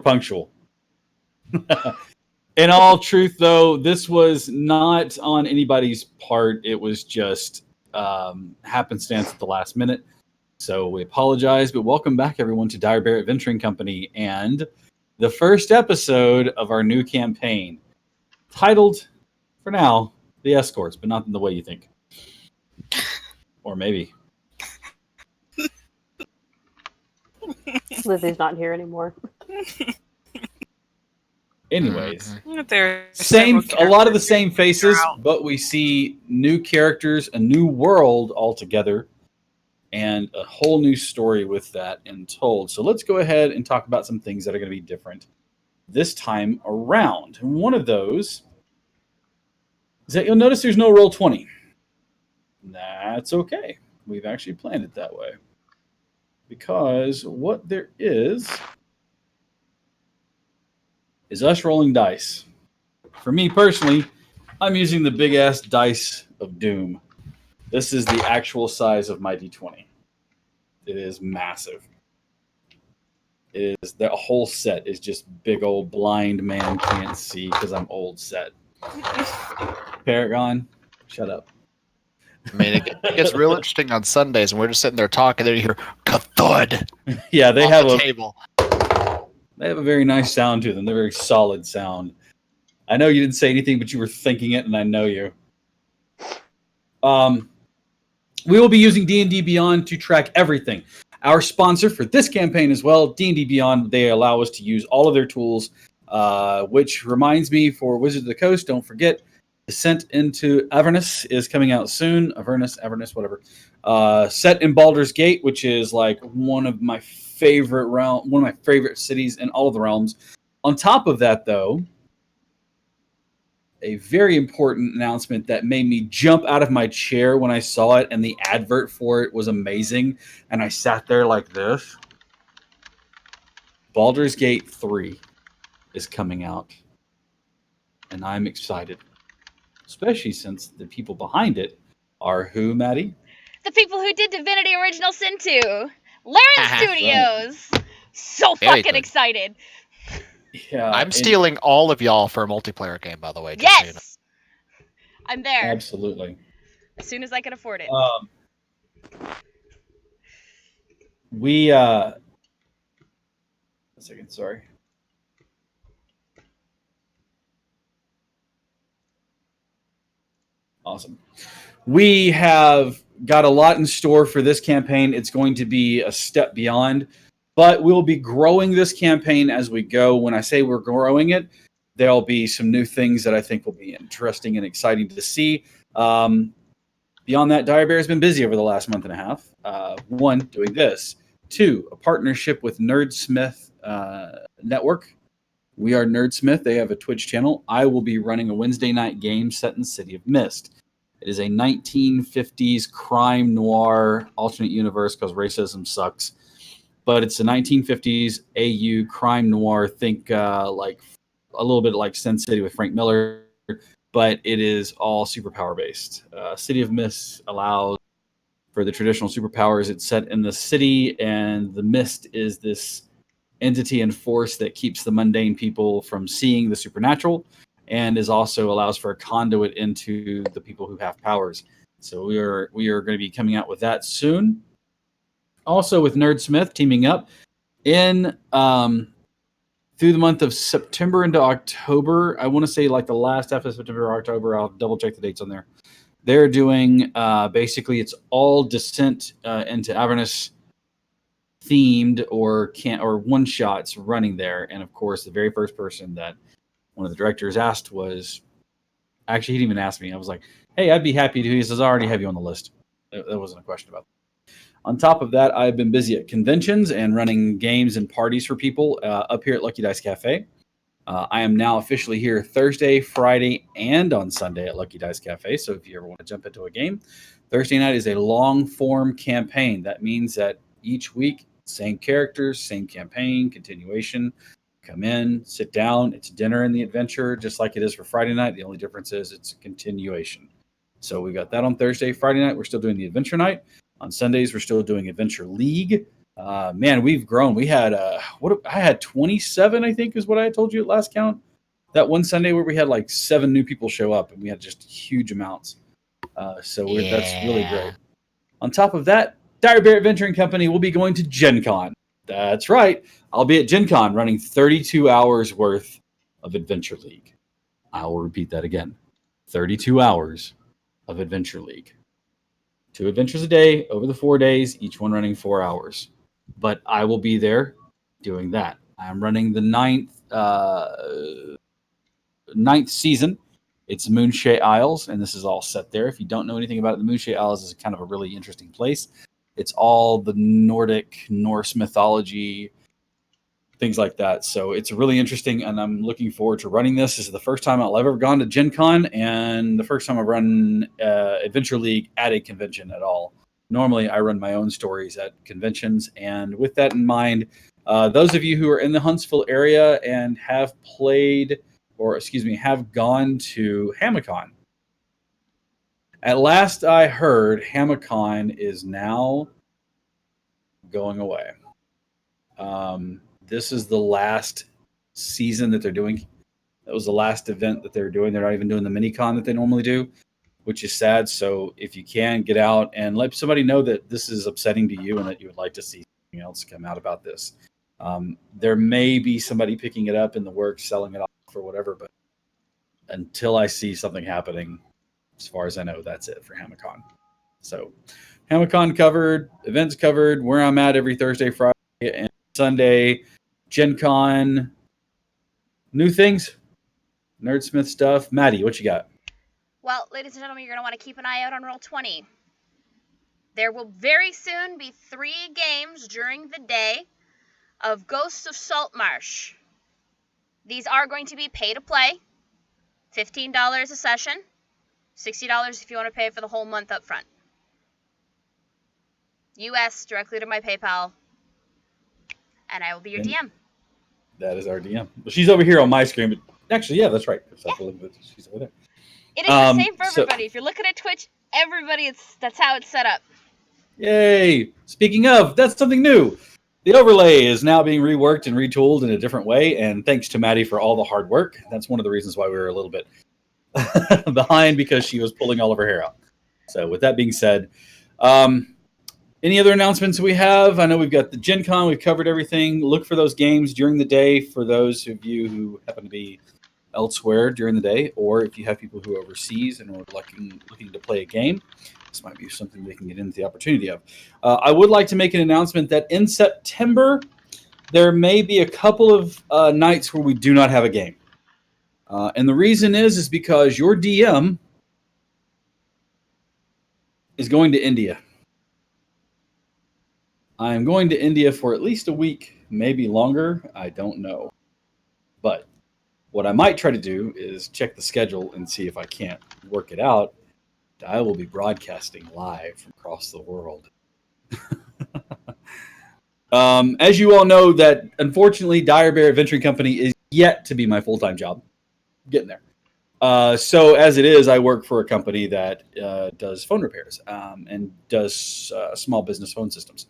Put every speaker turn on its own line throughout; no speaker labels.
punctual. In all truth, though, this was not on anybody's part. It was just happenstance at the last minute. So we apologize, but welcome back, everyone, to Dire Bear Adventuring Company and the first episode of our new campaign, titled, for now, The Escorts, but not in the way you think. Or maybe.
Lizzie's not here anymore.
Anyways,
same.
A lot of the same faces, but we see new characters, a new world altogether, and a whole new story with that and told. So let's go ahead and talk about some things that are going to be different this time around. And one of those is that you'll notice there's no Roll20. That's okay. We've actually planned it that way. Because what there is us rolling dice. For me personally, I'm using the big-ass dice of doom. This is the actual size of my D20. It is massive. It is, the whole set is just big old blind man can't see because I'm old set. Paragon, shut up.
I mean, it gets real interesting on Sundays, and we're just sitting there talking, and you hear ka-thud.
Yeah, they have
a table.
They have a very nice sound to them. They're very solid sound. I know you didn't say anything, but you were thinking it, and I know you. We will be using D&D Beyond to track everything. Our sponsor for this campaign as well, D&D Beyond, they allow us to use all of their tools, which reminds me, for Wizards of the Coast, don't forget, Descent into Avernus is coming out soon. Avernus, whatever. Set in Baldur's Gate, which is like one of my favorite cities in all of the realms. On top of that, though, a very important announcement that made me jump out of my chair when I saw it, and the advert for it was amazing, and I sat there like this. Baldur's Gate 3 is coming out, and I'm excited. Especially since the people behind it are who, Maddie?
The people who did Divinity Original Sin 2. Larian Studios. Right. So
Very
fucking
good.
Excited.
Yeah,
I'm stealing all of y'all for a multiplayer game, by the way.
Yes!
So you know.
I'm there.
Absolutely.
As soon as I can afford it.
A second, sorry. Awesome. We have got a lot in store for this campaign. It's going to be a step beyond, but we'll be growing this campaign as we go. When I say we're growing it, there'll be some new things that I think will be interesting and exciting to see. Beyond that, Dire Bear has been busy over the last month and a half. One, doing this. Two, a partnership with Nerdsmith Network. We are Nerdsmith. They have a Twitch channel. I will be running a Wednesday night game set in the City of Mist. It is a 1950s crime noir alternate universe because racism sucks. But it's a 1950s AU crime noir. Think like a little bit like Sin City with Frank Miller, but it is all superpower based. City of Mist allows for the traditional superpowers. It's set in the city, and the mist is this entity and force that keeps the mundane people from seeing the supernatural, and is also allows for a conduit into the people who have powers. So we are going to be coming out with that soon. Also with Nerdsmith teaming up in through the month of September into October. I want to say like the last half of September or October. I'll double check the dates on there. They're doing basically it's all Descent into Avernus themed or one shots running there. And of course, the very first person that one of the directors asked was, actually he didn't even ask me. I was like, hey, I'd be happy to. He says, I already have you on the list. There wasn't a question about that. On top of that, I've been busy at conventions and running games and parties for people up here at Lucky Dice Cafe. I am now officially here Thursday, Friday, and on Sunday at Lucky Dice Cafe. So if you ever want to jump into a game, Thursday night is a long-form campaign. That means that each week, same characters, same campaign, continuation. Come in, sit down. It's dinner in the adventure, just like it is for Friday night. The only difference is it's a continuation. So we got that on Thursday. Friday night, we're still doing the adventure night. On Sundays, we're still doing Adventure League. Man, we've grown. We had I had 27, I think, is what I told you at last count. That one Sunday where we had like 7 new people show up, and we had just huge amounts. That's really great. On top of that, Dire Bear Adventuring Company will be going to Gen Con. That's right. I'll be at Gen Con running 32 hours worth of Adventure League. I will repeat that again. 32 hours of Adventure League. 2 adventures a day over the 4 days, each one running 4 hours. But I will be there doing that. I'm running the ninth season. It's Moonshae Isles, and this is all set there. If you don't know anything about it, the Moonshae Isles is kind of a really interesting place. It's all the Nordic, Norse mythology, things like that. So it's really interesting, and I'm looking forward to running this. This is the first time I'll ever have gone to Gen Con, and the first time I've run Adventure League at a convention at all. Normally, I run my own stories at conventions, and with that in mind, those of you who are in the Huntsville area and have gone to Hamicon. At last I heard, Hamicon is now going away. This is the last season that they're doing. That was the last event that they're doing. They're not even doing the mini-con that they normally do, which is sad. So if you can, get out and let somebody know that this is upsetting to you and that you would like to see something else come out about this. There may be somebody picking it up in the works, selling it off or whatever, but until I see something happening, as far as I know, that's it for Hamicon. So Hamicon covered, events covered, where I'm at every Thursday, Friday, and Sunday, Gen Con, new things, Nerdsmith stuff. Maddie, what you got?
Well, ladies and gentlemen, you're going to want to keep an eye out on Roll20. There will very soon be 3 games during the day of Ghosts of Saltmarsh. These are going to be pay to play, $15 a session, $60 if you want to pay for the whole month up front. US, directly to my PayPal, and I will be your DM.
That is our DM. Well, she's over here on my screen, but actually, yeah, that's right. Yeah. She's over there.
It is the same for everybody. If you're looking at Twitch, everybody, that's how it's set up.
Yay! Speaking of, that's something new. The overlay is now being reworked and retooled in a different way, and thanks to Maddie for all the hard work. That's one of the reasons why we were a little bit behind, because she was pulling all of her hair out. So with that being said, any other announcements we have? I know we've got the Gen Con. We've covered everything. Look for those games during the day for those of you who happen to be elsewhere during the day, or if you have people who are overseas and are looking to play a game, this might be something they can get into the opportunity of. I would like to make an announcement that in September, there may be a couple of nights where we do not have a game. And the reason is because your DM is going to India. I'm going to India for at least a week, maybe longer. I don't know. But what I might try to do is check the schedule and see if I can't work it out. I will be broadcasting live from across the world. As you all know, that unfortunately, Dire Bear Adventuring Company is yet to be my full-time job. Getting there. So as it is, I work for a company that does phone repairs and does small business phone systems.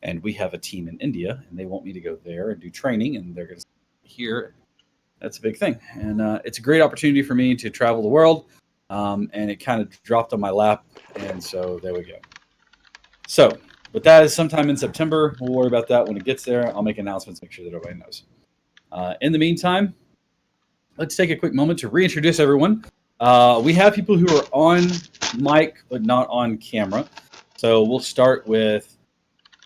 And we have a team in India, and they want me to go there and do training, and they're going to here. That's a big thing. And it's a great opportunity for me to travel the world. And it kind of dropped on my lap. And so there we go. So, but that is sometime in September. We'll worry about that when it gets there. I'll make announcements, make sure that everybody knows. In the meantime, let's take a quick moment to reintroduce everyone. We have people who are on mic, but not on camera. So we'll start with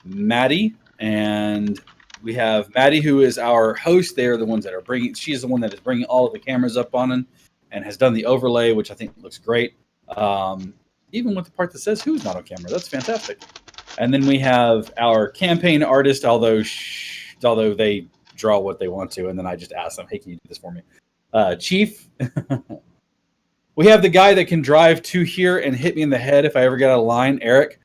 Maddie, and we have Maddie, who is our host. They are the ones that are she's the one that is bringing all of the cameras up on and has done the overlay, which I think looks great. Even with the part that says who's not on camera, that's fantastic. And then we have our campaign artist, although they draw what they want to, and then I just ask them, hey, can you do this for me? Chief. We have the guy that can drive to here and hit me in the head if I ever get out of line, Eric.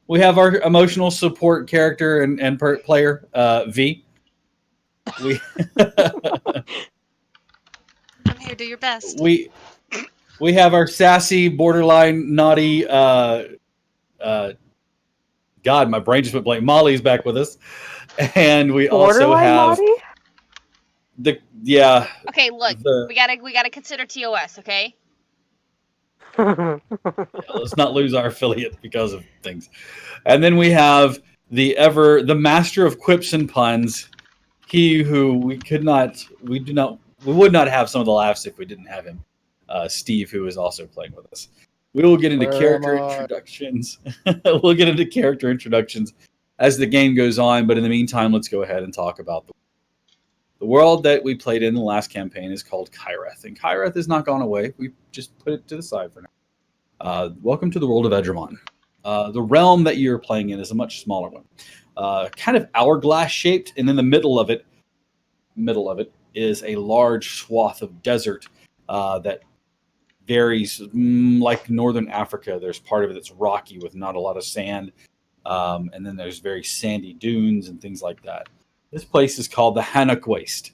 We have our emotional support character and player, V.
I'm here. Do your best.
We have our sassy, borderline naughty God, my brain just went blank. Molly's back with us, and we also
Borderline
have
Lottie?
Okay, look,
the
we gotta consider TOS, okay?
let's not lose our affiliate because of things. And then we have the master of quips and puns, he who we would not have some of the laughs if we didn't have him, Steve, who is also playing with us. We will get into character introductions. We'll get into character introductions as the game goes on, but in the meantime, let's go ahead and talk about the world that we played in the last campaign is called Kyreth, and Kyreth has not gone away. We just put it to the side for now. Welcome to the world of Edgermon. The realm that you're playing in is a much smaller one, kind of hourglass shaped, and in the middle of it is a large swath of desert that varies like northern Africa. There's part of it that's rocky with not a lot of sand, and then there's very sandy dunes and things like that. This place is called the Hannock Waste.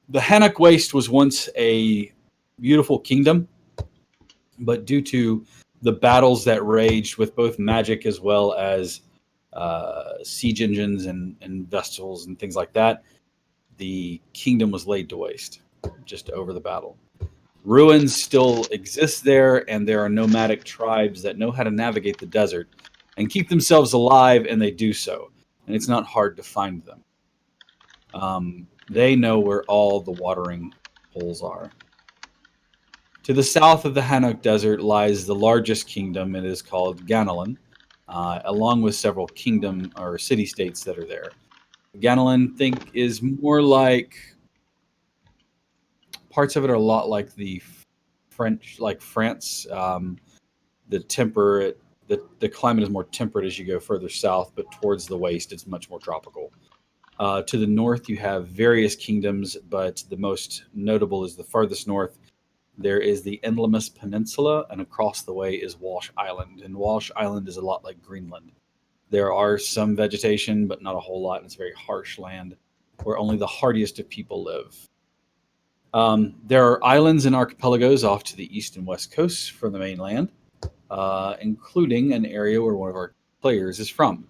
The Hannock Waste was once a beautiful kingdom, but due to the battles that raged with both magic as well as siege engines and vessels and things like that, the kingdom was laid to waste just over the battle. Ruins still exist there, and there are nomadic tribes that know how to navigate the desert and keep themselves alive, and they do so. And it's not hard to find them. They know where all the watering holes are. To the south of the Hannock Desert lies the largest kingdom. It is called Ganelon, along with several kingdom or city-states that are there. Ganelon, think, is more like parts of it are a lot like the French, like France. The temperate, the climate is more temperate as you go further south, but towards the west, it's much more tropical. To the north, you have various kingdoms, but the most notable is the farthest north. There is the Endlemus Peninsula, and across the way is Walsh Island. And Walsh Island is a lot like Greenland. There are some vegetation, but not a whole lot. It's very harsh land where only the hardiest of people live. There are islands and archipelagos off to the east and west coasts from the mainland, including an area where one of our players is from.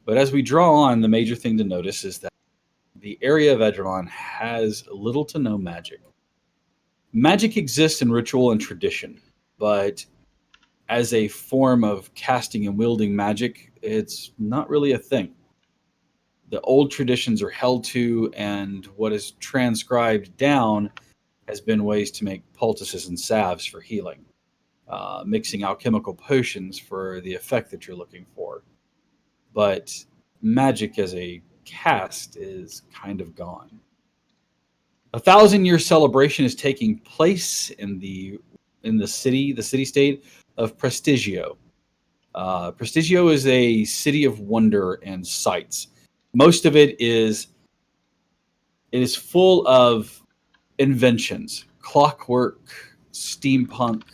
But as we draw on, the major thing to notice is that the area of Edgermon has little to no magic. Magic exists in ritual and tradition, but as a form of casting and wielding magic, it's not really a thing. The old traditions are held to, and what is transcribed down has been ways to make poultices and salves for healing, mixing alchemical potions for the effect that you're looking for. But magic as a cast is kind of gone. 1,000-year celebration is taking place in the city state of Prestigio. Prestigio is a city of wonder and sights. Most of it is full of inventions, clockwork, steam powered,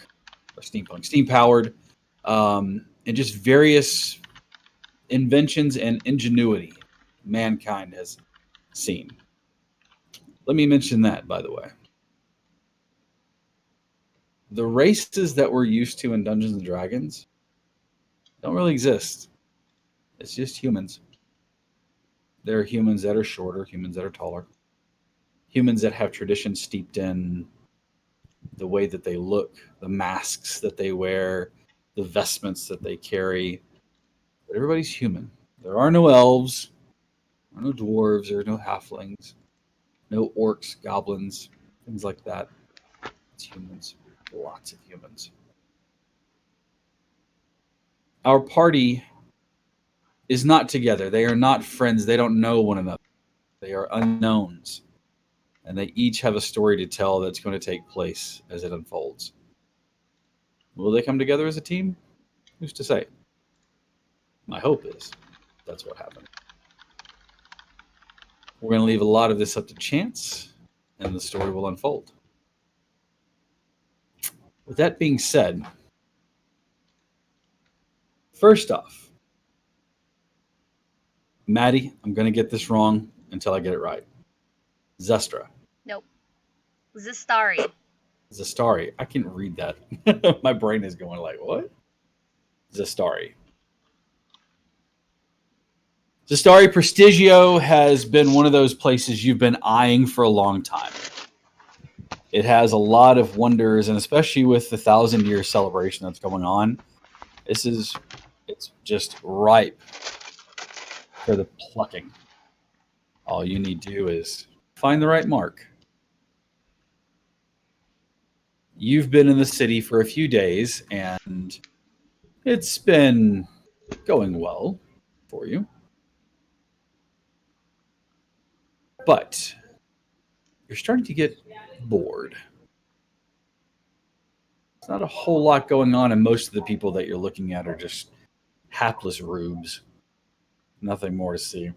and just various inventions and ingenuity mankind has seen. Let me mention that, by the way. The races that we're used to in Dungeons and Dragons don't really exist. It's just humans. There are humans that are shorter, humans that are taller, humans that have traditions steeped in the way that they look, the masks that they wear, the vestments that they carry. But everybody's human. There are no elves, there are no dwarves, there are no halflings, no orcs, goblins, things like that. It's humans. Lots of humans. Our party is not together. They are not friends. They don't know one another. They are unknowns. And they each have a story to tell that's going to take place as it unfolds. Will they come together as a team? Who's to say? My hope is that's what happened. We're going to leave a lot of this up to chance, and the story will unfold. With that being said, first off, Maddie, I'm going to get this wrong until I get it right. Zestra.
Nope. Zistari.
Zestari. I can't read that. My brain is going like, what? Zestari. Zastari, Prestigio has been one of those places you've been eyeing for a long time. It has a lot of wonders, and especially with the 1,000-year celebration that's going on, it's just ripe for the plucking. All you need to do is find the right mark. You've been in the city for a few days, and it's been going well for you. But you're starting to get bored. There's not a whole lot going on, and most of the people that you're looking at are just hapless rubes. Nothing more to see.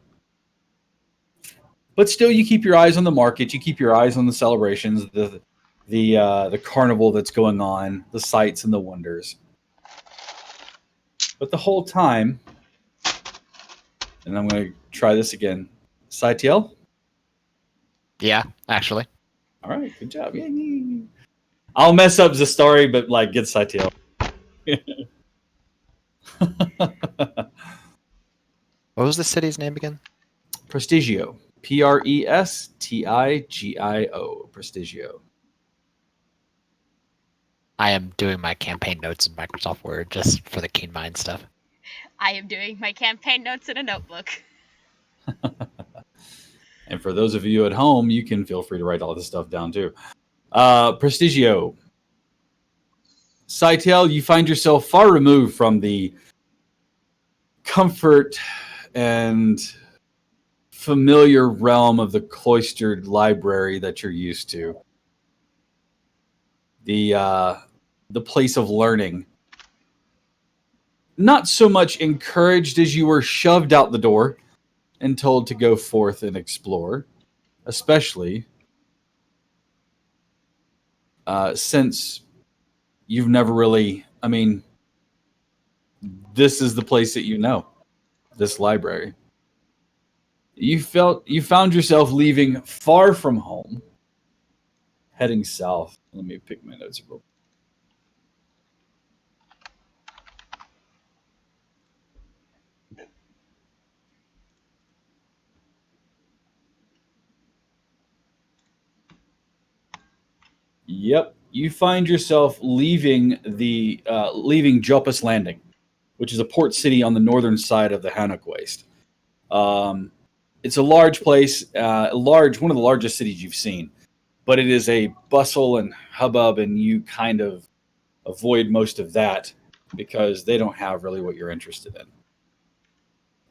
But still, you keep your eyes on the market. You keep your eyes on the celebrations, the carnival that's going on, the sights and the wonders. But the whole time, and I'm going to try this again. Saitiel?
Yeah, actually.
All right, good job. Yay. I'll mess up the story, but like get Saitiel.
What was the city's name again?
Prestigio. Prestigio. Prestigio.
I am doing my campaign notes in Microsoft Word just for the Keen Mind stuff.
I am doing my campaign notes in a notebook.
And for those of you at home, you can feel free to write all this stuff down too. Prestigio. Saitiel, you find yourself far removed from the comfort and familiar realm of the cloistered library that you're used to. The place of learning. Not so much encouraged as you were shoved out the door and told to go forth and explore, especially since you've never really, this is the place that you know, this library. You found yourself leaving far from home, heading south. Let me pick my notes real quick. Yep, you find yourself leaving Jopus Landing, which is a port city on the northern side of the Hannock Waste. It's a large place, one of the largest cities you've seen, but it is a bustle and hubbub, and you kind of avoid most of that because they don't have really what you're interested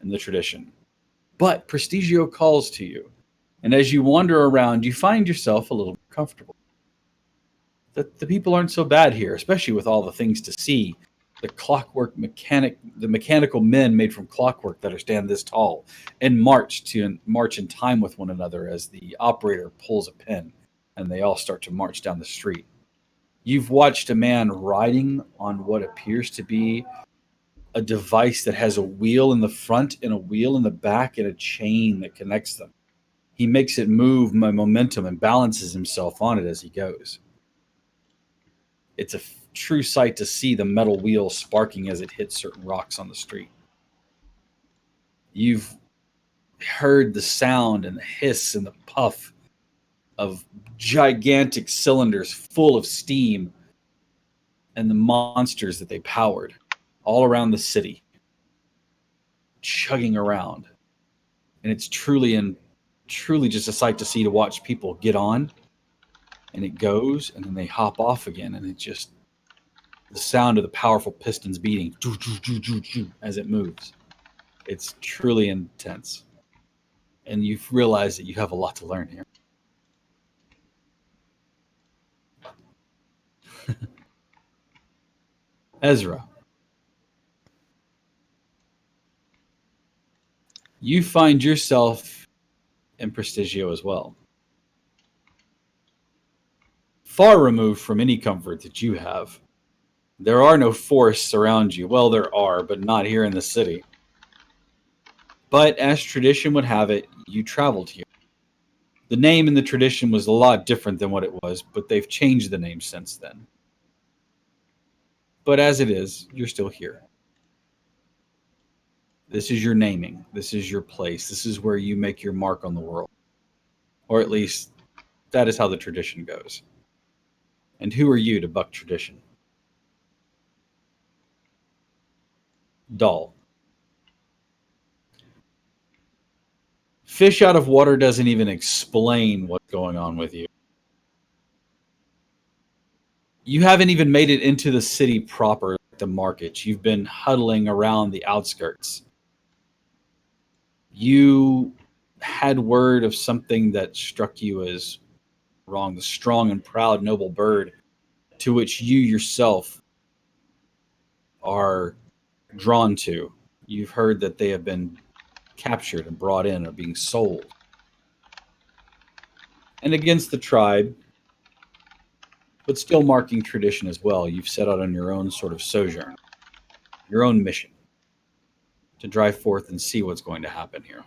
in the tradition. But Prestigio calls to you, and as you wander around, you find yourself a little comfortable. The people aren't so bad here, especially with all the things to see. The mechanical men made from clockwork that are stand this tall and march in time with one another as the operator pulls a pin and they all start to march down the street. You've watched a man riding on what appears to be a device that has a wheel in the front and a wheel in the back and a chain that connects them. He makes it move by momentum and balances himself on it as he goes. It's a true sight to see the metal wheel sparking as it hits certain rocks on the street. You've heard the sound and the hiss and the puff of gigantic cylinders full of steam and the monsters that they powered all around the city, chugging around. And it's truly just a sight to see, to watch people get on, and it goes, and then they hop off again, and it just, the sound of the powerful pistons beating as it moves. It's truly intense. And you've realized that you have a lot to learn here. Ezra. You find yourself in Prestigio as well. Far removed from any comfort that you have. There are no forests around you. Well, there are, but not here in the city. But as tradition would have it, you traveled here. The name in the tradition was a lot different than what it was, but they've changed the name since then. But as it is, you're still here. This is your naming. This is your place. This is where you make your mark on the world. Or at least that is how the tradition goes. And who are you to buck tradition? Dull. Fish out of water doesn't even explain what's going on with you. You haven't even made it into the city proper, the market. You've been huddling around the outskirts. You had word of something that struck you as wrong, the strong and proud noble bird to which you yourself are drawn to. You've heard that they have been captured and brought in or being sold. And against the tribe, but still marking tradition as well, you've set out on your own sort of sojourn, your own mission to drive forth and see what's going to happen here.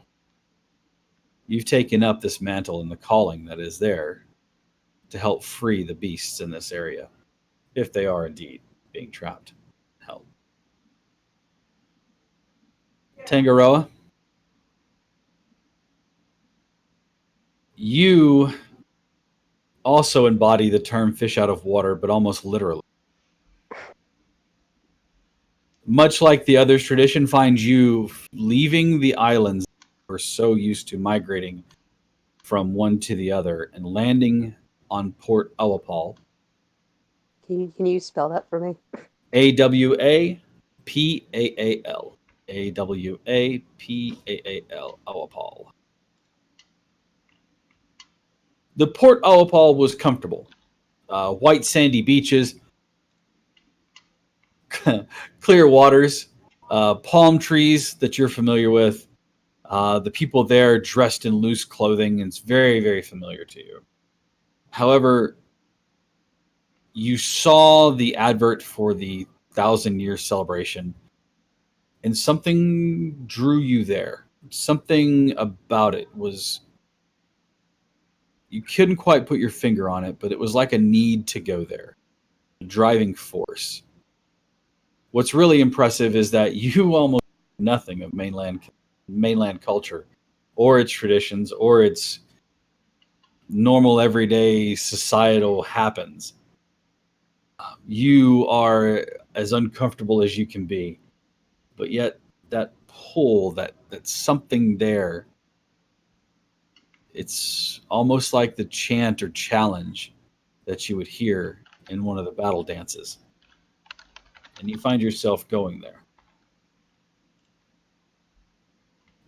You've taken up this mantle and the calling that is there to help free the beasts in this area, if they are indeed being trapped and held. Tangaroa, you also embody the term fish out of water, but almost literally. Much like the others, tradition finds you leaving the islands we're so used to migrating from one to the other and landing on Port Awapal.
Can you spell that for me?
Awapaal. Awapaal. Awapal. The Port Awapal was comfortable. White sandy beaches, clear waters, palm trees that you're familiar with. The people there dressed in loose clothing, and it's very, very familiar to you. However, you saw the advert for the 1,000-year celebration, and something drew you there. Something about it was... You couldn't quite put your finger on it, but it was like a need to go there. A driving force. What's really impressive is that you almost know nothing of mainland culture or its traditions or its normal everyday societal happens. You are as uncomfortable as you can be, but yet that pull, that something there, it's almost like the chant or challenge that you would hear in one of the battle dances. And you find yourself going there.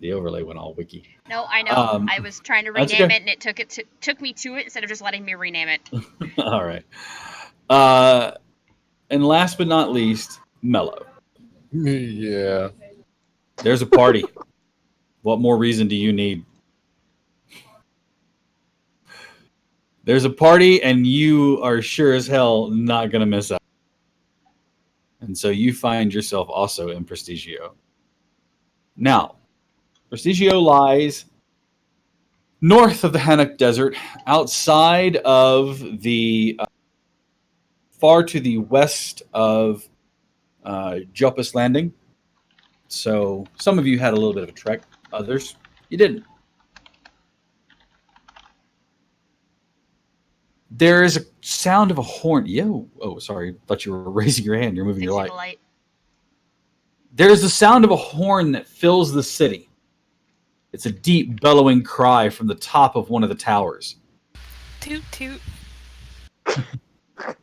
The overlay went all wiki.
No, I know. I was trying to rename
okay.
it, and it took me to it instead of just letting me rename it.
All right. And last but not least, Mellow.
Yeah.
There's a party. What more reason do you need? There's a party, and you are sure as hell not going to miss out. And so you find yourself also in Prestigio. Now, Prestigio lies north of the Hannock Desert, outside of the far to the west of Jopus Landing. So some of you had a little bit of a trek. Others, you didn't. There is a sound of a horn. Yo, oh, sorry. Thought you were raising your hand. You're moving your light. There's the sound of a horn that fills the city. It's a deep, bellowing cry from the top of one of the towers.
Toot toot.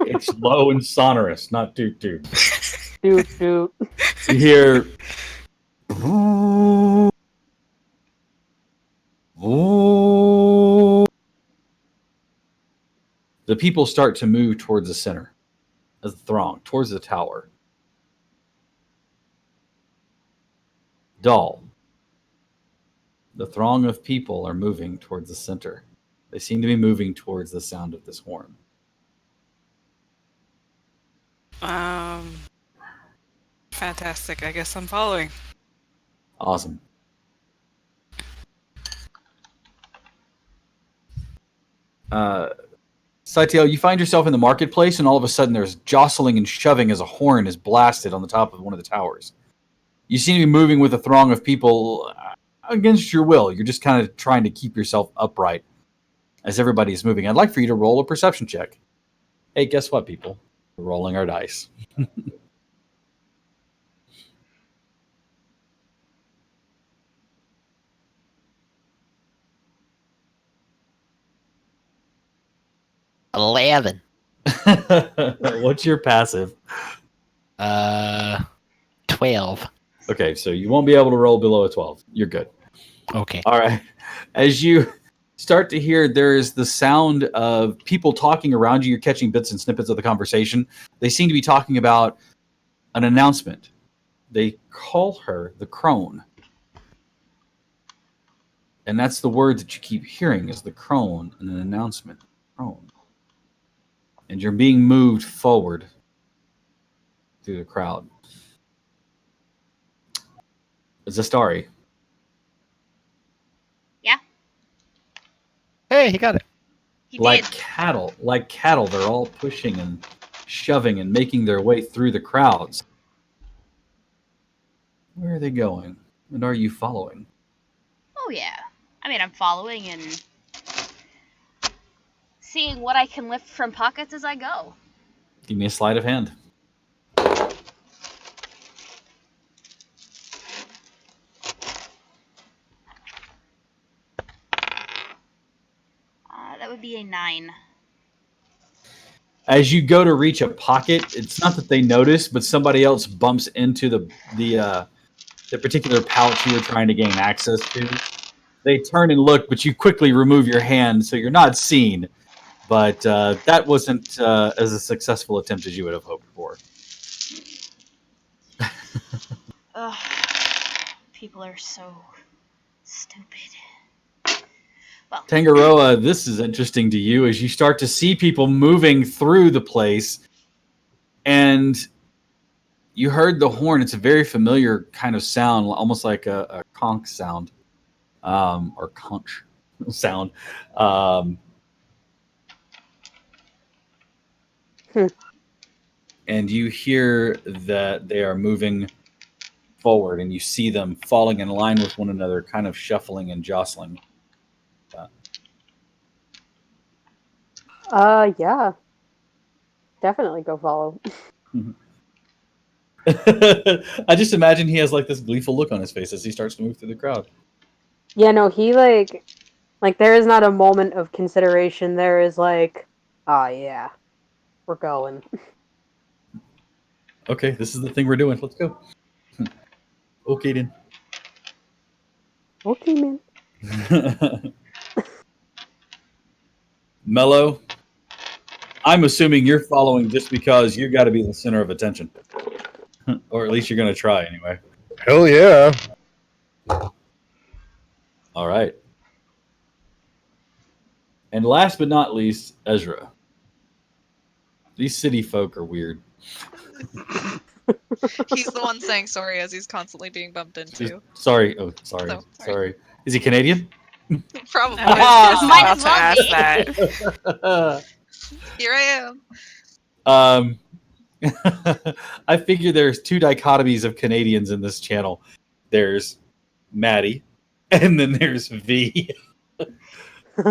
It's low and sonorous, not toot toot.
Toot toot.
You hear... The people start to move towards the center, as the throng, towards the tower. Dull. The throng of people are moving towards the center. They seem to be moving towards the sound of this horn.
Fantastic. I guess I'm following.
Awesome. Saitiel, you find yourself in the marketplace, and all of a sudden there's jostling and shoving as a horn is blasted on the top of one of the towers. You seem to be moving with a throng of people against your will. You're just kind of trying to keep yourself upright as everybody is moving. I'd like for you to roll a perception check. Hey, guess what, people? We're rolling our dice.
11.
What's your passive?
12.
Okay, so you won't be able to roll below a 12. You're good.
Okay.
All right. As you start to hear, there's the sound of people talking around you. You're catching bits and snippets of the conversation. They seem to be talking about an announcement. They call her the crone. And that's the word that you keep hearing is the crone and an announcement. Crone. And you're being moved forward through the crowd. Zastari.
Yeah,
Hey, he got it.
he
Like
did.
cattle, they're all pushing and shoving and making their way through the crowds. Where are they going? And are you following?
Oh yeah. I mean, I'm following and seeing what I can lift from pockets as I go.
Give me a sleight of hand.
That would be a 9.
As you go to reach a pocket, it's not that they notice, but somebody else bumps into the particular pouch you were trying to gain access to. They turn and look, but you quickly remove your hand, so you're not seen. But that wasn't as a successful attempt as you would have hoped for.
Ugh. People are so stupid. Well,
Tangaroa, this is interesting to you as you start to see people moving through the place, and you heard the horn. It's a very familiar kind of sound, almost like a conch sound, or conch sound. And you hear that they are moving forward, and you see them falling in line with one another, kind of shuffling and jostling.
Yeah. Definitely go follow.
I just imagine he has like this gleeful look on his face as he starts to move through the crowd.
Yeah, no, he like there is not a moment of consideration. There is like, yeah, we're going.
Okay, this is the thing we're doing. Let's go. Okay, then.
Okay, man.
Mello, I'm assuming you're following just because you got to be the center of attention. Or at least you're going to try anyway.
Hell yeah.
All right. And last but not least, Ezra. These city folk are weird.
He's the one saying sorry as he's constantly being bumped into.
Sorry. Oh, sorry.
So, sorry.
Sorry. Is he Canadian?
Probably.
I was
Might
just
as
about
well
to
be.
ask that.
Here I am.
I figure there's two dichotomies of Canadians in this channel. There's Maddie, and then there's V.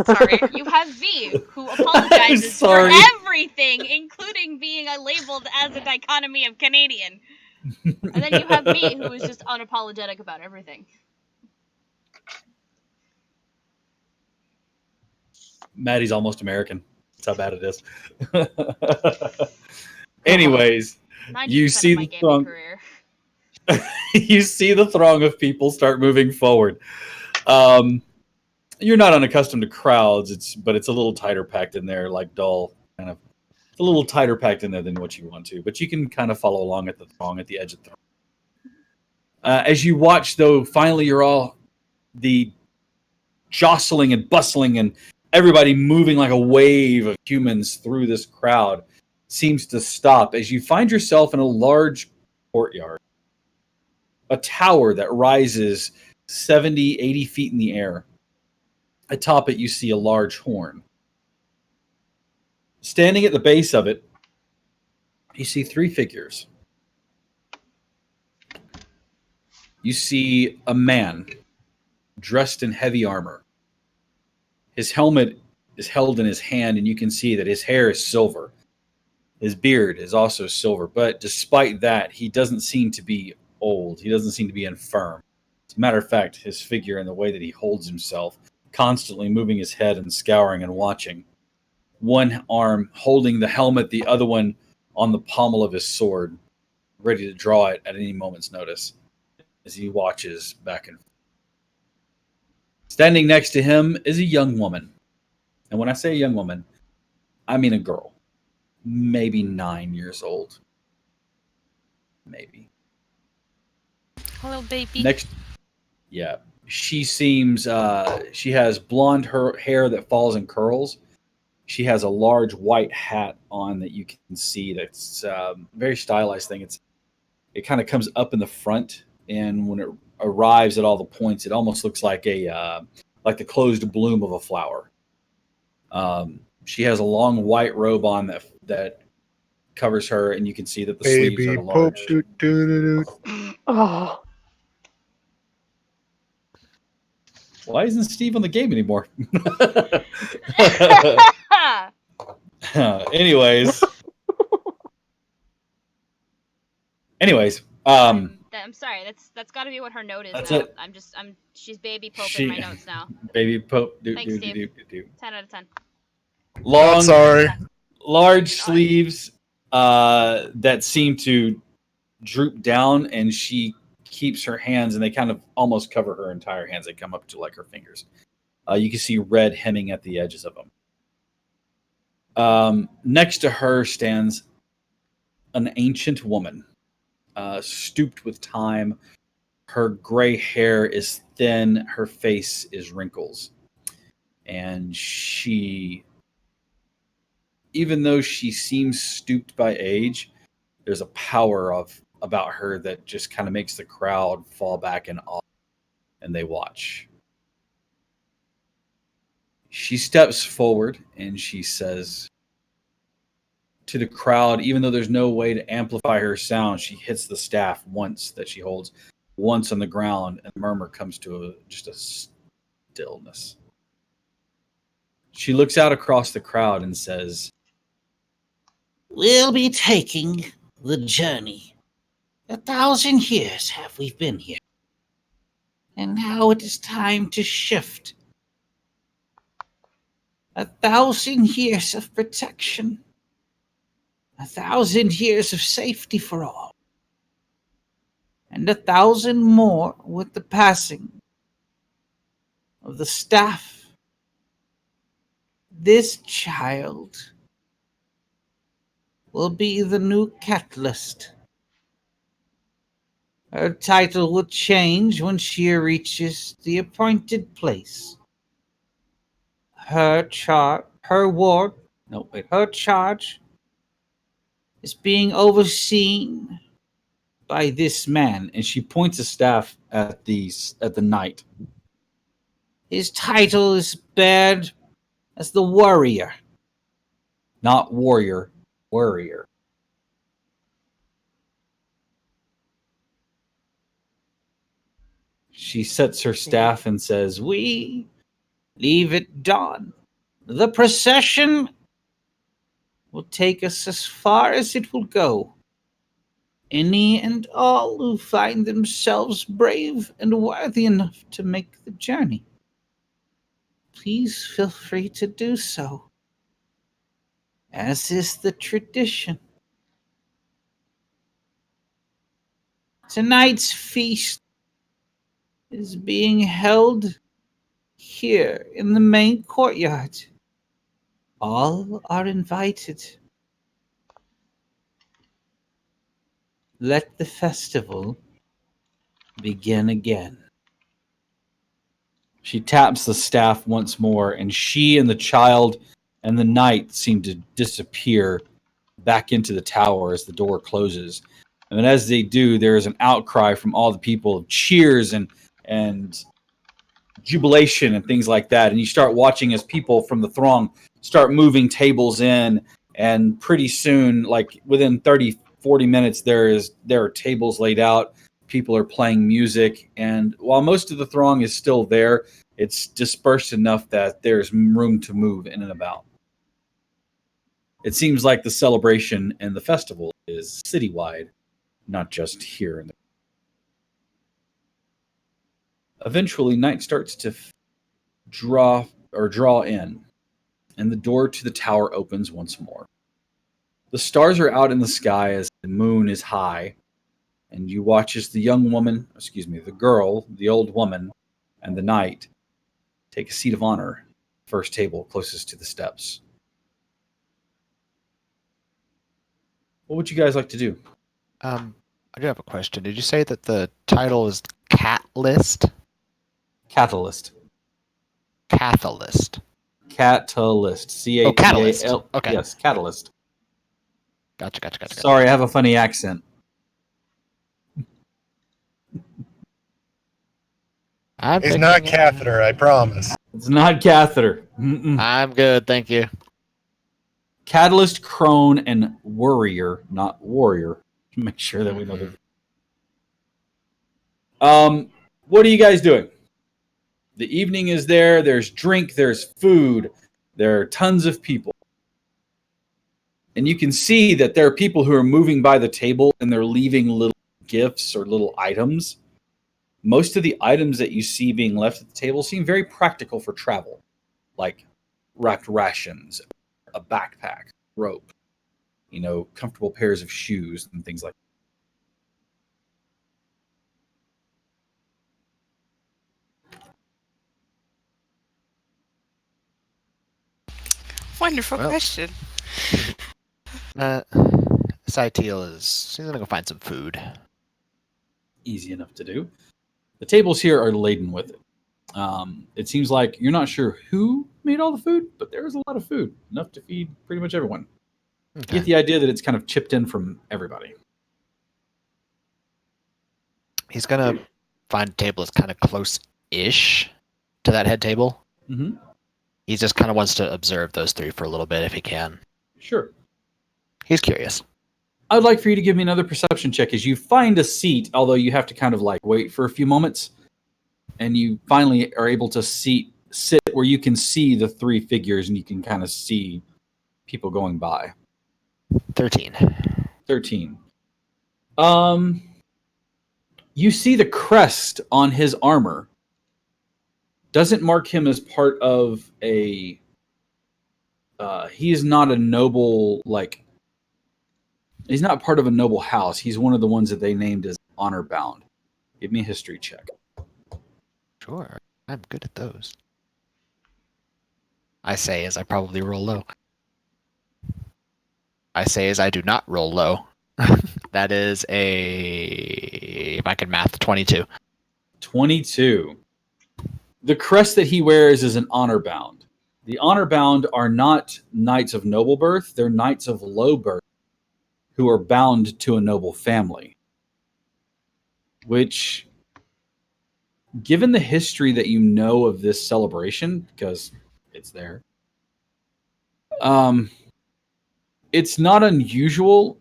Sorry.
You have V, who apologizes for
Sorry.
everything, including being labeled as a dichotomy of Canadian. And then you have me, who is just unapologetic about everything.
Maddie's almost American. That's how bad it is. Anyways,
90%
you see
of my
the
gaming
throng.
career.
You see the throng of people start moving forward. You're not unaccustomed to crowds, but it's a little tighter packed in there, like dull kind of. It's a little tighter packed in there than what you want to, but you can kind of follow along at the throng at the edge of the throng. As you watch, though, finally you're all the jostling and bustling and everybody moving like a wave of humans through this crowd seems to stop as you find yourself in a large courtyard. A tower that rises 70, 80 feet in the air. Atop it, you see a large horn. Standing at the base of it, you see three figures. you see a man dressed in heavy armor. His helmet is held in his hand, and you can see that his hair is silver. His beard is also silver, but despite that, he doesn't seem to be old. He doesn't seem to be infirm. As a matter of fact, his figure and the way that he holds himself, constantly moving his head and scouring and watching. One arm holding the helmet, the other one on the pommel of his sword, ready to draw it at any moment's notice as he watches back and forth. Standing next to him is a young woman. And when I say a young woman, I mean a girl. Maybe 9 years old. Maybe.
Hello, baby.
Next, yeah. She seems, she has blonde hair that falls in curls. She has a large white hat on that you can see that's very stylized thing. It kind of comes up in the front, and when it arrives at all the points, it almost looks like like the closed bloom of a flower. She has a long white robe on that covers her, and you can see that the sleeves
Baby
are
Pope.
large.
Oh,
Why isn't Steve on the game anymore? Anyways,
I'm sorry. That's got to be what her note is
That's
now.
it.
She's baby Pope
She-
in my notes now.
baby Pope.
Thanks, Steve. 10 out of 10.
Long,
I'm sorry.
large sleeves that seem to droop down, and she keeps her hands, and they kind of almost cover her entire hands. They come up to like her fingers. You can see red hemming at the edges of them. Next to her stands an ancient woman, stooped with time. Her gray hair is thin. Her face is wrinkles. And she, even though she seems stooped by age, there's a power about her that just kind of makes the crowd fall back in awe, and they watch. She steps forward and she says to the crowd, even though there's no way to amplify her sound, she hits the staff once that she holds, once on the ground, and the murmur comes to just a stillness. She looks out across the crowd and says,
"We'll be taking the journey. 1,000 years have we been here. And now it is time to shift. 1,000 years of protection. 1,000 years of safety for all. And 1,000 more with the passing of the staff. This child will be the new catalyst. Her title will change when she reaches the appointed place. Her charge is being overseen by this man."
and she points a staff at the knight.
His title is bared as the warrior.
Not warrior, warrior. She sets her staff and says,
We leave at dawn. The procession will take us as far as it will go. Any and all who find themselves brave and worthy enough to make the journey, please feel free to do so, as is the tradition. Tonight's feast is being held here in the main courtyard. All are invited. Let the festival begin again.
She taps the staff once more, and she and the child and the knight seem to disappear back into the tower as the door closes. And as they do, there is an outcry from all the people of cheers and jubilation and things like that. And you start watching as people from the throng start moving tables in, and pretty soon, like within 30, 40 minutes, there are tables laid out. People are playing music, and while most of the throng is still there, it's dispersed enough that there's room to move in and about. It seems like the celebration and the festival is citywide, not just here. Eventually, night starts to draw in, and the door to the tower opens once more. The stars are out in the sky as the moon is high, and you watch as the girl, the old woman, and the knight take a seat of honor, first table closest to the steps. What would you guys like to do?
I do have a question. Did you say that the title is Catalyst?
Catalyst.
Catalyst.
Catalyst. C-A-T-A-L.
Catalyst. Okay.
Yes, Catalyst.
Gotcha.
Sorry, I have a funny accent.
It's not catheter, I promise.
It's not catheter. Mm-mm.
I'm good, thank you.
Catalyst, crone, and worrier, not warrior. Make sure that we know that. What are you guys doing? The evening is there. There's drink. There's food. There are tons of people. And you can see that there are people who are moving by the table and they're leaving little gifts or little items. Most of the items that you see being left at the table seem very practical for travel, like wrapped rations, a backpack, rope, comfortable pairs of shoes and things like that.
Wonderful question.
Saitiel she's gonna go find some food.
Easy enough to do. The tables here are laden with it. It seems like you're not sure who made all the food, but there's a lot of food, enough to feed pretty much everyone.
Okay.
You get the idea that it's kind of chipped in from everybody.
He's gonna find a table that's kind of close-ish to that head table.
Mm-hmm.
He just kind of wants to observe those three for a little bit if he can.
Sure.
He's curious.
I'd like for you to give me another perception check as you find a seat, although you have to kind of wait for a few moments, and you finally are able to sit where you can see the three figures and you can kind of see people going by.
13.
You see the crest on his armor. Doesn't mark him as part of a... he is not a noble, he's not part of a noble house. He's one of the ones that they named as honor bound. Give me a history check.
Sure. I'm good at those. I say as I probably roll low. I say as I do not roll low. That is if I can math, 22.
22. The crest that he wears is an honor bound. The honor bound are not knights of noble birth. They're knights of low birth who are bound to a noble family. Which, given the history that you know of this celebration, because it's there, it's not unusual,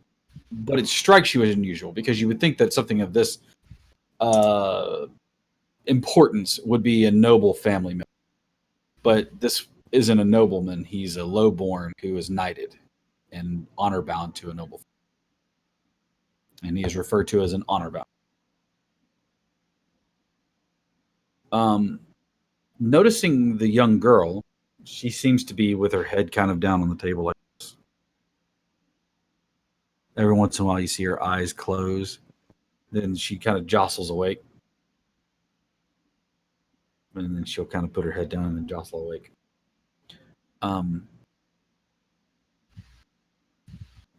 but it strikes you as unusual because you would think that something of this importance would be a noble family member. But this isn't a nobleman. He's a lowborn who is knighted and honor bound to a noble family. And he is referred to as an honor bound. Noticing the young girl, she seems to be with her head kind of down on the table like this. Every once in a while you see her eyes close. Then she kind of jostles awake. And then she'll kind of put her head down and jostle awake.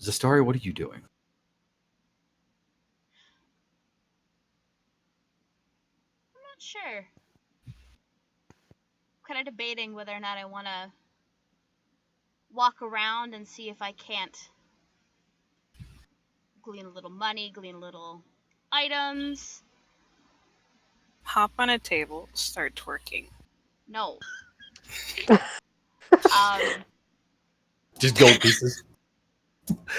Zastari, what are you doing?
I'm not sure. Kind of debating whether or not I want to walk around and see if I can't glean a little money, glean little items.
Hop on a table, start twerking.
No.
Just gold pieces.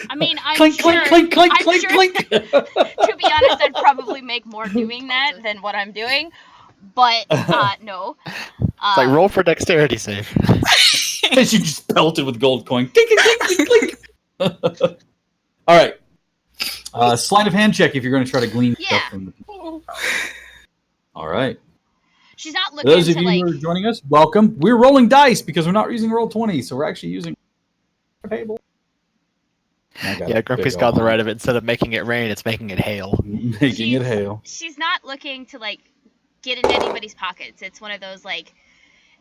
I mean, I'm
clink,
sure.
clink, clink,
I'm
clink,
sure,
clink.
To be honest, I'd probably make more doing that than what I'm doing. But no.
It's like roll for dexterity save.
As you just pelted with gold coin. Clink, clink, clink, clink, clink. All right. Sleight of hand check if you're going to try to glean stuff from the people. All right.
She's not
For
looking
those of
to
you
like.
who are joining us, welcome. We're rolling dice because we're not using Roll20, so we're actually using a table.
Yeah, Grumpy's got the right of it. Instead of making it rain, it's making it hail.
Making it hail.
She's not looking to like get into anybody's pockets. It's one of those like,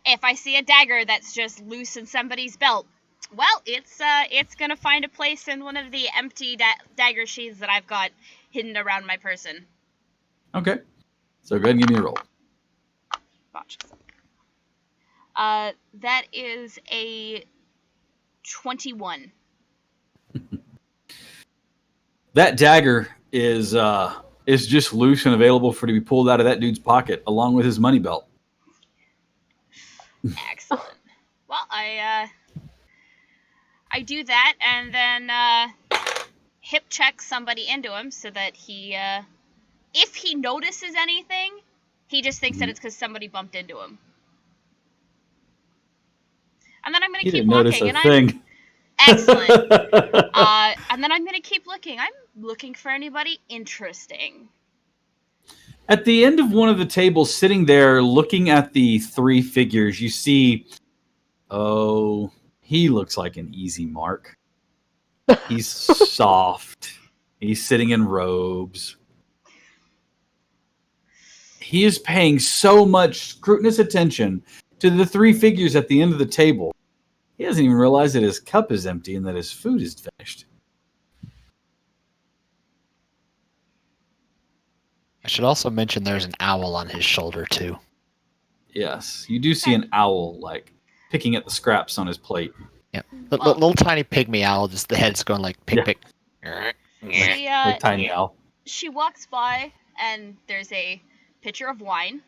if I see a dagger that's just loose in somebody's belt, well, it's gonna find a place in one of the empty dagger sheaths that I've got hidden around my person.
Okay. So go ahead and give me a roll.
That is a 21.
That dagger is just loose and available for to be pulled out of that dude's pocket along with his money belt.
Excellent. Well, I do that and then hip check somebody into him so that he, if he notices anything, he just thinks that it's because somebody bumped into him. And then I'm gonna
He
keep
didn't notice
walking.
a thing.
Excellent. And then I'm gonna keep looking. I'm looking for anybody interesting.
At the end of one of the tables, sitting there looking at the three figures, you see, oh, he looks like an easy mark. He's soft. He's sitting in robes. He is paying so much scrutinous attention to the three figures at the end of the table. He doesn't even realize that his cup is empty and that his food is finished.
I should also mention there's an owl on his shoulder, too.
Yes, you do see an owl, like, picking at the scraps on his plate.
Yep. Little tiny pygmy owl, just the head's going like pick, pick.
Like tiny owl.
She walks by and there's a pitcher of wine.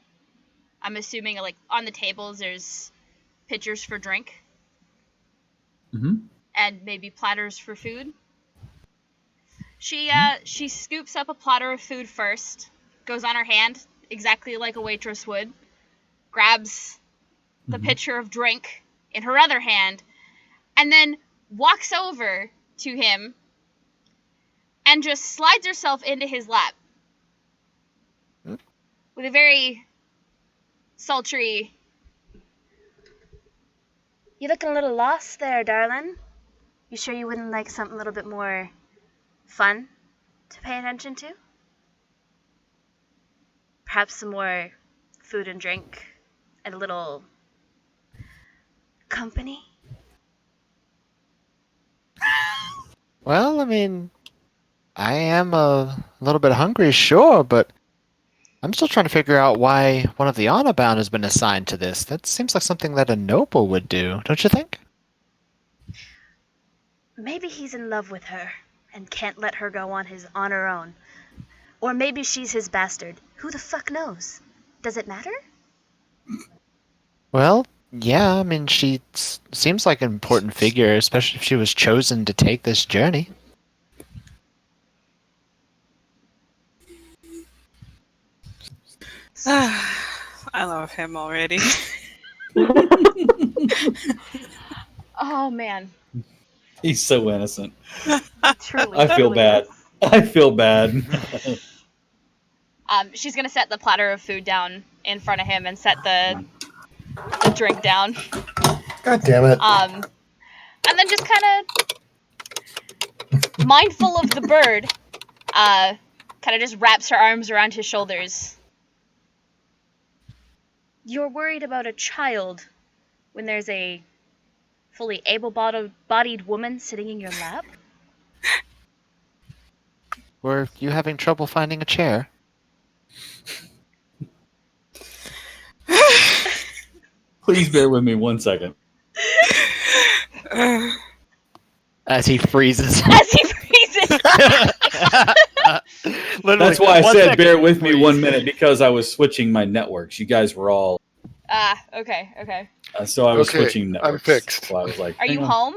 I'm assuming like on the tables there's pitchers for drink.
Mm-hmm.
And maybe platters for food. She scoops up a platter of food first, goes on her hand exactly like a waitress would, grabs the pitcher of drink in her other hand, and then walks over to him and just slides herself into his lap with a very sultry, "You looking a little lost there, darling. You sure you wouldn't like something a little bit more fun to pay attention to? Perhaps some more food and drink and a little company?"
Well, I mean, I am a little bit hungry, sure, but I'm still trying to figure out why one of the honor bound has been assigned to this. That seems like something that a noble would do, don't you think?
Maybe he's in love with her and can't let her go on her own. Or maybe she's his bastard. Who the fuck knows? Does it matter?
Well, yeah, I mean, she seems like an important figure, especially if she was chosen to take this journey.
I love him already.
Oh, man.
He's so innocent.
Truly.
I feel bad. I feel bad.
She's gonna set the platter of food down in front of him and set the drink down.
God damn it.
And then just kind of mindful of the bird, kind of just wraps her arms around his shoulders. You're worried about a child when there's a fully able-bodied woman sitting in your lap?
Were you having trouble finding a chair?
Please bear with me 1 second.
As he freezes.
As he freezes!
That's why I said bear with me 1 minute, because I was switching my networks. You guys were all...
Okay.
so I was
Okay,
switching networks.
I'm fixed.
So I was like,
Are you home?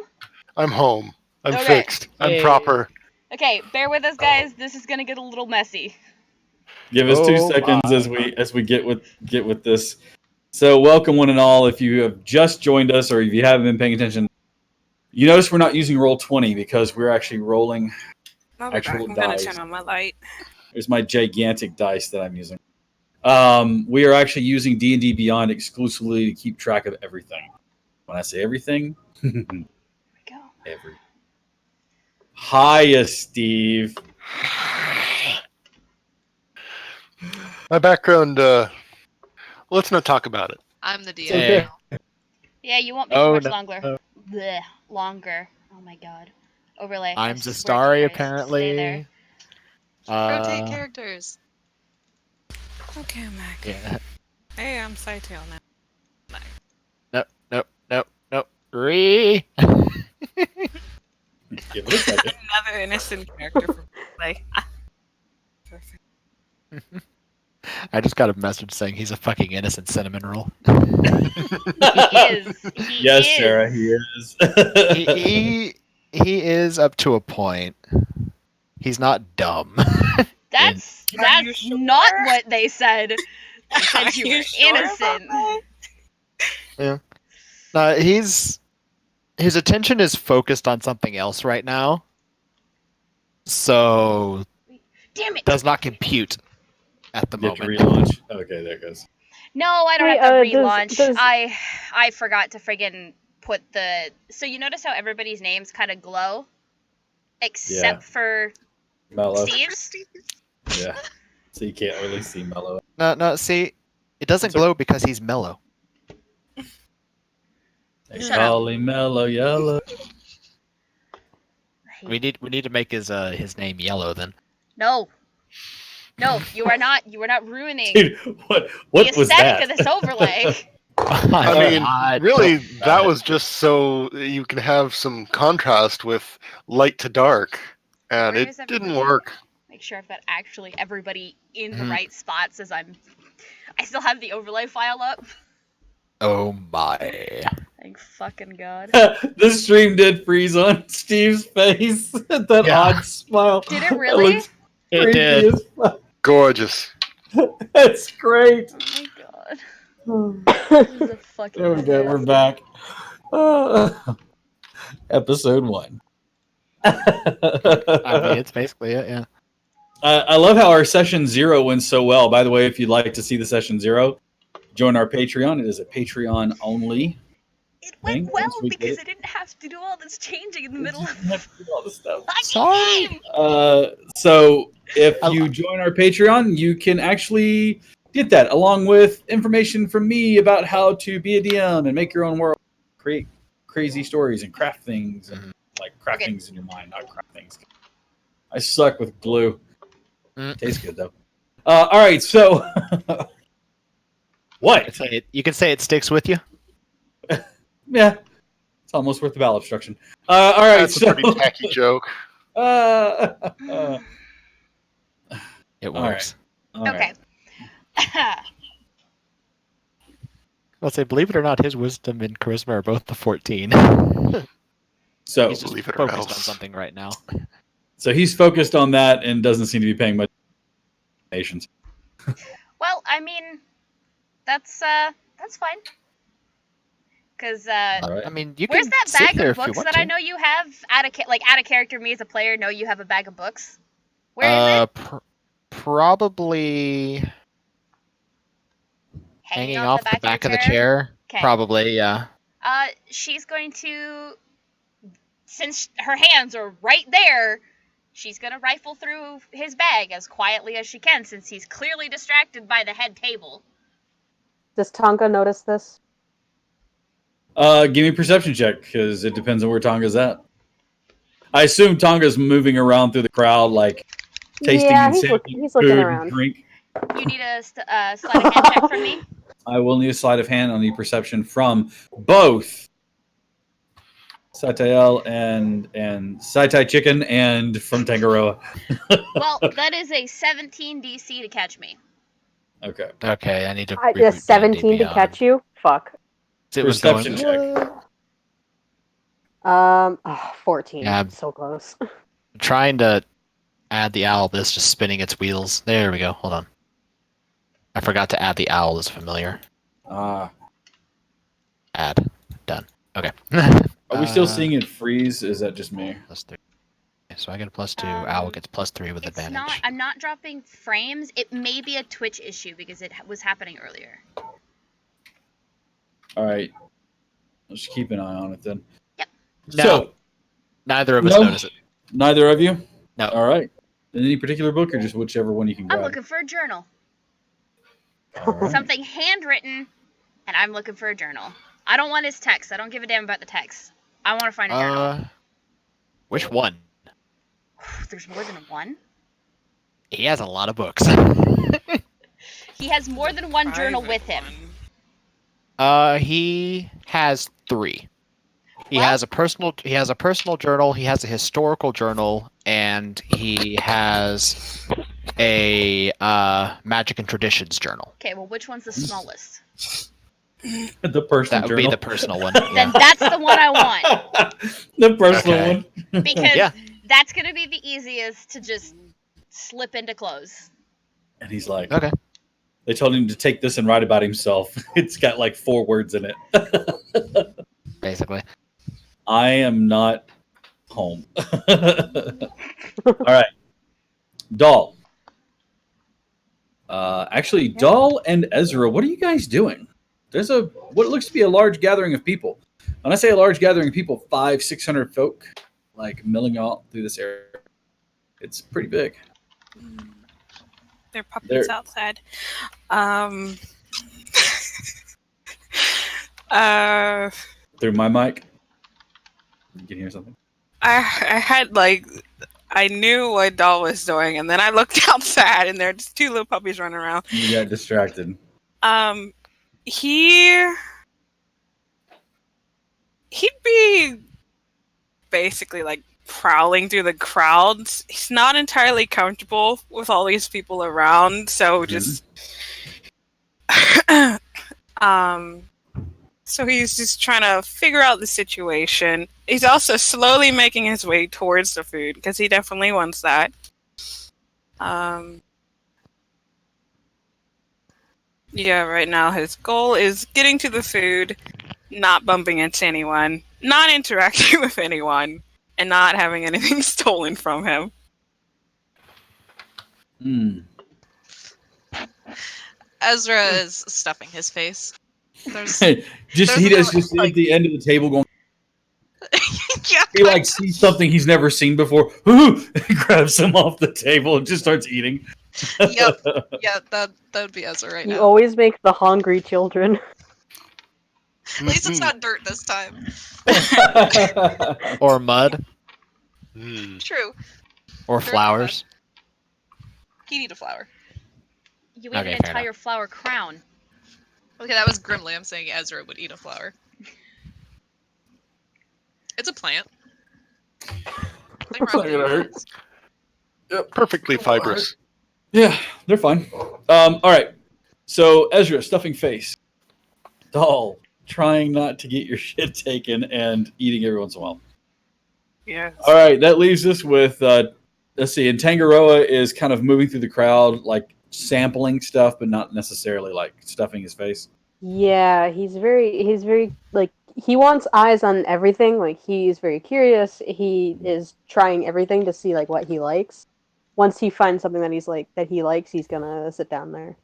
I'm home.
I'm
Okay.
fixed. I'm
Hey.
proper.
Okay, bear with us, guys. This is gonna get a little messy.
Give us 2 seconds as we get with this. So welcome one and all. If you have just joined us or if you haven't been paying attention, you notice we're not using Roll20 because we're actually rolling
I'll be back.
actual
I'm gonna
dice.
turn on my light.
There's my gigantic dice that I'm using. We are actually using D&D Beyond exclusively to keep track of everything. When I say everything,
Go.
everything. Hiya, Steve.
My background, let's not talk about it.
I'm the DM
okay.
now.
Yeah, you won't be
Oh,
too much
no.
longer. Blech, longer. Oh my god. Overlay. I
I'm
swear to
Zastari,
you guys, stay there.
apparently.
Rotate characters.
Okay, I'm back.
Yeah.
Hey, I'm Sidetail now.
Nope. Re.
Give it a second.
Another innocent character from play. Perfect.
I just got a message saying he's a fucking innocent cinnamon roll.
He is. He
Yes,
is.
Sarah, he is.
he is up to a point. He's not dumb.
That's
Are you sure?
not what they said. They
Are
said you
you
were
sure about
innocent.
that?
His attention is focused on something else right now, so
Damn it!
does not compute at the
Get to
moment.
relaunch. Okay, there it goes.
No, I don't
Wait,
have to
does-
relaunch.
does-
I forgot to friggin' put the. So you notice how everybody's names kind of glow, except for
Mellow.
Steve's.
Yeah. So you can't really see Mellow.
No. See, it doesn't glow because he's mellow.
They
Shut
call him Mellow Yellow.
We need to make his name yellow then.
No, you are not. You are not ruining
Dude, what
the
was
aesthetic
that?
of this overlay.
I mean, really,
don't-
that was just so you can have some contrast with light to dark, and
Where
it
is
didn't
everybody?
work.
Make sure I've got actually everybody in the
Mhm.
right spots as I'm. I still have the overlay file up.
Oh my.
Thank fucking god.
The stream did freeze on Steve's face. That
Yeah.
odd smile.
Did it really?
looks
It
creepy
did.
as fuck.
Gorgeous.
That's great.
Oh my god. This is a fucking.
There we go. We're back. Episode 1.
I mean, it's basically it, yeah.
I love how our session 0 went so well. By the way, if you'd like to see the session 0, join our Patreon. It is a Patreon only.
It went
Thing,
well
once we get
because
it.
I didn't have to do all this changing in the middle
You
of
didn't have to do all this stuff.
fucking
Sorry.
game.
So if
I-
you join our Patreon, you can actually get that along with information from me about how to be a DM and make your own world, create crazy stories and craft things and like craft
Okay.
things in your mind, not craft things. I suck with glue.
Mm.
Tastes good though. All right, so what?
You can say it sticks with you.
Yeah, it's almost worth the bowel obstruction. All right,
That's
so
a pretty tacky joke.
It
All right.
works.
all
Okay.
right.
I'll say, believe it or not, his wisdom and charisma are both the 14.
So
He's just
Believe it or
focused on
else.
something right now.
he's focused on that and doesn't seem to be paying much attention.
Well, I mean, that's fine. Cause
All right.
I mean, you
where's
can
that
sit
bag
there
of
if you
books
want
that
to.
I know you have? Out of character, me as a player know you have a bag of books. Where is it?
Probably hanging off the back of the chair.
Okay.
Probably, yeah.
She's going to, since her hands are right there, she's gonna rifle through his bag as quietly as she can, since he's clearly distracted by the head table.
Does Tonka notice this?
Give me a perception check because it depends on where Tonga's at. I assume Tonga's moving around through the crowd, like tasting
Yeah,
and
he's
sampling
he's looking
food
around.
and drink.
You need a sleight of hand check from me.
I will need a sleight of hand on the perception from both Satael and Saitai Chicken and from Tangaroa.
Well, that is a 17 DC to catch me.
Okay.
Okay, I need to.
A
reboot
17 to
Beyond.
catch you? Fuck.
It was
Perception
going.
check.
14.
Yeah.
So close.
Trying to add the owl, but it's just spinning its wheels. There we go. Hold on. I forgot to add the owl as familiar. Add. Done. Okay.
Are we still seeing it freeze? Is that just me?
+3. So I get a +2. Owl gets +3 with
It's
advantage.
not. I'm not dropping frames. It may be a Twitch issue because it was happening earlier.
All right. Let's keep an eye on it then.
Yep.
No.
So,
Neither of us notice it.
neither of you?
No.
All right. In any particular book or just whichever one you can grab?
I'm looking for a journal.
All right.
Something handwritten, and I'm looking for a journal. I don't want his text. I don't give a damn about the text. I want to find a journal.
Which one?
There's more than one?
He has a lot of books.
He has more than one journal with him.
He has 3. He
Well-
has a personal journal, he has a historical journal, and he has a magic and traditions journal.
Okay, well, which one's the smallest?
The personal
That would
journal.
be the personal one.
Then
Yeah.
that's the one I want.
The personal
Okay.
one.
Because
Yeah.
that's going to be the easiest to just slip into clothes.
And he's like,
Okay.
they told him to take this and write about himself. It's got like 4 words in it.
Basically.
I am not home. All right. Doll. Actually, Doll and Ezra, what are you guys doing? There's what looks to be a large gathering of people. When I say a large gathering of people, 500-600 folk, like milling out through this area. It's pretty big.
There are puppies outside.
Through my mic. You can hear something.
I had I knew what Doll was doing, and then I looked outside, and there are just 2 little puppies running around.
You got distracted.
He'd be basically like prowling through the crowds. He's not entirely comfortable with all these people around, so just so he's just trying to figure out the situation. He's also slowly making his way towards the food because he definitely wants that. Yeah, right now his goal is getting to the food, not bumping into anyone, not interacting with anyone, and not having anything stolen from him.
Ezra is stuffing his face. There's,
He does
a
just
little,
at the end of the table going.
yeah,
He like sees something he's never seen before. Grabs him off the table and just starts eating.
Yep. Yeah, that would be Ezra right
You
now.
always make the hungry children.
At least it's not dirt this time.
Or mud.
True.
Or
Dirt,
flowers.
He'd eat a flower.
You ate
Okay,
an
fair
entire flower crown.
Okay, that was Grimly. I'm saying Ezra would eat a flower. It's a plant.
It's not gonna hurt.
Yep, perfectly fibrous.
Yeah, they're fine. All right. So Ezra, stuffing face. Doll, trying not to get your shit taken and eating every once in a while.
Yeah.
All right, that leaves us with let's see. And Tangaroa is kind of moving through the crowd, like sampling stuff, but not necessarily like stuffing his face.
Yeah, he's very like he wants eyes on everything. Like he's very curious. He is trying everything to see like what he likes. Once he finds something that he likes, he's gonna sit down there.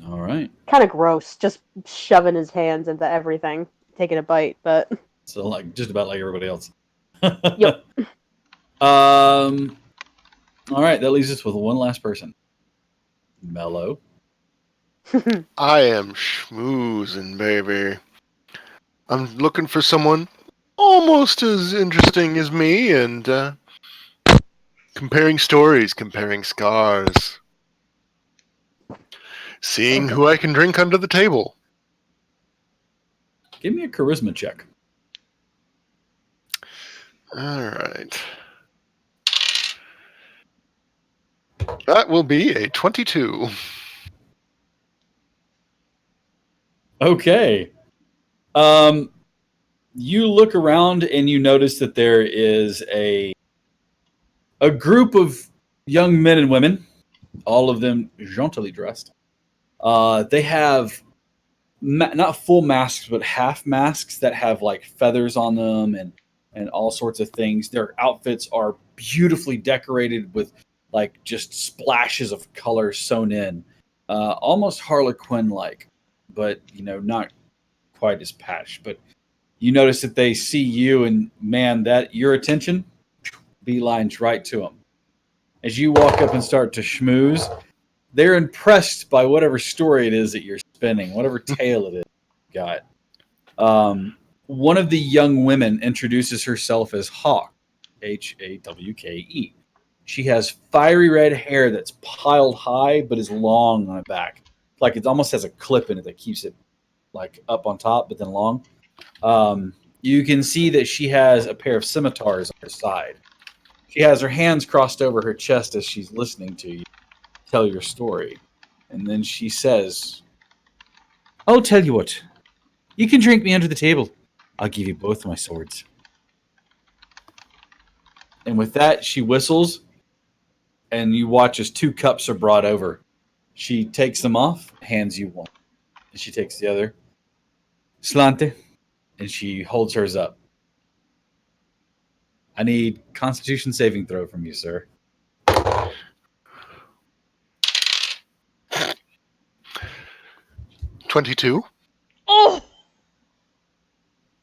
All right.
Kind of gross, just shoving his hands into everything, taking a bite, but
So like just about like everybody else.
Yep.
All right, that leaves us with one last person. Mellow.
I am schmoozing, baby. I'm looking for someone almost as interesting as me and comparing stories, comparing scars. Seeing who I can drink under the table.
Give me a charisma check.
Alright. That will be a 22.
Okay. you look around and you notice that there is a group of young men and women, all of them jauntily dressed. They have not full masks, but half masks that have like feathers on them and all sorts of things. Their outfits are beautifully decorated with like just splashes of color sewn in, almost Harlequin like, but not quite as patched. But you notice that they see you, and man, that your attention beelines right to them. As you walk up and start to schmooze, they're impressed by whatever story it is that you're spinning, whatever tale it is you got. One of the young women introduces herself as Hawk, Hawke. She has fiery red hair that's piled high but is long on the back. Like it almost has a clip in it that keeps it like up on top but then long. You can see that she has a pair of scimitars on her side. She has her hands crossed over her chest as she's listening to you tell your story. And then she says, I'll tell you what. You can drink me under the table. I'll give you both my swords. And with that, she whistles, and you watch as 2 cups are brought over. She takes them off, hands you one. And she takes the other. Slante. And she holds hers up. I need Constitution saving throw from you, sir.
22.
Oh!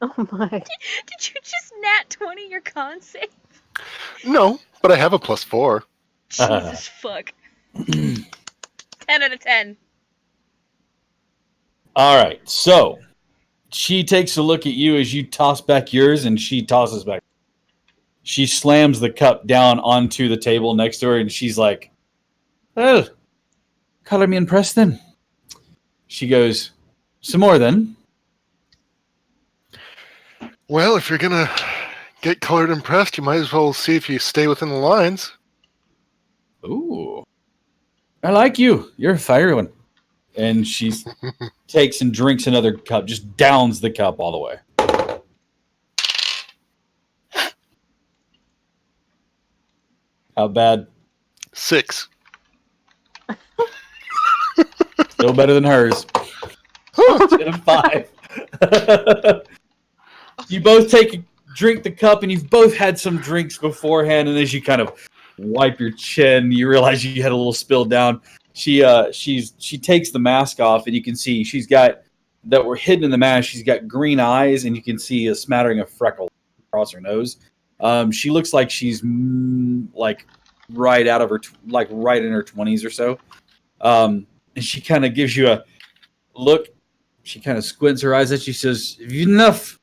Oh my.
Did you just nat 20 your con save?
No, but I have a +4.
Jesus fuck. 10 out of 10.
All right, so she takes a look at you as you toss back yours, and she tosses back. She slams the cup down onto the table next to her, and she's like, well, color me impressed then. She goes, some more then.
Well, if you're gonna get colored impressed, you might as well see if you stay within the lines.
Ooh. I like you. You're a fiery one. And she takes and drinks another cup, just downs the cup all the way. How bad?
6.
Still better than hers. 10 of 5. You both drink the cup, and you've both had some drinks beforehand, and as you kind of wipe your chin, you realize you had a little spill down. She takes the mask off, and you can see she's got that were hidden in the mask. She's got green eyes, and you can see a smattering of freckles across her nose. She looks like she's like right out of her right in her 20s or so. And she kind of gives you a look. She kind of squints her eyes at you. She says, enough.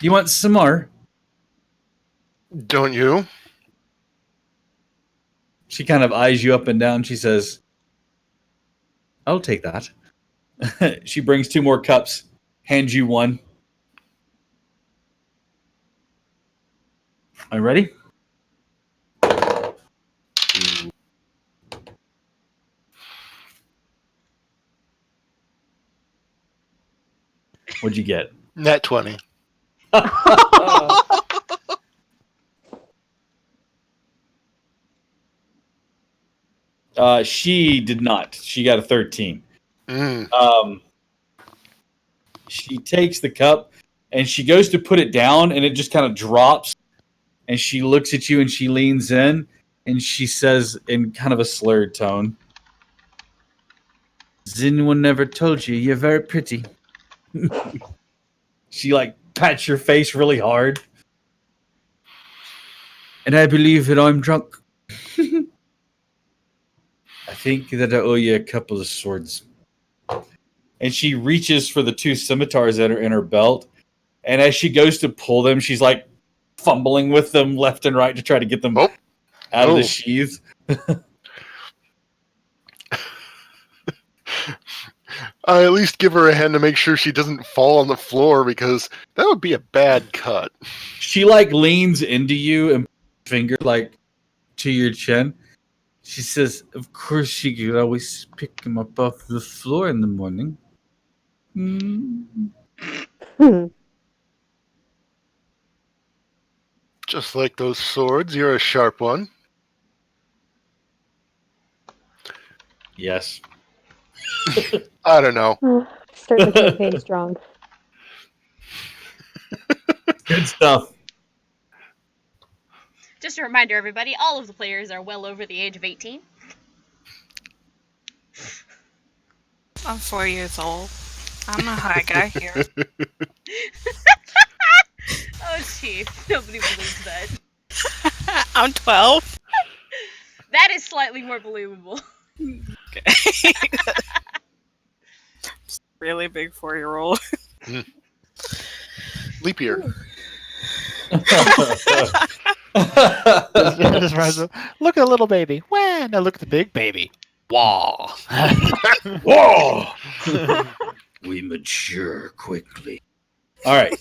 You want some more?
Don't you?
She kind of eyes you up and down. She says, I'll take that. She brings 2 more cups, hands you one. Are you ready? What'd you get?
Nat 20.
She did not. She got a 13. She takes the cup and she goes to put it down, and it just kind of drops. And she looks at you and she leans in and she says in kind of a slurred tone, has anyone never told you you're very pretty? She like pats your face really hard. And I believe that I'm drunk. I think that I owe you a couple of swords. And she reaches for the 2 scimitars that are in her belt. And as she goes to pull them, she's like fumbling with them left and right to try to get them out of the sheath.
I at least give her a hand to make sure she doesn't fall on the floor, because that would be a bad cut.
She like leans into you and finger like to your chin. She says, of course she could always pick him up off the floor in the morning.
Just like those swords, you're a sharp one.
Yes.
I don't know.
Start the campaign strong.
Good stuff.
Just a reminder, everybody, all of the players are well over the age of 18.
I'm 4 years old. I'm a high guy here.
Oh, jeez. Nobody believes that.
I'm 12.
That is slightly more believable.
Okay. Really big 4-year-old.
Leap year.
Just rises up. Look at the little baby. Wah! Now look at the big baby. Wah!
Whoa! We mature quickly. All right.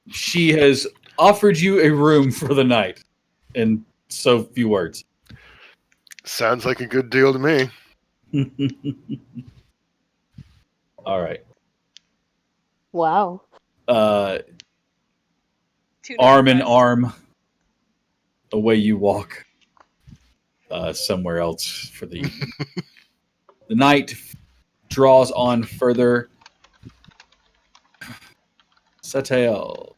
She has offered you a room for the night in so few words.
Sounds like a good deal to me.
All right.
Wow.
Arm in arm, away you walk somewhere else for the evening. The night draws on further. Satael,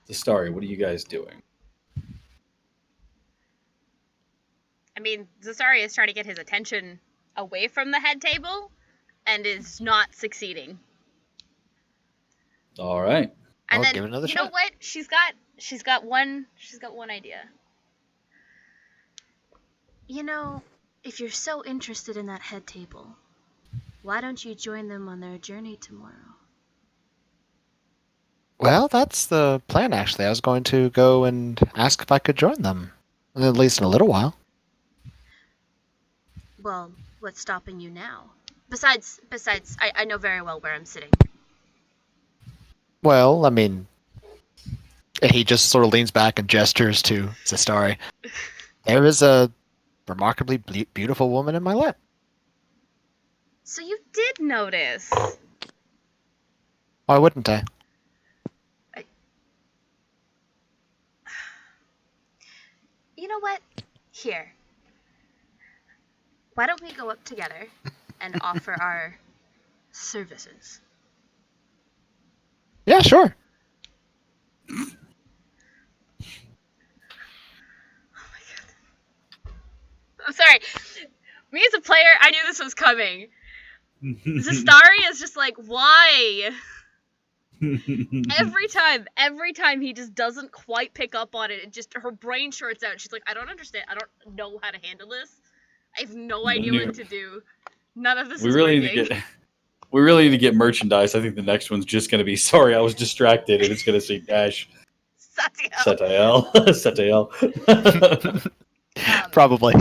Zastari, what are you guys doing?
I mean, Zasari is trying to get his attention away from the head table and is not succeeding.
All right.
And
I'll
then
give it another
you know
shot.
what? She's got one idea. You know, if you're so interested in that head table, why don't you join them on their journey tomorrow?
Well, that's the plan, actually. I was going to go and ask if I could join them, at least in a little while.
Well, what's stopping you now? Besides, I know very well where I'm sitting.
Well, I mean, he just sort of leans back and gestures to Zastari. There is a remarkably beautiful woman in my lap.
So you did notice.
Why wouldn't I?
You know what? Here. Why don't we go up together and offer our services?
Yeah, sure.
Oh my god. I'm sorry. Me as a player, I knew this was coming. Zastari is just like, why? Every time he just doesn't quite pick up on it. It just, her brain shorts out. She's like, I don't understand. I don't know how to handle this. I have no idea what to do. None of this is working.
We really need to get merchandise. I think the next one's just going to be, sorry, I was distracted, and it's going to say Dash. Satael. Satael.
Probably.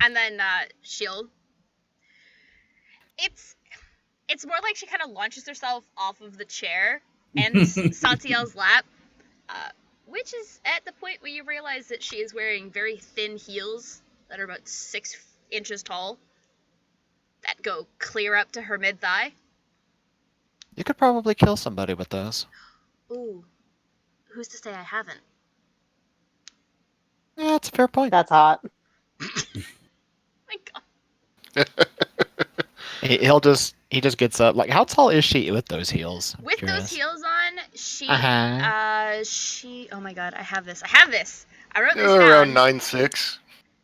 And then Shield. It's more like she kind of launches herself off of the chair and Satiel's lap, which is at the point where you realize that she is wearing very thin heels that are about 6 inches tall that go clear up to her mid-thigh.
You could probably kill somebody with those.
Ooh, who's to say I haven't?
Yeah, that's a fair point.
That's hot.
My god.
He just gets up. Like, how tall is she with those heels? I'm
With
curious.
those heels on, she oh my god, I have this. I wrote this down.
Around 9'6".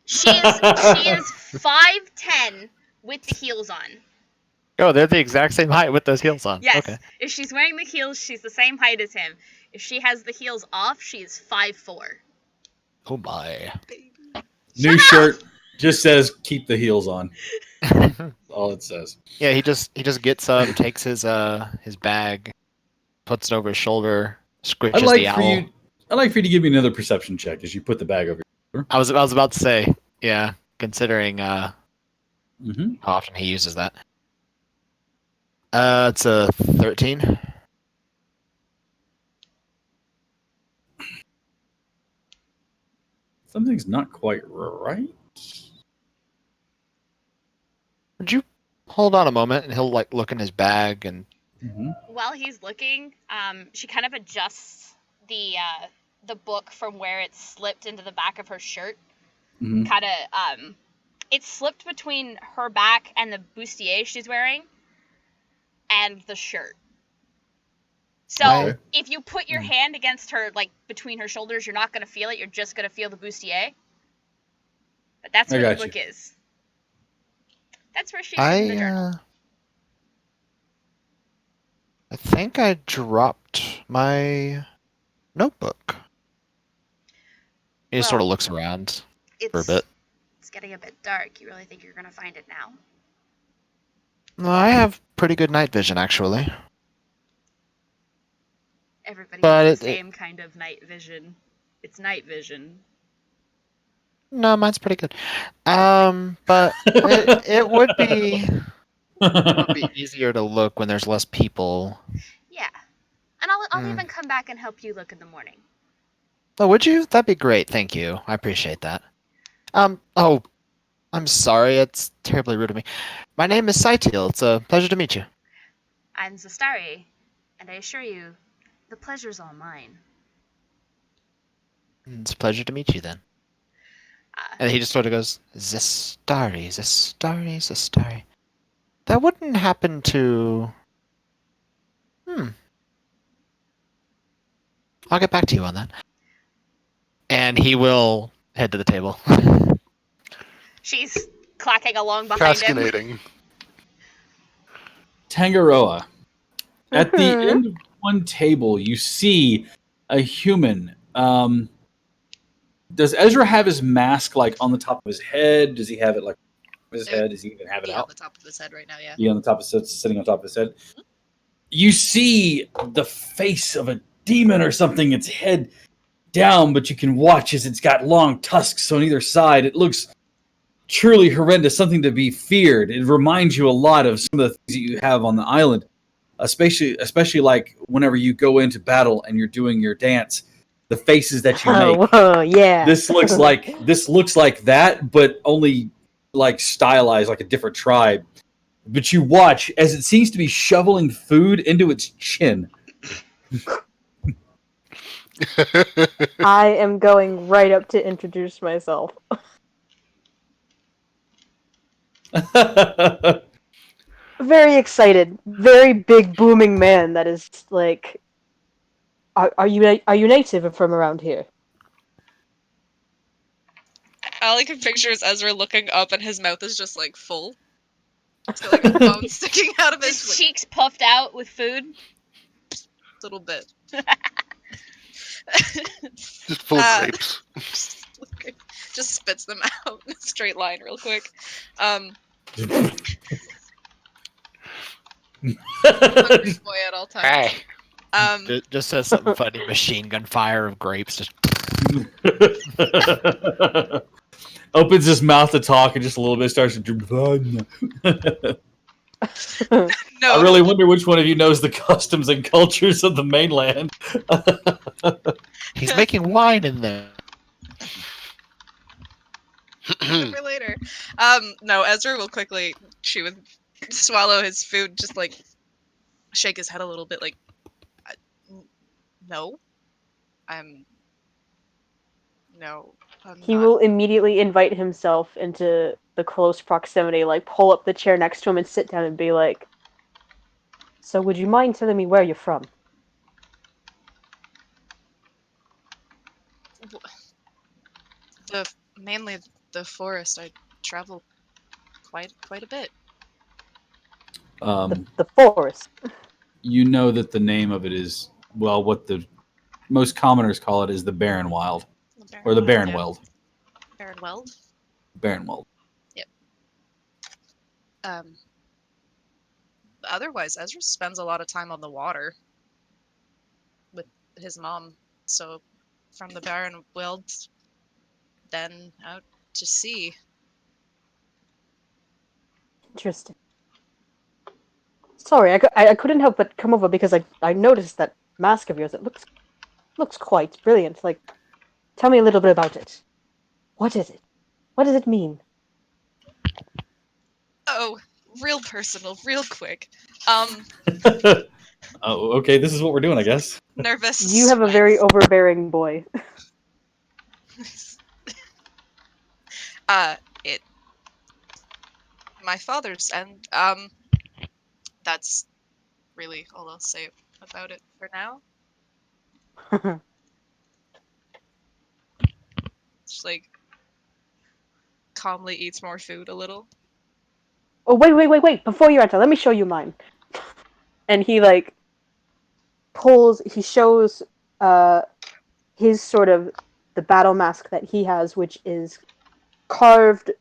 She is 5'10" with the heels on.
Oh, they're the exact same height with those heels on.
Yes.
Okay.
If she's wearing the heels, she's the same height as him. If she has the heels off, she is 5'4".
Oh my.
New shirt just says keep the heels on. All it says.
Yeah, he just gets up, takes his bag, puts it over his shoulder, squishes the owl.
I'd like for you to give me another perception check as you put the bag over your shoulder.
I was about to say, yeah, considering how
Mm-hmm.
often he uses that. It's a 13.
Something's not quite right.
Would you hold on a moment and he'll like look in his bag and
While he's looking, she kind of adjusts the book from where it slipped into the back of her shirt.
Mhm.
Kind of it's slipped between her back and the bustier she's wearing and the shirt. So
Okay.
if you put your hand against her, like between her shoulders, you're not going to feel it. You're just going to feel the bustier. But that's
I
where the
got you.
book is. That's where she's keeping the journal.
I think I dropped my notebook. He just sort of looks around for a bit.
It's getting a bit dark. You really think you're going to find it now?
No, I have pretty good night vision, actually.
Everybody
But
has the same kind of night vision. It's night vision.
No, mine's pretty good. But it would be easier to look when there's less people.
Yeah. And I'll even come back and help you look in the morning.
Oh, would you? That'd be great. Thank you. I appreciate that. Oh, I'm sorry. It's terribly rude of me. My name is Saitiel. It's a pleasure to meet you.
I'm Zastari, and I assure you, the pleasure's all mine.
It's a pleasure to meet you then. And he just sort of goes, Zastari, Zastari, Zastari. That wouldn't happen to... I'll get back to you on that. And he will head to the table.
She's clacking along behind him.
Fascinating.
Tangaroa. At the end of one table, you see a human. Does Ezra have his mask like on the top of his head? Does he have it like on his head? Does he even have it out?
On the top of his head right now, yeah.
Yeah, on the top of sitting on top of his head. You see the face of a demon or something. Its head down, but you can watch as it's got long tusks on either side. It looks truly horrendous, something to be feared. It reminds you a lot of some of the things that you have on the island, especially like whenever you go into battle and you're doing your dance, the faces that you make.
Oh, yeah.
This looks like that, but only like stylized, like a different tribe. But you watch as it seems to be shoveling food into its chin.
I am going right up to introduce myself. Very excited. Very big, booming man that is like... Are you native from around here?
All I can picture is Ezra looking up and his mouth is just like full. So like a bone sticking out of his
cheeks puffed out with food.
Little bit.
Just full of grapes.
Just spits them out in a straight line real quick. Hungry boy at all times.
Hey. Just says something funny. Machine gun fire of grapes. Just
opens his mouth to talk and just a little bit starts to.
No.
I really wonder which one of you knows the customs and cultures of the mainland.
He's making wine in there.
For later. No, Ezra will quickly chew and swallow his food, just like shake his head a little bit, like, no,
He will immediately invite himself into the close proximity, like pull up the chair next to him and sit down and be like, so would you mind telling me where you're from?
Mainly the forest. I travel quite a bit.
The forest.
You know that the name of it is, well, what the most commoners call it is the Barren Wild. Or the Barren Weld.
Barren Weld?
Barren Weld.
Yep. Otherwise, Ezra spends a lot of time on the water with his mom. So, from the Barren Weld, then out to sea.
Interesting. Sorry, I couldn't help but come over because I noticed that mask of yours. It looks quite brilliant. Like, tell me a little bit about it. What is it? What does it mean?
Oh, real personal, real quick.
Oh, okay. This is what we're doing, I guess.
Nervous.
You have a very
sweats.
overbearing boy.
It. My father's, and that's really all I'll say about it for now. Just like calmly eats more food a little.
Oh, wait! Before you enter, let me show you mine. And he like he shows uh his sort of the battle mask that he has, which is carved.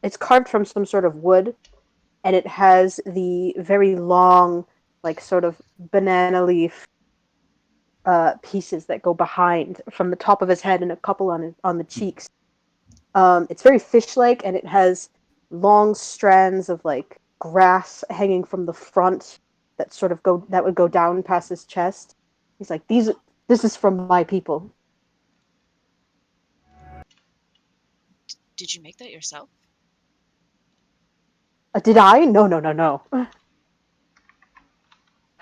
It's carved from some sort of wood, and it has the very long, like sort of banana leaf pieces that go behind from the top of his head and a couple on the cheeks. It's very fish-like, and it has long strands of like grass hanging from the front that would go down past his chest. He's like, this is from my people.
Did you make that yourself?
Did I? No.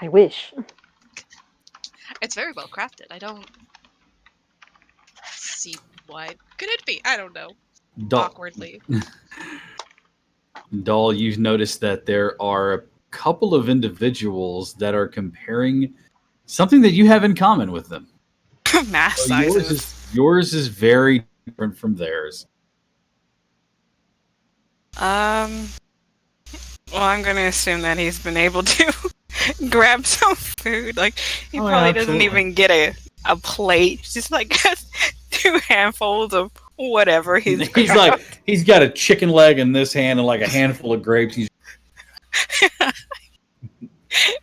I wish.
It's very well crafted. I don't see why. Could it be? I don't know. Awkwardly.
Doll, you've noticed that there are a couple of individuals that are comparing something that you have in common with them.
Mass
So
sizes.
yours is very different from theirs.
Well, I'm going to assume that he's been able to grab some food. Like, he
Oh, yeah,
probably doesn't
absolutely.
even get a plate. Just like two handfuls of whatever he's
He's got a chicken leg in this hand and like a handful of grapes. He's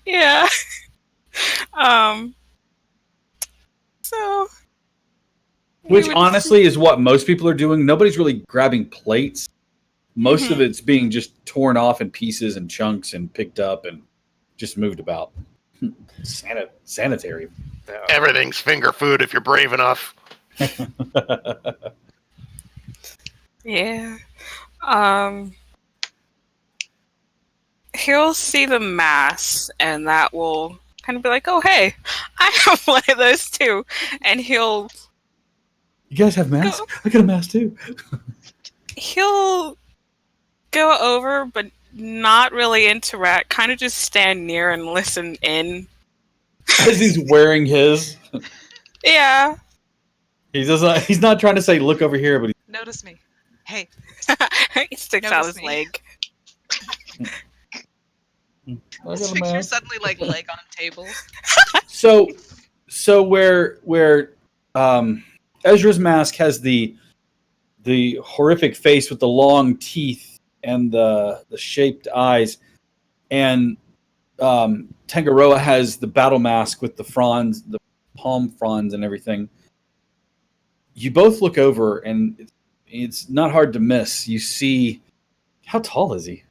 yeah. So.
Which honestly is what most people are doing. Nobody's really grabbing plates. Most of it's being just torn off in pieces and chunks and picked up and just moved about. Sanitary.
Everything's finger food if you're brave enough.
Yeah. He'll see the mask, and that will kind of be like, "Oh, hey, I have one of those too," and he'll.
You guys have masks? I got a mask too.
He'll go over, but not really interact. Kind of just stand near and listen in.
As he's wearing his.
Yeah.
He's not trying to say look over here, but
Notice me. Hey.
He sticks out his leg.
This picture suddenly like leg on table.
So where Ezra's mask has the horrific face with the long teeth and the shaped eyes, and Tangaroa has the battle mask with the fronds, the palm fronds, and everything. You both look over, and it's not hard to miss. You see, how tall is he?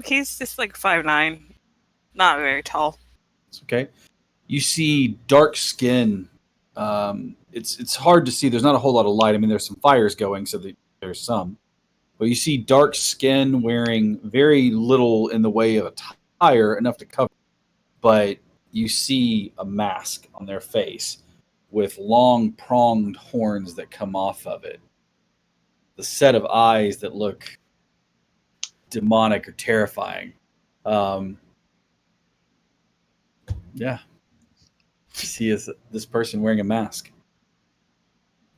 He's just like 5'9", not very tall.
It's okay. You see dark skin. It's hard to see. There's not a whole lot of light. I mean, there's some fires going, so there's some. But you see dark skin, wearing very little in the way of attire, enough to cover. But you see a mask on their face with long pronged horns that come off of it. The set of eyes that look demonic or terrifying. Yeah. You see this person wearing a mask.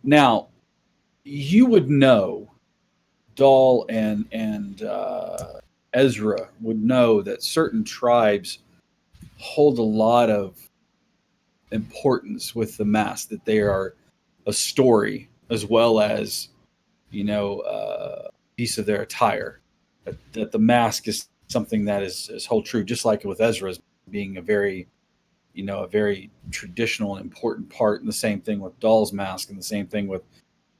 Now, you would know, Dahl and Ezra would know that certain tribes hold a lot of importance with the mask, that they are a story as well as, a piece of their attire. That the mask is something that is hold true, just like with Ezra's being a very traditional and important part, and the same thing with Dahl's mask, and the same thing with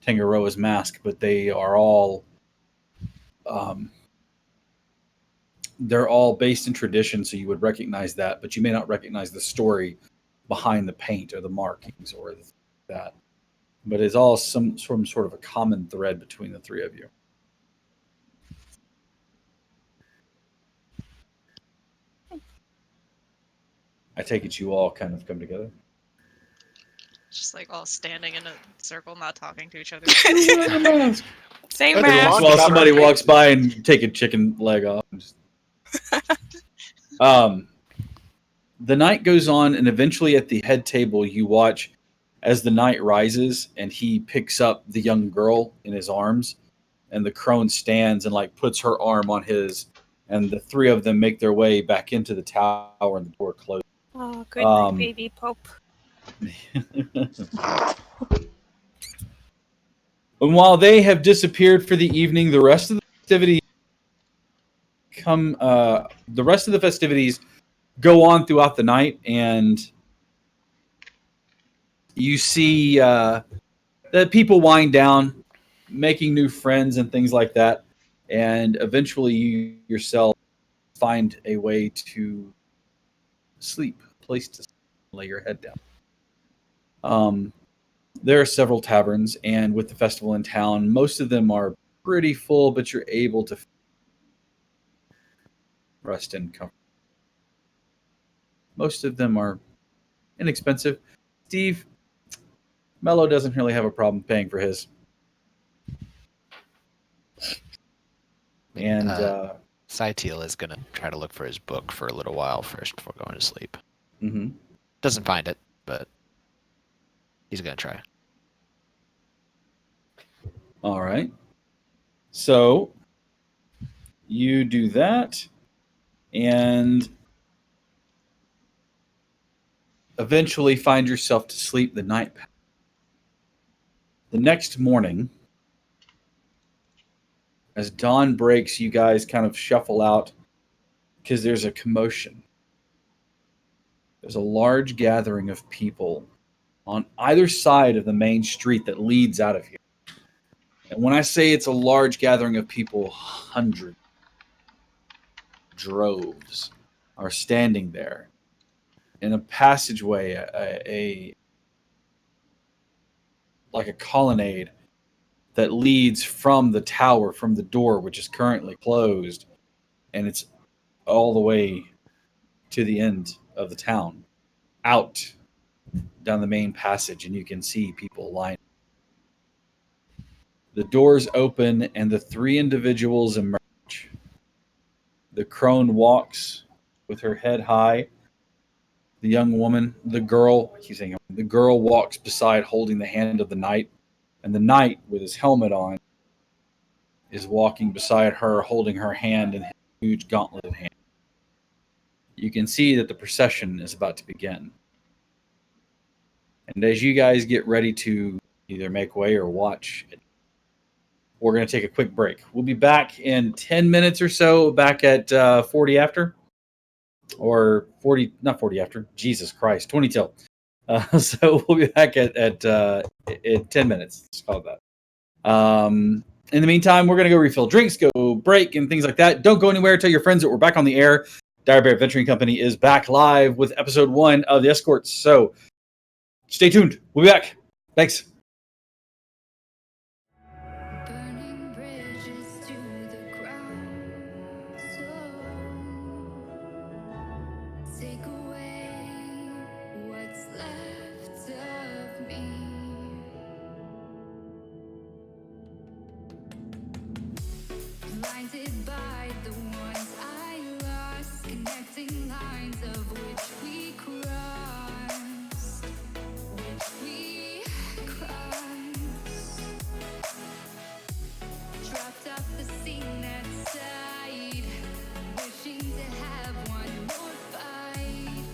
Tangaroa's mask. But they are all, they're all based in tradition, so you would recognize that, but you may not recognize the story behind the paint or the markings or that. But it's all some sort of a common thread between the three of you. I take it you all kind of come together.
Just like all standing in a circle, not talking to each other.
Same
That's
While
mask.
logic.
somebody walks by and take a chicken leg off. The night goes on, and eventually at the head table, you watch as the night rises, and he picks up the young girl in his arms, and the crone stands and like puts her arm on his, and the three of them make their way back into the tower, and the door closes.
Oh, good night, baby Pope.
And while they have disappeared for the evening, the rest of the festivities go on throughout the night, and you see that people wind down, making new friends and things like that, and eventually you yourself find a way to sleep, a place to lay your head down. There are several taverns, and with the festival in town, most of them are pretty full, but you're able to rest and comfort. Most of them are inexpensive. Steve, Mello doesn't really have a problem paying for his. And
Saitiel is going to try to look for his book for a little while first before going to sleep.
Mm-hmm.
Doesn't find it, but he's going to try.
All right. So you do that, and eventually find yourself to sleep the night. The next morning, as dawn breaks, you guys kind of shuffle out because there's a commotion. There's a large gathering of people on either side of the main street that leads out of here. And when I say it's a large gathering of people, hundreds, droves are standing there in a passageway, like a colonnade that leads from the tower, from the door, which is currently closed, and it's all the way to the end of the town, out down the main passage, and you can see people lined. The doors open, and the three individuals emerge. The crone walks with her head high. The young woman, the girl walks beside, holding the hand of the knight, and the knight, with his helmet on, is walking beside her, holding her hand in his huge gauntleted hand. You can see that the procession is about to begin. And as you guys get ready to either make way or watch, we're going to take a quick break. We'll be back in 10 minutes or so, back at 40 after. Or 40, not 40 after. Jesus Christ, 20 till. So we'll be back at 10 minutes. Let's call it that. In the meantime, we're going to go refill drinks, go break, and things like that. Don't go anywhere. Tell your friends that we're back on the air. Dire Bear Adventuring Company is back live with episode 1 of the Escorts. So stay tuned. We'll be back. Thanks.
Burning bridges to the ground. So take away what's left of me. Blinded by the ones I lost, connecting lines of which we crossed, dropped off the scene that side, wishing to have one more fight.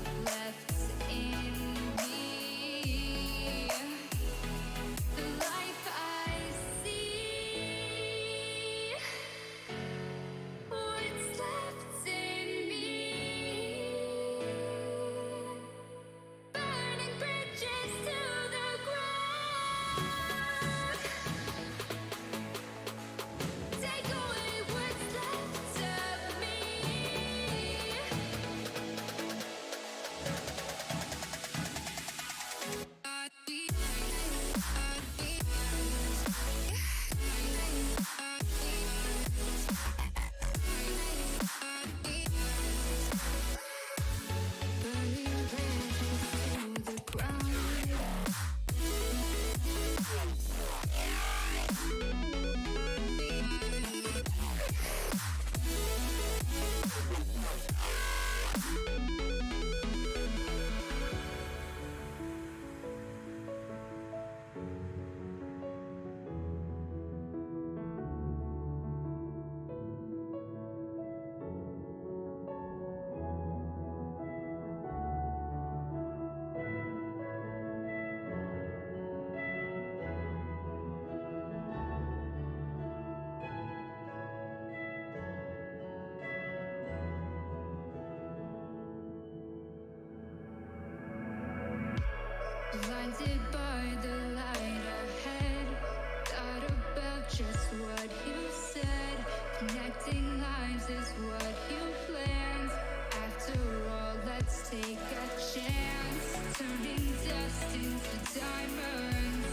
connecting lines is what you planned. After all, let's take a chance. Turning dust into diamonds,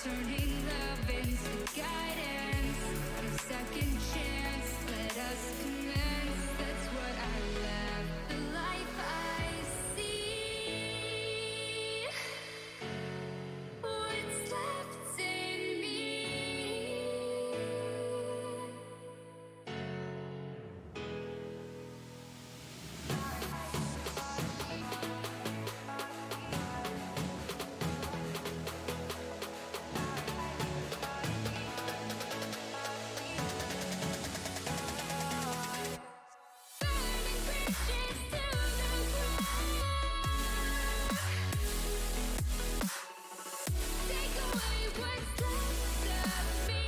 turning love into guidance. A second chance, let us commence. That's what I love, the life I see. What's left in me? Burning bridges to the ground. Take away what's left of me.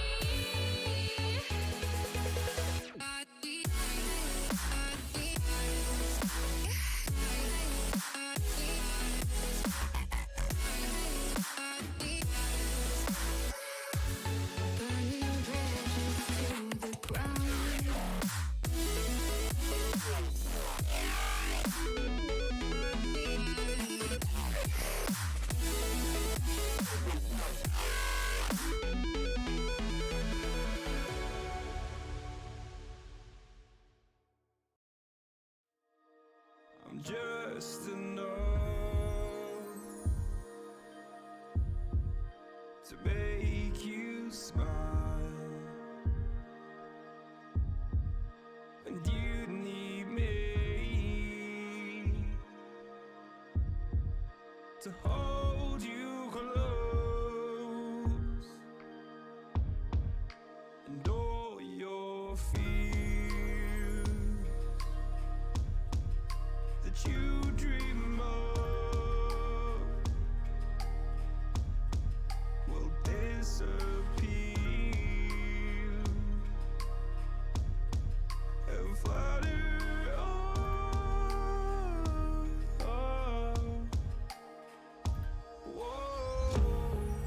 Burning bridges to the ground.
I'm just enough to make you smile, and you need me to hold you close, and all your fears that you dream of will disappear and flutter on. Whoa,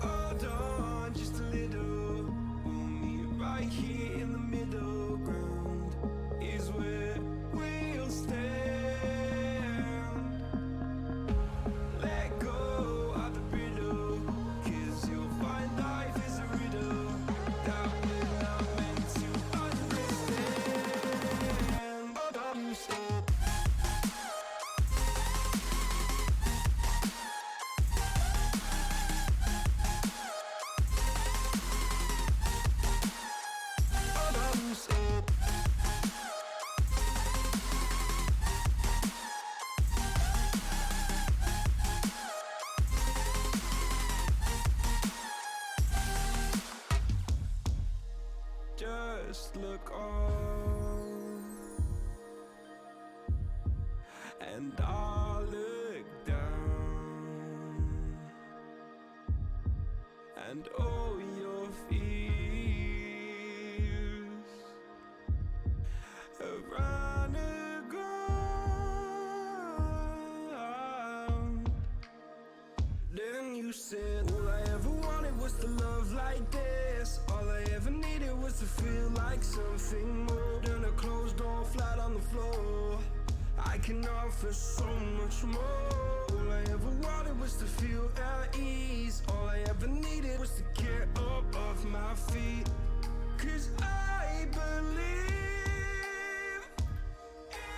hold on just a little. We'll meet right here in the middle ground is where we'll stand. Let go of the brittle, 'cause you'll find life is a riddle that we're not meant to understand. But I'm so just look on, and I'll look down, and all your fears around the ground. Then you said, all I ever wanted was to love like this. All I ever needed was to feel like something more than a closed door flat on the floor. I can offer so much more. All I ever wanted was to feel at ease. All I ever needed was to get up off my feet. 'Cause I believe in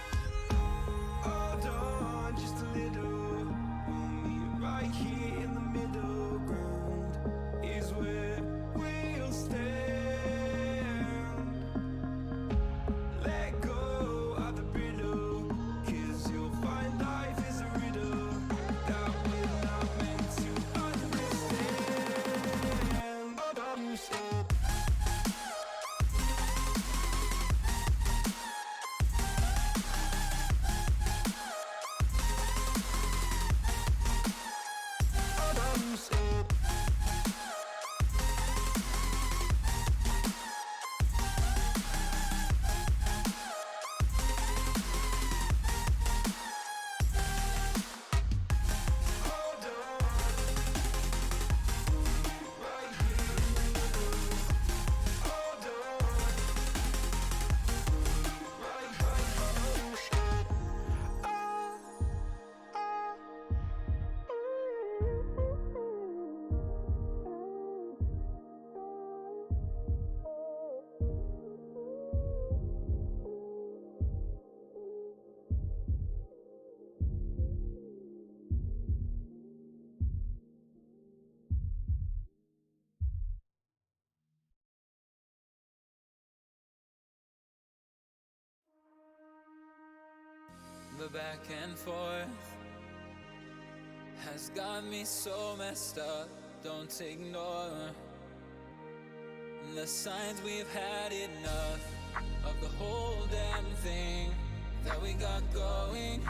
love. Hold on just a little. We'll meet right here in the middle ground is where we'll stand. Let go of the brittle, 'cause you'll find life is a back and forth has got me so messed up. Don't ignore the signs. We've had enough of the whole damn thing that we got going.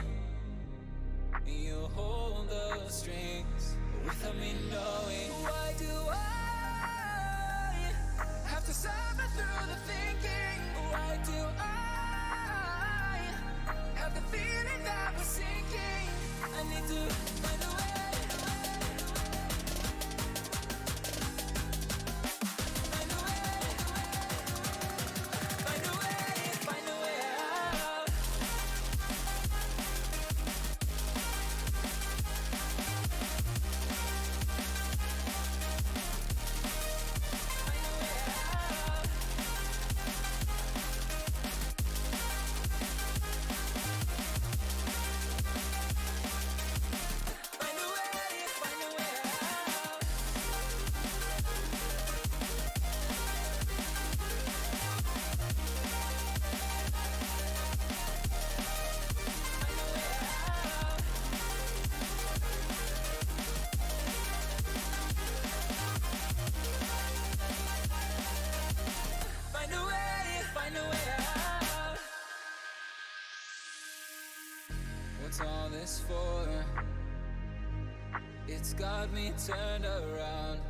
You hold the strings without me knowing. Why do I have to suffer through the thinking? Why do I have the feeling that we're sinking? I need to find a way. Find a way. Find a way. Find a way out. Find a way. Find a way out. Find a way. Find a way out. What's all this for? It's got me turned around,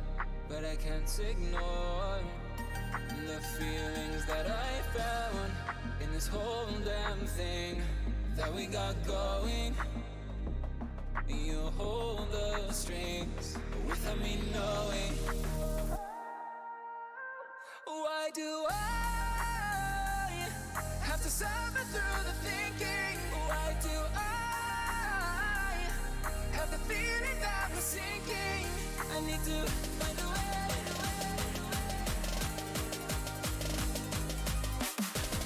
but I can't ignore the feelings that I found in this whole damn thing that we got going. You hold the strings without me knowing. Why do I have to suffer through the thinking? Why do I have the feeling that we're sinking? I need to find a way.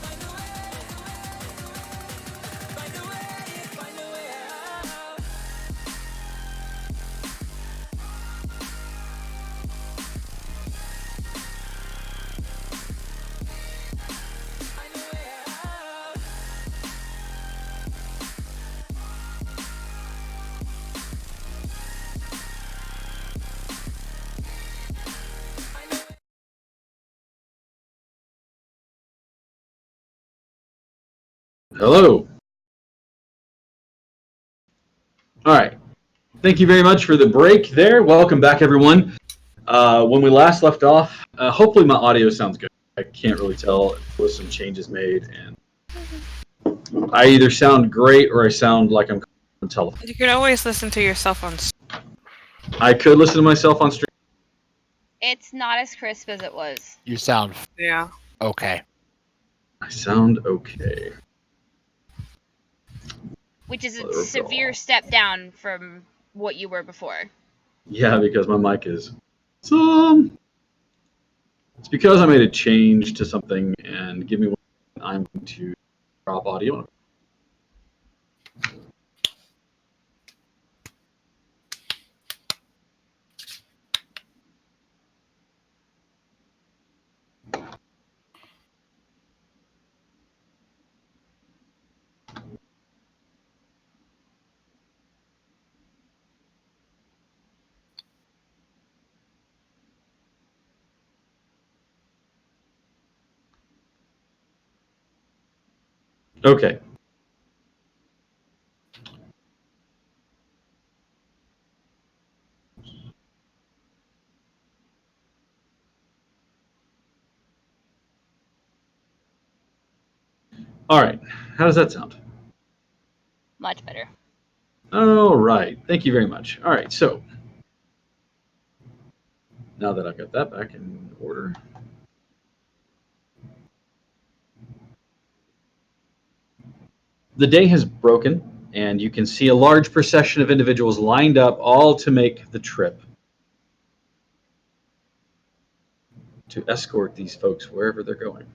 Find a way. Find a way. Find a way out. Find a way out. Find a way.
Hello. All right. Thank you very much for the break there. Welcome back, everyone. When we last left off, hopefully my audio sounds good. I can't really tell if there was some changes made, and I either sound great or I sound like I'm on telephone.
You can always listen to yourself on.
I could listen to myself on stream.
It's not as crisp as it was.
You sound
Yeah.
okay.
I sound okay.
Which is a
Overall.
severe step down from what you were before.
Yeah, because my mic is some. It's because I made a change to something, and give me one. I'm going to drop audio. Okay. All right. How does that sound?
Much better.
All right. Thank you very much. All right. So now that I've got that back in order. The day has broken, and you can see a large procession of individuals lined up, all to make the trip to escort these folks wherever they're going.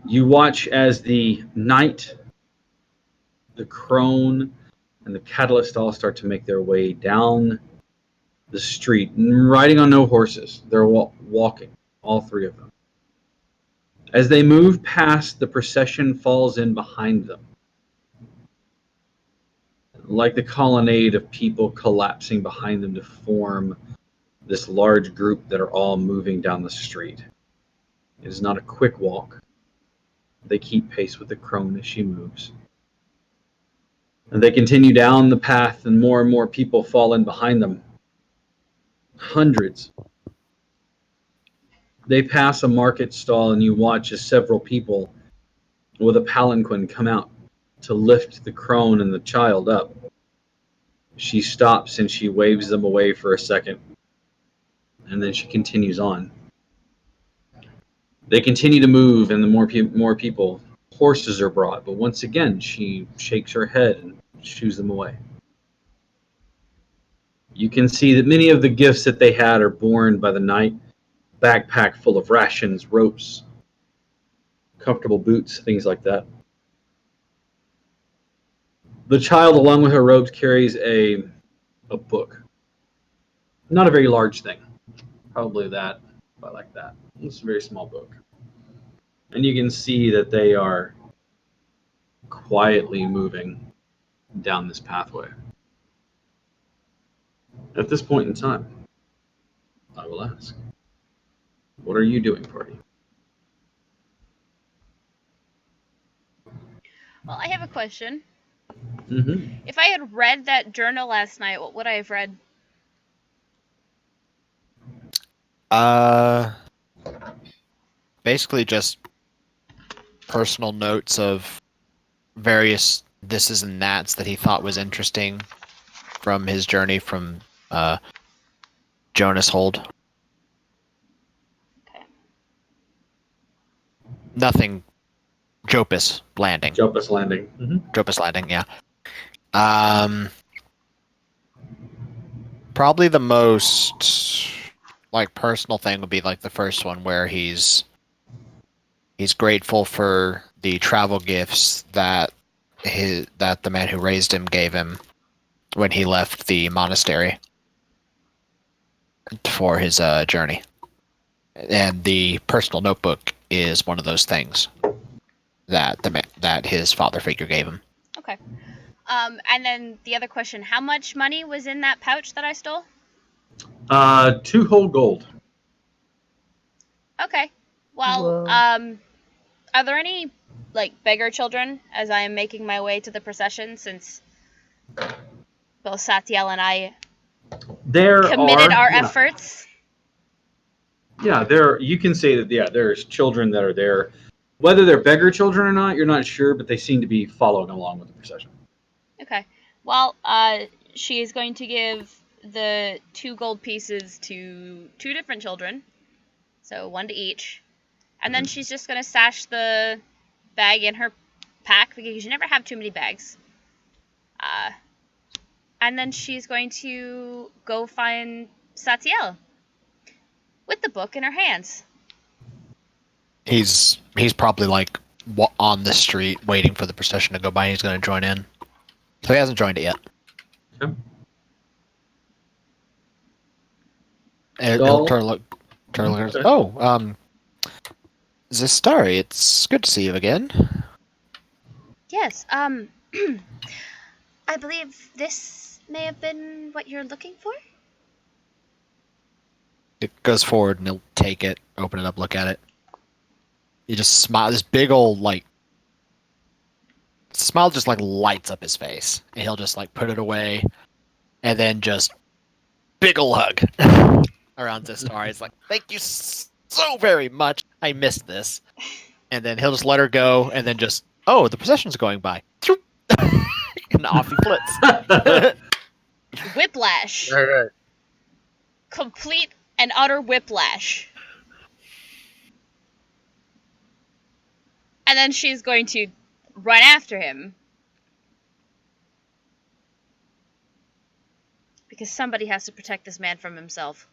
You watch as the knight, the crone, and the catalyst all start to make their way down the street, riding on no horses. They're walking, all three of them. As they move past, the procession falls in behind them, like the colonnade of people collapsing behind them to form this large group that are all moving down the street. It is not a quick walk. They keep pace with the crone as she moves. And they continue down the path, and more people fall in behind them. Hundreds. They pass a market stall, and you watch as several people with a palanquin come out to lift the crone and the child up. She stops and she waves them away for a second, and then she continues on. They continue to move, and the more people. Horses are brought, but once again, she shakes her head and shoos them away. You can see that many of the gifts that they had are borne by the knight. Backpack full of rations, ropes, comfortable boots, things like that. The child, along with her robes, carries a book. Not a very large thing. Probably that, about like that. It's a very small book. And you can see that they are quietly moving down this pathway. At this point in time, I will ask, what are you doing, party?
Well, I have a question.
Mm-hmm.
If I had read that journal last night, what would I have read?
Basically just personal notes of various thises and that's that he thought was interesting from his journey from Jonas Hold.
Okay.
Nothing. Jopus Landing.
Jopus Landing. Mm-hmm.
Jopus Landing, yeah. Probably the most like personal thing would be like the first one where he's grateful for the travel gifts that the man who raised him gave him when he left the monastery for his journey. And the personal notebook is one of those things that his father figure gave him.
Okay. And then the other question, how much money was in that pouch that I stole?
2 whole gold.
Okay. Well,
Whoa.
are there any, like, beggar children as I am making my way to the procession, since both Satiel and I committed our efforts?
Yeah, you can say that, there's children that are there. Whether they're beggar children or not, you're not sure, but they seem to be following along with the procession.
Okay. Well, she is going to give the 2 gold pieces to 2 different children, so 1 to each. And then she's just going to stash the bag in her pack, because you never have too many bags. And then she's going to go find Satiel with the book in her hands.
He's probably like on the street waiting for the procession to go by. He's going to join in, so he hasn't joined it yet.
Okay.
He'll turn look. Okay. Oh, Zistari, it's good to see you again.
Yes, I believe this may have been what you're looking for?
It goes forward and he'll take it, open it up, look at it. He just smile. This big old like smile just like lights up his face, and he'll just like put it away, and then just big ol' hug around Zistari. It's like, thank you so very much. I missed this, and then he'll just let her go, and then just the procession's going by, and off he flits.
Whiplash.
All right.
Complete and utter whiplash. And then she's going to run after him. Because somebody has to protect this man from himself.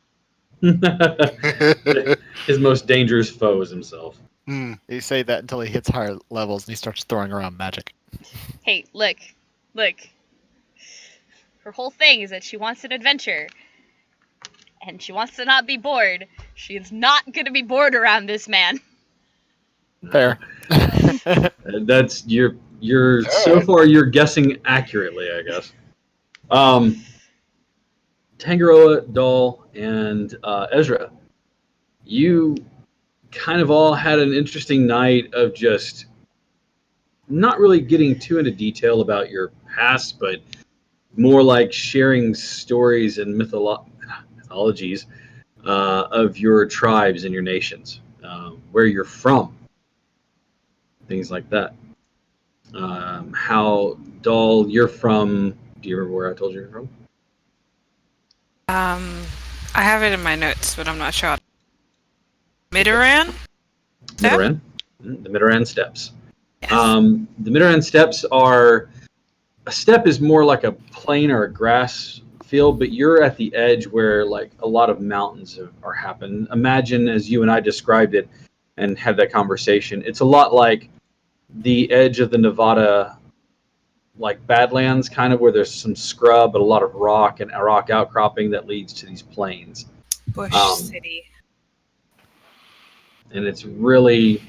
His most dangerous foe is himself.
You say that until he hits higher levels and he starts throwing around magic.
Hey, look. Her whole thing is that she wants an adventure. And she wants to not be bored. She is not going to be bored around this man.
Fair.
That's you're so
Alright.
far you're guessing accurately, I guess. Um, Tangaroa, Dahl, and Ezra, you kind of all had an interesting night of just not really getting too into detail about your past, but more like sharing stories and mythologies of your tribes and your nations, where you're from, things like that. How, Dahl, you're from? Do you remember where I told you you're from?
Um, I have it in my notes, but I'm not sure. Midoran? Step?
Midoran, the Midoran Steppes.
Yes.
The Midoran Steppes are a steppe is more like a plain or a grass field, but you're at the edge where like a lot of mountains are happening. Imagine as you and I described it and had that conversation, it's a lot like the edge of the Nevada like Badlands, kind of where there's some scrub but a lot of rock and a rock outcropping that leads to these plains.
Bush
Um,
City.
and it's really,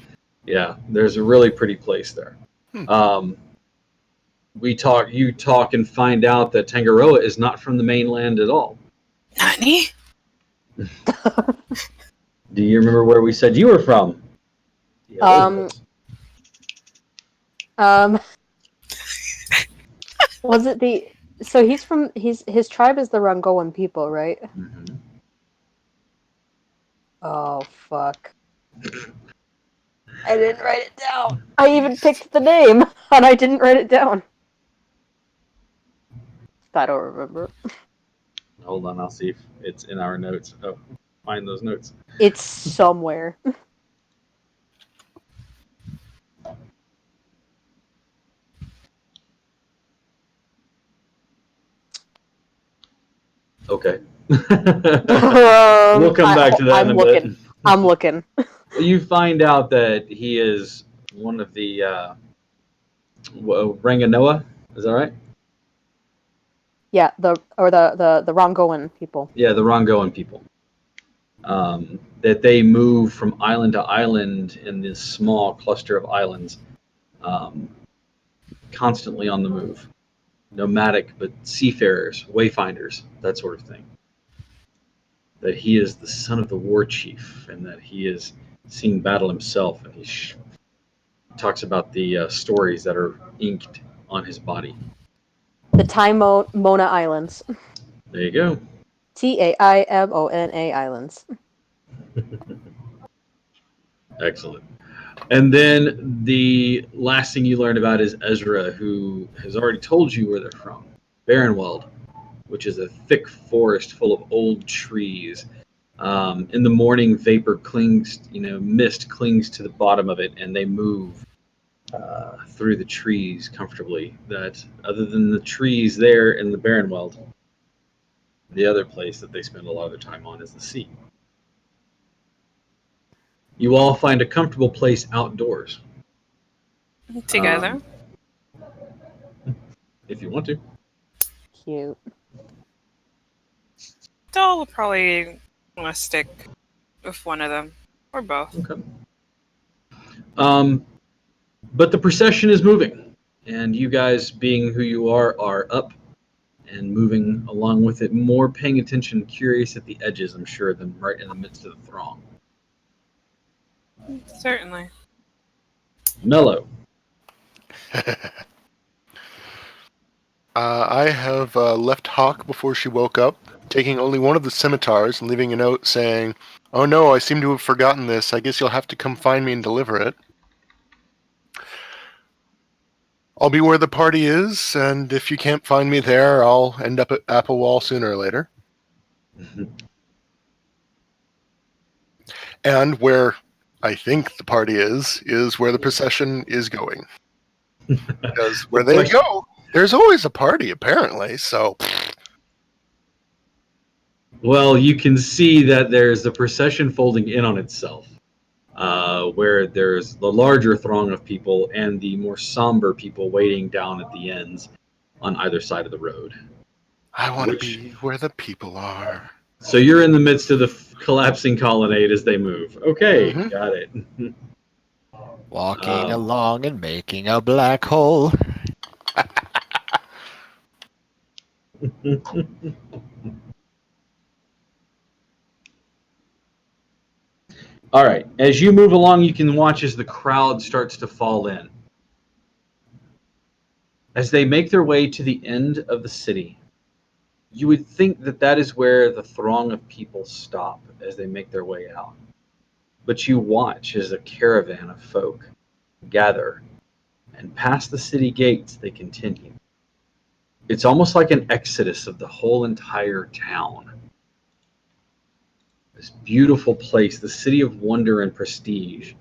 yeah, there's a really pretty place there. Um, you talk and find out that Tangaroa is not from the mainland at all.
Nani?
Do you remember where we said you were from? Yeah,
Was it the? So he's from his tribe is the Rangoan people, right?
mm-hmm.
Oh fuck! I didn't write it down. I even picked the name, and I didn't write it down. I don't remember.
Hold on, I'll see if it's in our notes. Oh, find those notes.
It's somewhere.
Okay.
We'll
come back to that in a bit.
I'm looking.
You find out that he is one of the Ranganoa. Is that right?
Yeah, the Rangoan people.
Yeah, the Rongoan people. That they move from island to island in this small cluster of islands, constantly on the move. Nomadic, but seafarers, wayfinders, that sort of thing. That he is the son of the war chief, and that he has seen battle himself, and he talks about the stories that are inked on his body.
The Taimona Islands.
There you go.
Taimona Islands.
Excellent. And then the last thing you learn about is Ezra, who has already told you where they're from. Barrenweld, which is a thick forest full of old trees. In the morning, vapor clings, mist clings to the bottom of it, and they move through the trees comfortably. That other than the trees there in the Barrenweld, the other place that they spend a lot of their time on is the sea. You all find a comfortable place outdoors.
Together?
If you want to.
Cute.
Doll will probably want to stick with one of them. Or both.
Okay. But the procession is moving, and you guys, being who you are up and moving along with it, more paying attention, curious at the edges, I'm sure, than right in the midst of the throng.
Certainly.
Mellow.
I have left Hawk before she woke up, taking only one of the scimitars and leaving a note saying, "Oh no, I seem to have forgotten this. I guess you'll have to come find me and deliver it. I'll be where the party is, and if you can't find me there, I'll end up at Applewall sooner or later." And where I think the party is where the procession is going. Because where they go, there's always a party, apparently, so...
Well, you can see that there's a procession folding in on itself, where there's the larger throng of people and the more somber people waiting down at the ends on either side of the road.
I want to be where the people are.
So you're in the midst of the collapsing colonnade as they move. Okay, Got it.
Walking along and making a black hole.
All right. As you move along, you can watch as the crowd starts to fall in. As they make their way to the end of the city, you would think that that is where the throng of people stop as they make their way out. But you watch as a caravan of folk gather, and past the city gates they continue. It's almost like an exodus of the whole entire town. This beautiful place, the city of wonder and prestige.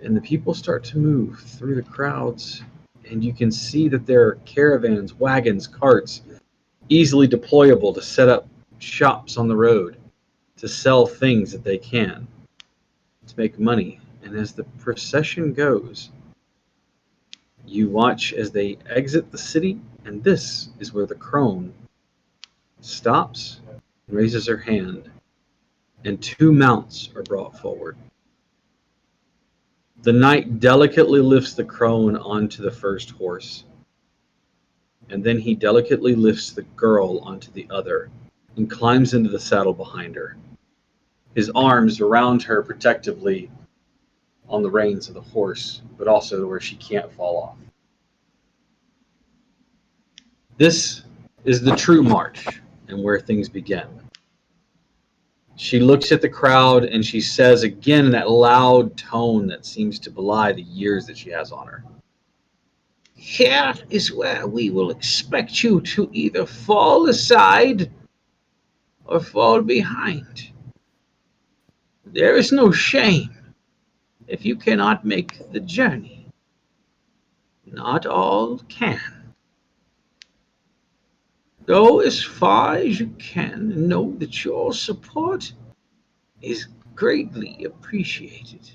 And the people start to move through the crowds, and you can see that there are caravans, wagons, carts, easily deployable to set up shops on the road, to sell things that they can, to make money. And as the procession goes, you watch as they exit the city, and this is where the crone stops and raises her hand, and two mounts are brought forward. The knight delicately lifts the crone onto the first horse, and then he delicately lifts the girl onto the other and climbs into the saddle behind her, his arms around her protectively on the reins of the horse, but also where she can't fall off. This is the true march and where things begin. She looks at the crowd and she says again in that loud tone that seems to belie the years that she has on her.
Here is where we will expect you to either fall aside or fall behind. There is no shame if you cannot make the journey. Not all can. Go as far as you can and know that your support is greatly appreciated.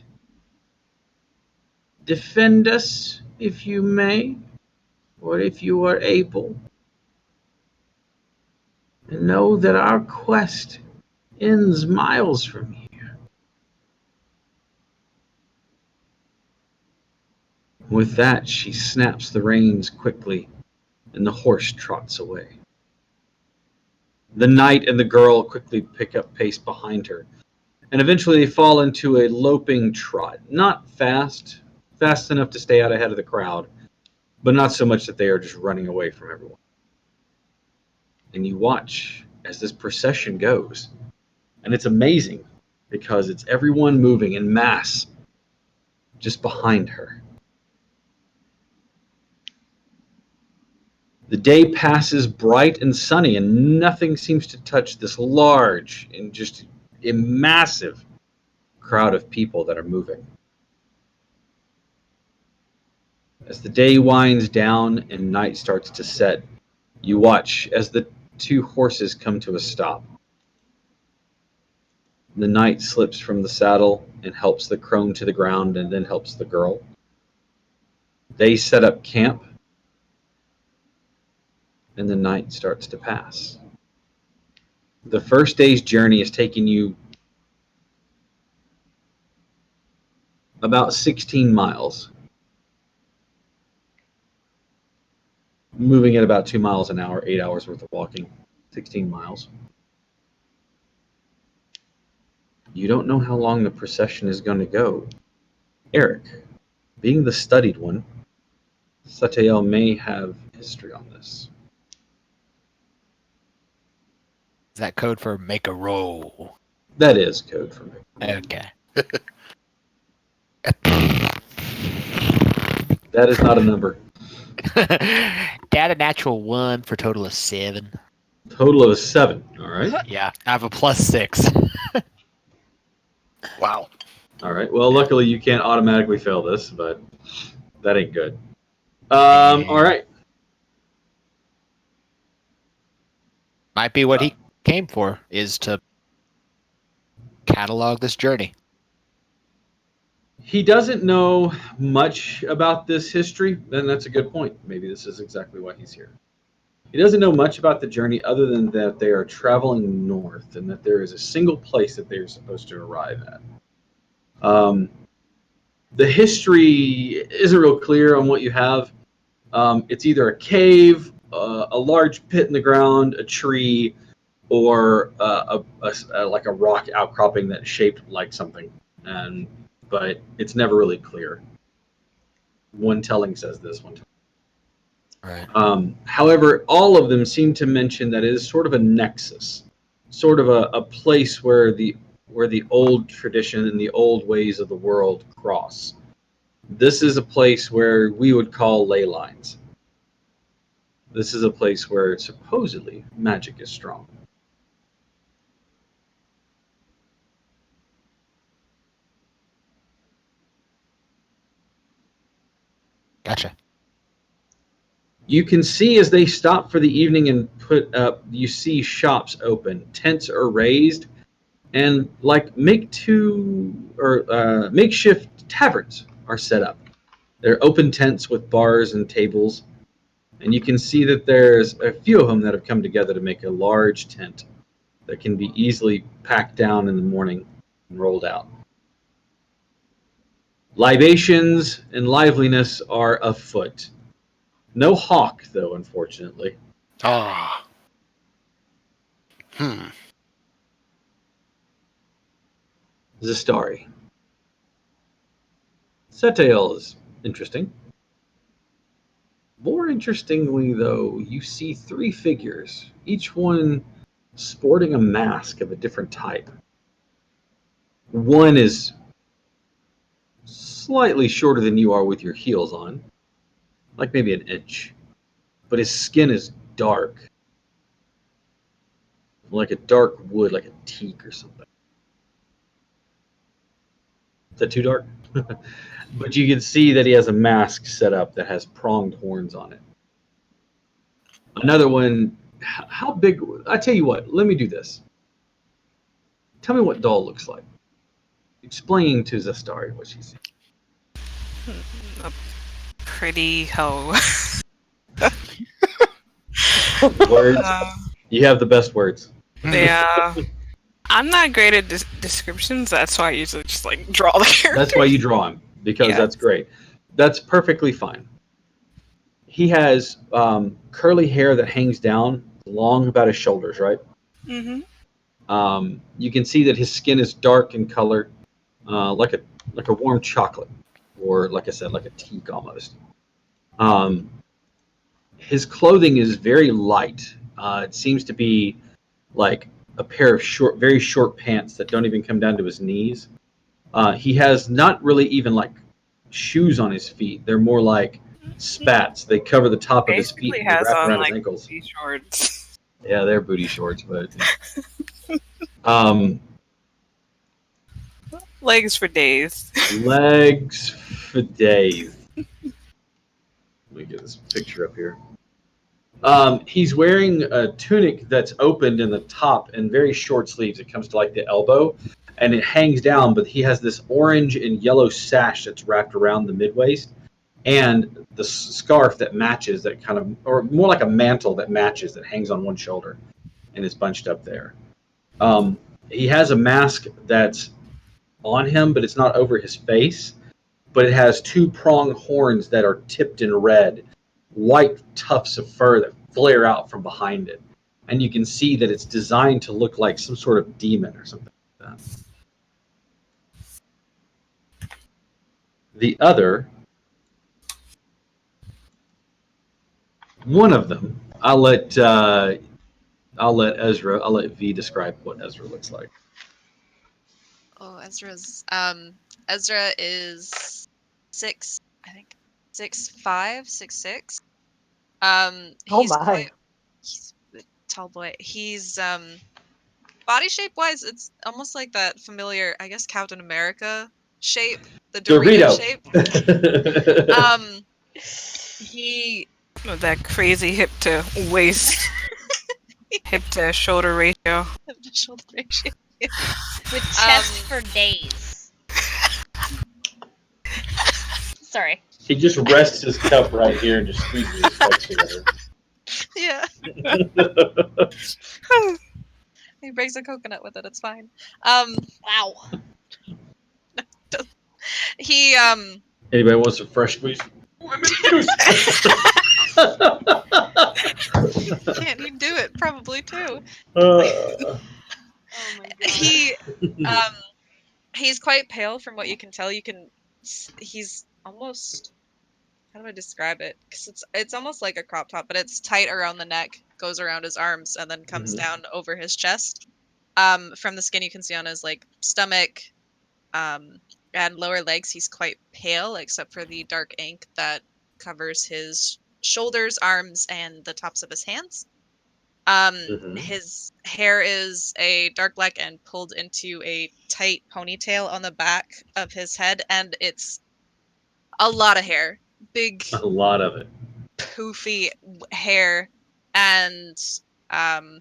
Defend us if you may, or if you are able. And know that our quest ends miles from here. With that, she snaps the reins quickly, and the horse trots away. The knight and the girl quickly pick up pace behind her, and eventually they fall into a loping trot. Not fast, fast enough to stay out ahead of the crowd, but not so much that they are just running away from everyone. And you watch as this procession goes, and it's amazing because it's everyone moving in mass just behind her. The day passes bright and sunny, and nothing seems to touch this large and just a massive crowd of people that are moving. As the day winds down and night starts to set, you watch as the two horses come to a stop. The knight slips from the saddle and helps the crone to the ground and then helps the girl. They set up camp, and the night starts to pass. The first day's journey is taking you about 16 miles, moving at about 2 miles an hour, 8 hours worth of walking, 16 miles. You don't know how long the procession is going to go. Eric, being the studied one, Satael may have history on this.
Is that code for make a roll?
That is code for me.
Okay.
That is not a number.
Data natural 1 for total of 7.
Total of 7. All right.
Yeah, I have a +6.
Wow.
All right. Well, luckily you can't automatically fail this, but that ain't good. All right.
Might be what he came for, is to catalog this journey.
He doesn't know much about this history, and that's a good point. Maybe this is exactly why he's here. He doesn't know much about the journey other than that they are traveling north and that there is a single place that they are supposed to arrive at. The history isn't real clear on what you have. It's either a cave, a large pit in the ground, a tree, or like a rock outcropping that's shaped like something. But it's never really clear. One telling says this one.
Right.
However, all of them seem to mention that it is sort of a nexus, sort of a place where the old tradition and the old ways of the world cross. This is a place where we would call ley lines. This is a place where supposedly magic is strong.
Gotcha.
You can see as they stop for the evening and put up, you see shops open, tents are raised, and like makeshift taverns are set up. They're open tents with bars and tables, and you can see that there's a few of them that have come together to make a large tent that can be easily packed down in the morning and rolled out. Libations and liveliness are afoot. No hawk, though, unfortunately.
Ah. Hmm.
Zistari. Setail is interesting. More interestingly, though, you see three figures, each one sporting a mask of a different type. One is slightly shorter than you are with your heels on, like maybe an inch, but his skin is dark, like a dark wood, like a teak or something. Is that too dark? But you can see that he has a mask set up that has pronged horns on it. Another one, how big? I tell you what, let me do this. Tell me what doll looks like. Explain to Zastari what she sees.
A pretty hoe.
Words. You have the best words.
Yeah. I'm not great at descriptions. That's why I usually just like draw the character.
That's why you draw him, because that's great. That's perfectly fine. He has curly hair that hangs down long about his shoulders, right?
Mm-hmm.
You can see that his skin is dark in color, like a warm chocolate, or like I said, like a teak almost. His clothing is very light. It seems to be like a pair of very short pants that don't even come down to his knees. He has not really even like shoes on his feet. They're more like spats. They cover the top of his feet
Basically
and they
has
wrap
on
around his
like
ankles.
booty shorts.
Yeah, they're booty shorts, but um,
Legs for days.
legs for days. Let me get this picture up here. He's wearing a tunic that's opened in the top and very short sleeves. It comes to like the elbow, and it hangs down. But he has this orange and yellow sash that's wrapped around the mid waist, and the scarf that matches that kind of, or more like a mantle that matches that hangs on one shoulder, and is bunched up there. He has a mask that's on him, but it's not over his face. But it has two prong horns that are tipped in red, white tufts of fur that flare out from behind it. And you can see that it's designed to look like some sort of demon or something like that. The other, one of them, I'll let V describe what Ezra looks like.
Oh, Ezra is 6, I think 6'5", 6'6".
Oh
He's
my.
he's a tall boy. He's body shape wise, it's almost like that familiar, I guess, Captain America shape, the Dorito shape. He
With that crazy hip to waist, hip to shoulder ratio.
shoulder ratio.
With chest for days. Sorry.
He just rests his cup right here and just squeezes his legs together.
Yeah. He breaks a coconut with it. It's fine.
Wow.
He
Anybody wants some fresh squeezed lemon juice?
can't he do it probably too.
Uh,
Oh my god.
He um he's quite pale from what you can tell. He's almost, how do I describe it? Because it's almost like a crop top, but it's tight around the neck, goes around his arms, and then comes down over his chest. From the skin you can see on his like stomach, and lower legs, he's quite pale, except for the dark ink that covers his shoulders, arms, and the tops of his hands. His hair is a dark black and pulled into a tight ponytail on the back of his head, and it's a lot of hair, big,
a lot of it.
poofy hair, and um,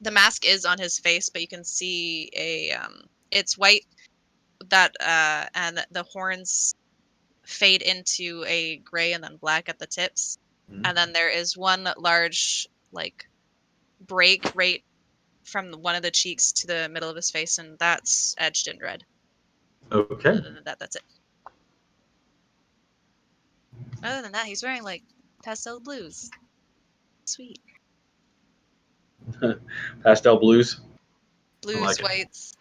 the mask is on his face, but you can see it's white and the horns fade into a gray and then black at the tips, and then there is one large like break right from one of the cheeks to the middle of his face, and that's edged in red.
Okay.
Other than that's it. Other than that, he's wearing like pastel blues. Sweet.
Pastel blues.
Blues,
like it.
whites.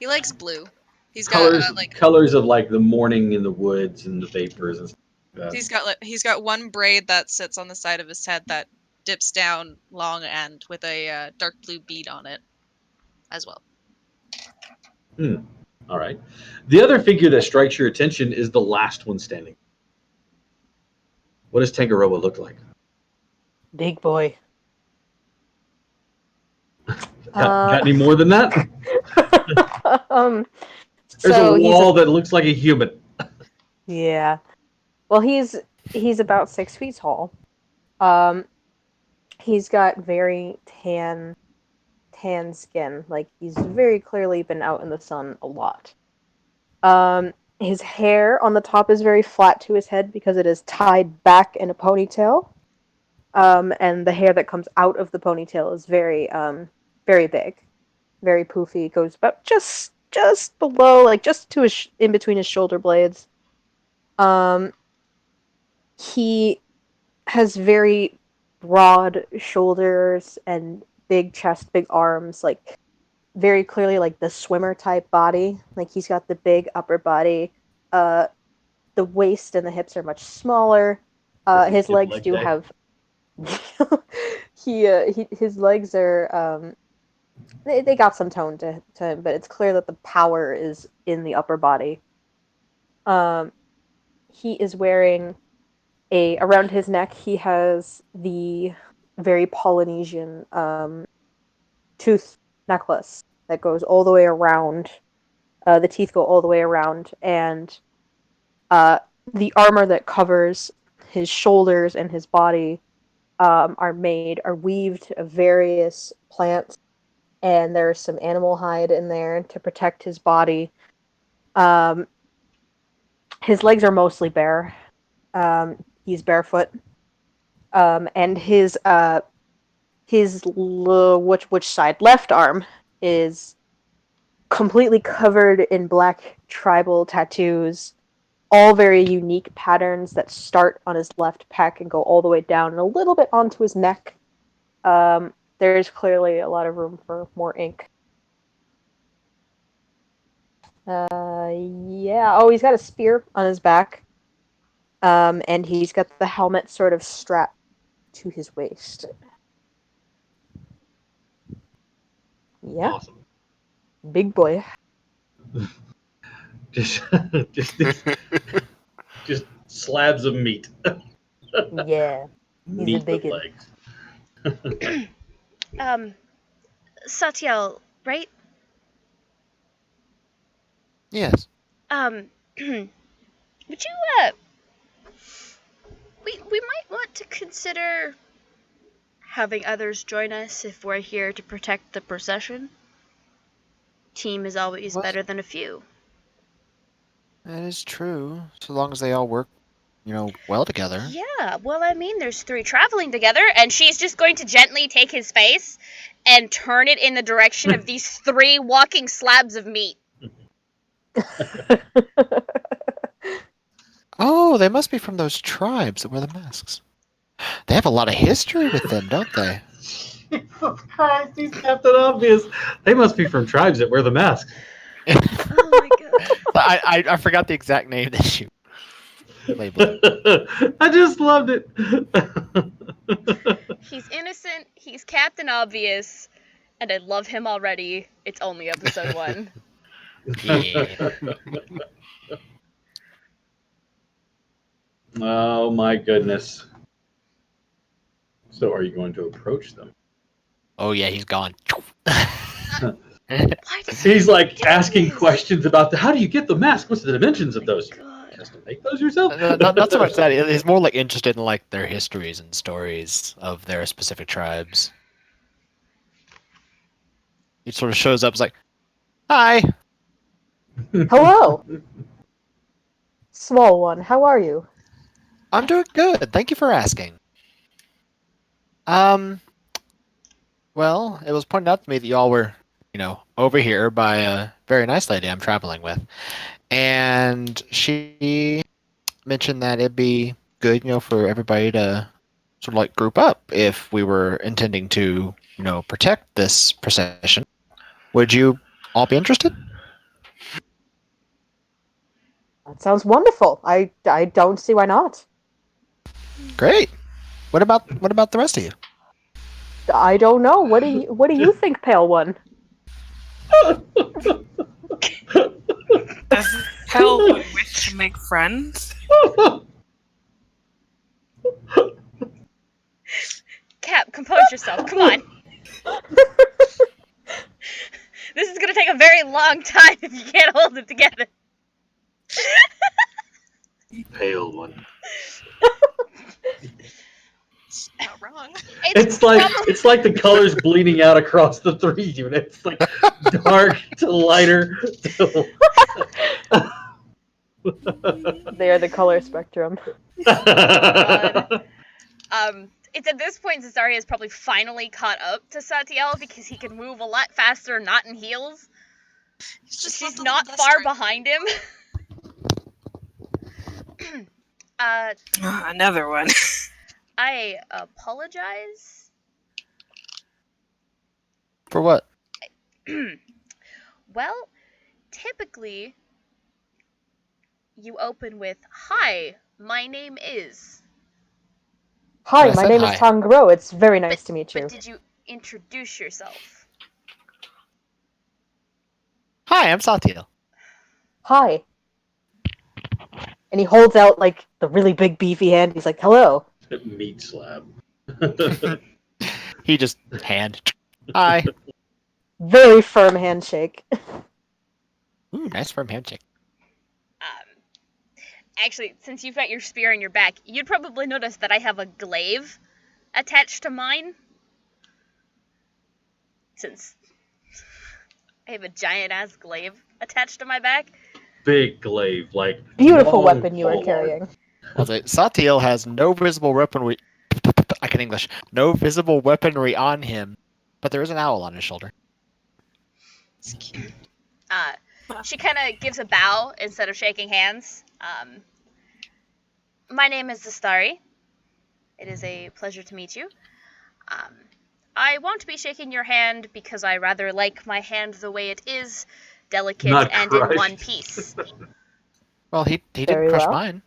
He likes blue. He's got
Colors of like the morning in the woods and the vapors and stuff like that.
he's got one braid that sits on the side of his head that dips down long and with a dark blue bead on it as well.
All right. The other figure that strikes your attention is the last one standing. What does Tangaroa look like?
Big boy.
Got any more than that? There's
so
a wall that looks like a human.
Yeah. Well, he's about 6 feet tall. He's got very tan skin. Like he's very clearly been out in the sun a lot. His hair on the top is very flat to his head because it is tied back in a ponytail. And the hair that comes out of the ponytail is very big, very poofy. It goes about just below, like just to his in between his shoulder blades. He has very broad shoulders and big chest, big arms, like very clearly like the swimmer type body. Like he's got the big upper body. The waist and the hips are much smaller. His legs do have. His legs are they got some tone to him, but it's clear that the power is in the upper body. He is wearing around his neck. He has the very Polynesian tooth necklace that goes all the way around. The teeth go all the way around, and the armor that covers his shoulders and his body are weaved of various plants, and there's some animal hide in there to protect his body. His legs are mostly bare. He's barefoot, and his which side left arm is completely covered in black tribal tattoos, all very unique patterns that start on his left pec and go all the way down and a little bit onto his neck. There's clearly a lot of room for more ink. Yeah. Oh, he's got a spear on his back. And he's got the helmet sort of strapped to his waist. Yeah.
Awesome.
Big boy.
just, just slabs of meat.
Yeah. He's
Meat
a bacon.
with legs.
Satyal, right?
Yes.
Would you we might want to consider having others join us if we're here to protect the procession. Team is always better than a few.
That is true, so long as they all work, well together.
Yeah, well, I mean, there's 3 traveling together, and she's just going to gently take his face and turn it in the direction of these 3 walking slabs of meat.
Oh, they must be from those tribes that wear the masks. They have a lot of history with them, don't they?
Jesus Christ, he's Captain Obvious. They must be from tribes that wear the masks.
Oh my god.
I forgot the exact name that you labeled.
I just loved it.
He's innocent, he's Captain Obvious, and I love him already. It's only episode 1.
Yeah.
Oh my goodness. So are you going to approach them?
Oh yeah, he's gone.
Why does
He's
he
like
do
asking
this?
questions about how do you get the mask? What's the dimensions of those?
God.
Just to make those yourself?
Not so much that. He's more like interested in like their histories and stories of their specific tribes. He sort of shows up, is like, "Hi."
Hello, small one. How are you?
I'm doing good. Thank you for asking. Well, it was pointed out to me that y'all were, over here by a very nice lady I'm traveling with, and she mentioned that it'd be good, for everybody to sort of like group up if we were intending to, protect this procession. Would you all be interested?
That sounds wonderful. I don't see why not.
Great. What about the rest of you?
I don't know. What do you think, Pale One?
Does Hell wish to make friends?
Cap, compose yourself. Come on. This is gonna take a very long time if you can't hold it together.
Pale one.
Not wrong.
It's like the colors bleeding out across the 3 units, like dark to lighter.
They are the color spectrum.
God. It's at this point Cesaria has probably finally caught up to Satiel because he can move a lot faster, not in heels. She's not far behind him.
Another one.
I apologize.
For what?
Well, typically you open with, "Hi, my name is."
Hi,
I
my
said
name
hi.
is Tangro. It's very nice to meet you.
But did you introduce yourself?
Hi, I'm Satiel.
Hi. And he holds out like the really big beefy hand. He's like, "Hello."
Meat slab.
He just hand. Hi.
Very firm handshake.
Ooh, nice firm handshake.
Actually, since you've got your spear in your back, you'd probably notice that I have a glaive attached to mine. Since I have a giant-ass glaive attached to my back.
Big glaive, like
Beautiful
long
weapon you are
pole
carrying.
Well, Satiel has no visible weaponry. I can English. No visible weaponry on him, but there is an owl on his shoulder.
It's cute.
She kind of gives a bow instead of shaking hands. My name is Zastari. It is a pleasure to meet you. I won't be shaking your hand because I rather like my hand the way it is, delicate
Not
and
crushed.
in one piece.
Well, he didn't
Very
crush
well.
mine.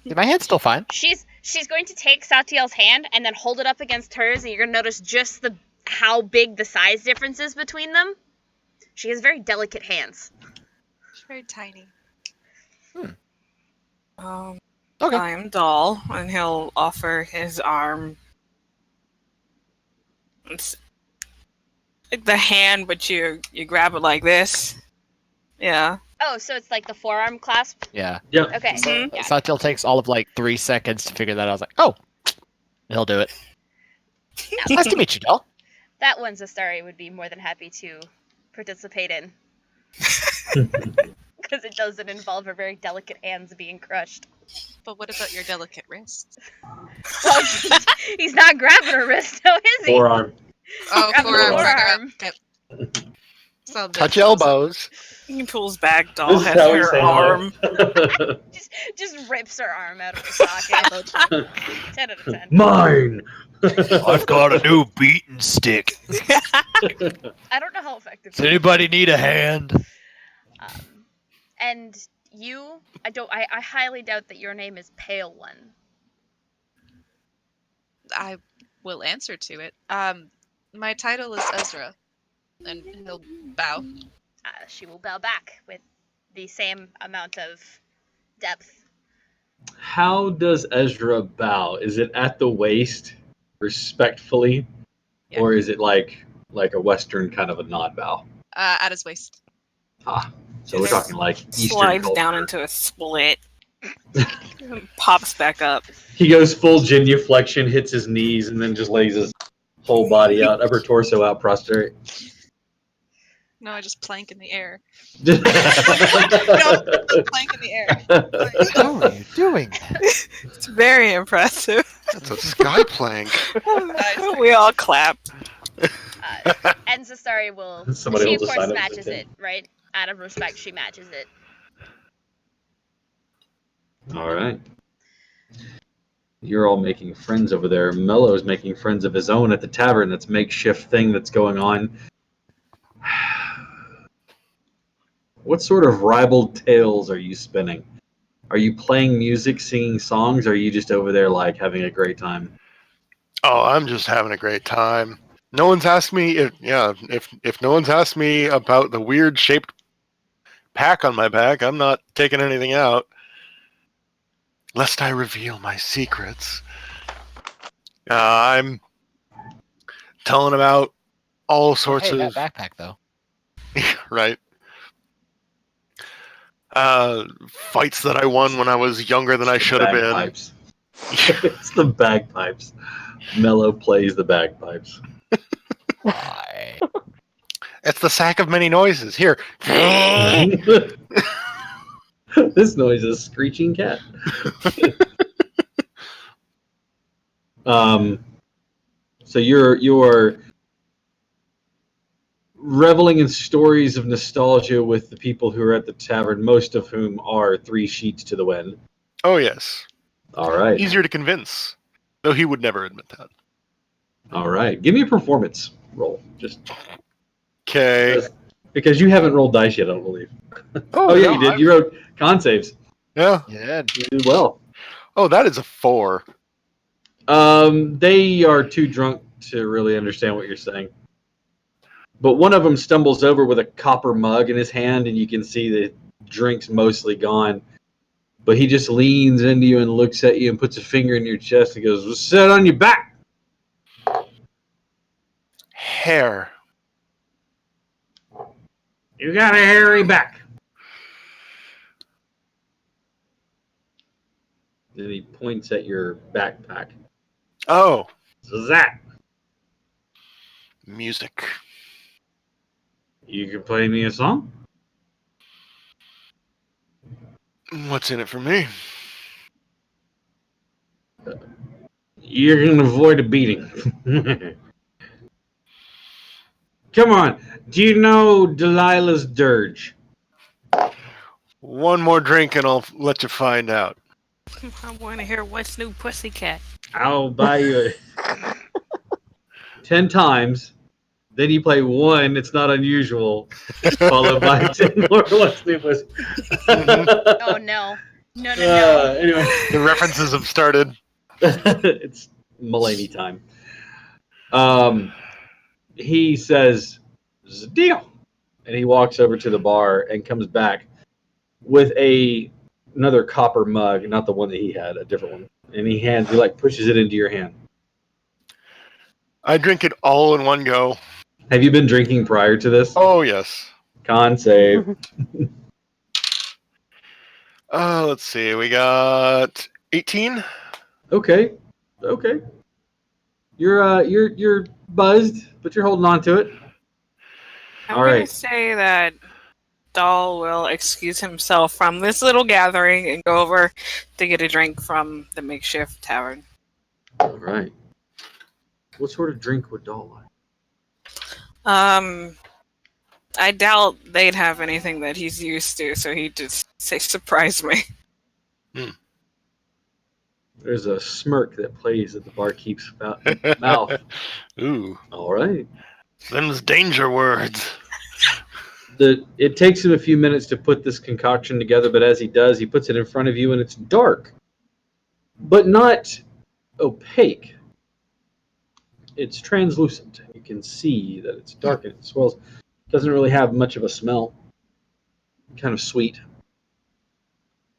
My hand's still fine.
She's going to take Satiel's hand and then hold it up against hers, and you're gonna notice just how big the size difference is between them. She has very delicate hands.
She's very tiny.
Okay.
I am Doll, and he'll offer his arm. It's like the hand, but you grab it like this. Yeah.
Oh, so it's like the forearm clasp?
Yeah.
Yep.
Okay.
Mhm.
Yeah.
Satiel takes all of like 3 seconds to figure that out. I was like, oh, he'll do it. Nice to meet you, doll.
That one Zastari would be more than happy to participate in. Because it doesn't involve her very delicate hands being crushed.
But what about your delicate wrists?
Well, he's not grabbing her wrist, now is he?
Forearm.
Oh,
Grab the
forearm.
forearm.
Yep. Sounds
Touch
explosive.
elbows.
He pulls back. Doll
This is
has
how we
her
say
arm.
no.
Just rips her arm out of her socket. 10 out of 10.
Mine.
I've got a new beating stick.
I don't know how effective.
Does anybody need a hand?
And you, I highly doubt that your name is Pale One.
I will answer to it. My title is Ezra, and he'll bow.
She will bow back with the same amount of depth.
How does Ezra bow? Is it at the waist, respectfully,
Yeah.
or is it like a Western kind of a nod bow?
At his waist.
So we're talking like Eastern
Slides
culture.
down into a split. Pops back up.
He goes full genuflection, hits his knees, and then just lays his whole body out, upper torso out, prostrate.
No, I just plank in the air.
No,
Plank in the air.
How are you doing?
It's very impressive.
That's a sky plank.
We all clap.
And Zastari will.
Somebody
she,
holds
of
a
course,
sign up
matches
to
it, right? Out of respect, she matches it.
All right. You're all making friends over there. Mello's making friends of his own at the tavern. That's makeshift thing that's going on. What sort of ribald tales are you spinning? Are you playing music, singing songs, or are you just over there like having a great time?
Oh, I'm just having a great time. No one's asked me if no one's asked me about the weird shaped pack on my back, I'm not taking anything out. Lest I reveal my secrets. I'm telling about all sorts
Hey,
of
that backpack though.
right. Fights that I won when I was younger than I should have been.
Bagpipes. It's the bagpipes. Mello plays the bagpipes.
Why?
It's the sack of many noises. Here.
This noise is a screeching cat. So you're reveling in stories of nostalgia with the people who are at the tavern, most of whom are 3 sheets to the wind.
Oh yes.
All right.
Easier to convince. Though he would never admit that.
All right. Give me a performance roll. Just
Okay.
because you haven't rolled dice yet, I don't believe.
Oh,
yeah,
no,
you did. You wrote con saves.
Yeah.
Yeah.
You did well.
Oh, that is a 4.
They are too drunk to really understand what you're saying. But one of them stumbles over with a copper mug in his hand, and you can see the drink's mostly gone. But he just leans into you and looks at you and puts a finger in your chest and goes, "Well, sit on your back."
Hair.
You got a hairy back. Then he points at your backpack.
Oh.
What's that?
Music.
You can play me a song?
What's in it for me?
You're going to avoid a beating. Come on. Do you know Delilah's dirge?
One more drink and I'll let you find out.
I want to hear What's New Pussycat.
I'll buy you 10 times. Then you play one. It's not unusual. Followed by 10 more. What's new?
Oh no. No.
Anyway,
The references have started.
it's Mulaney time. He says, "This is a deal," and he walks over to the bar and comes back with another copper mug, not the one that he had, a different one. And he pushes it into your hand.
I drink it all in one go.
Have you been drinking prior to this?
Oh, yes.
Con save.
Let's see. We got 18.
Okay. You're buzzed, but you're holding on to it.
I'm
All
going
right.
to say that Doll will excuse himself from this little gathering and go over to get a drink from the makeshift tavern.
All right. What sort of drink would Doll like?
I doubt they'd have anything that he's used to, so he just surprise me.
There's a smirk that plays at the barkeep's mouth.
Ooh,
All right.
them's danger words.
It takes him a few minutes to put this concoction together, but as he does, he puts it in front of you, and it's dark, but not opaque. It's translucent. You can see that it's dark and it swells. Doesn't really have much of a smell. Kind of sweet.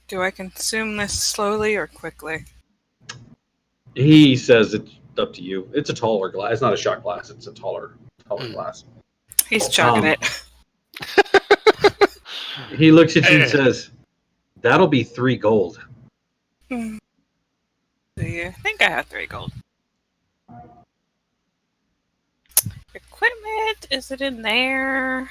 Do I consume this slowly or quickly?
He says it's up to you. It's a taller glass. It's not a shot glass. It's a taller glass.
He's chugging it.
He looks at you and says, "That'll be 3 gold."
Do you think I have 3 gold? Equipment, is it in there?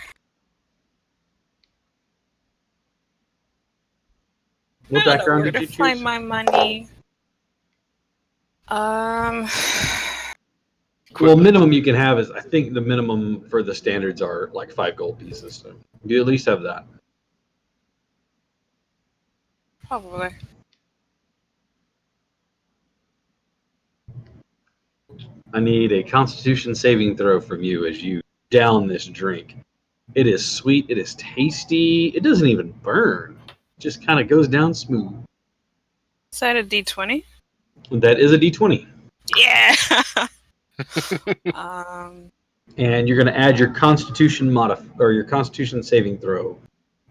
What
I don't know
background
where
did
to
you
find
choose?
my money.
Well, minimum you can have is, I think the minimum for the standards are like 5 gold pieces. So you at least have that.
Probably.
I need a Constitution saving throw from you as you down this drink. It is sweet. It is tasty. It doesn't even burn. It just kind of goes down smooth.
Is that a D20?
That is a D20.
Yeah!
And you're going to add your Constitution or your Constitution saving throw.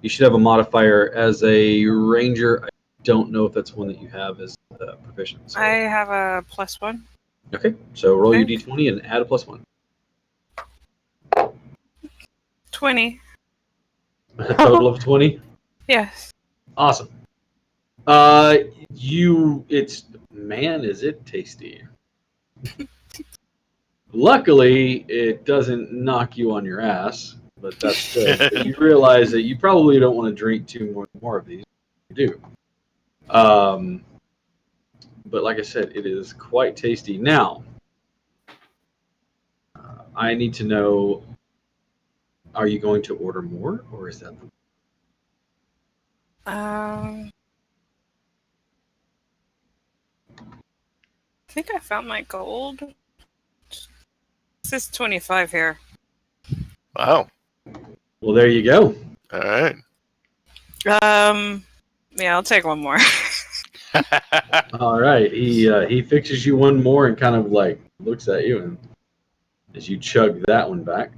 You should have a modifier as a ranger. I don't know if that's one that you have as proficient. So.
I have a +1.
Okay, so roll your
Okay.
D20 and add a +1.
20.
A total of 20.
Yes.
Awesome. Man, is it tasty. Luckily, it doesn't knock you on your ass, but that's good. But you realize that you probably don't want to drink too more of these. You do. But like I said, it is quite tasty. Now, I need to know, are you going to order more, or is that
I think I found my gold. This is 25 here.
Wow.
Well, there you go.
All right.
Yeah, I'll take one more.
All right. He fixes you one more and kind of like looks at you, and as you chug that one back.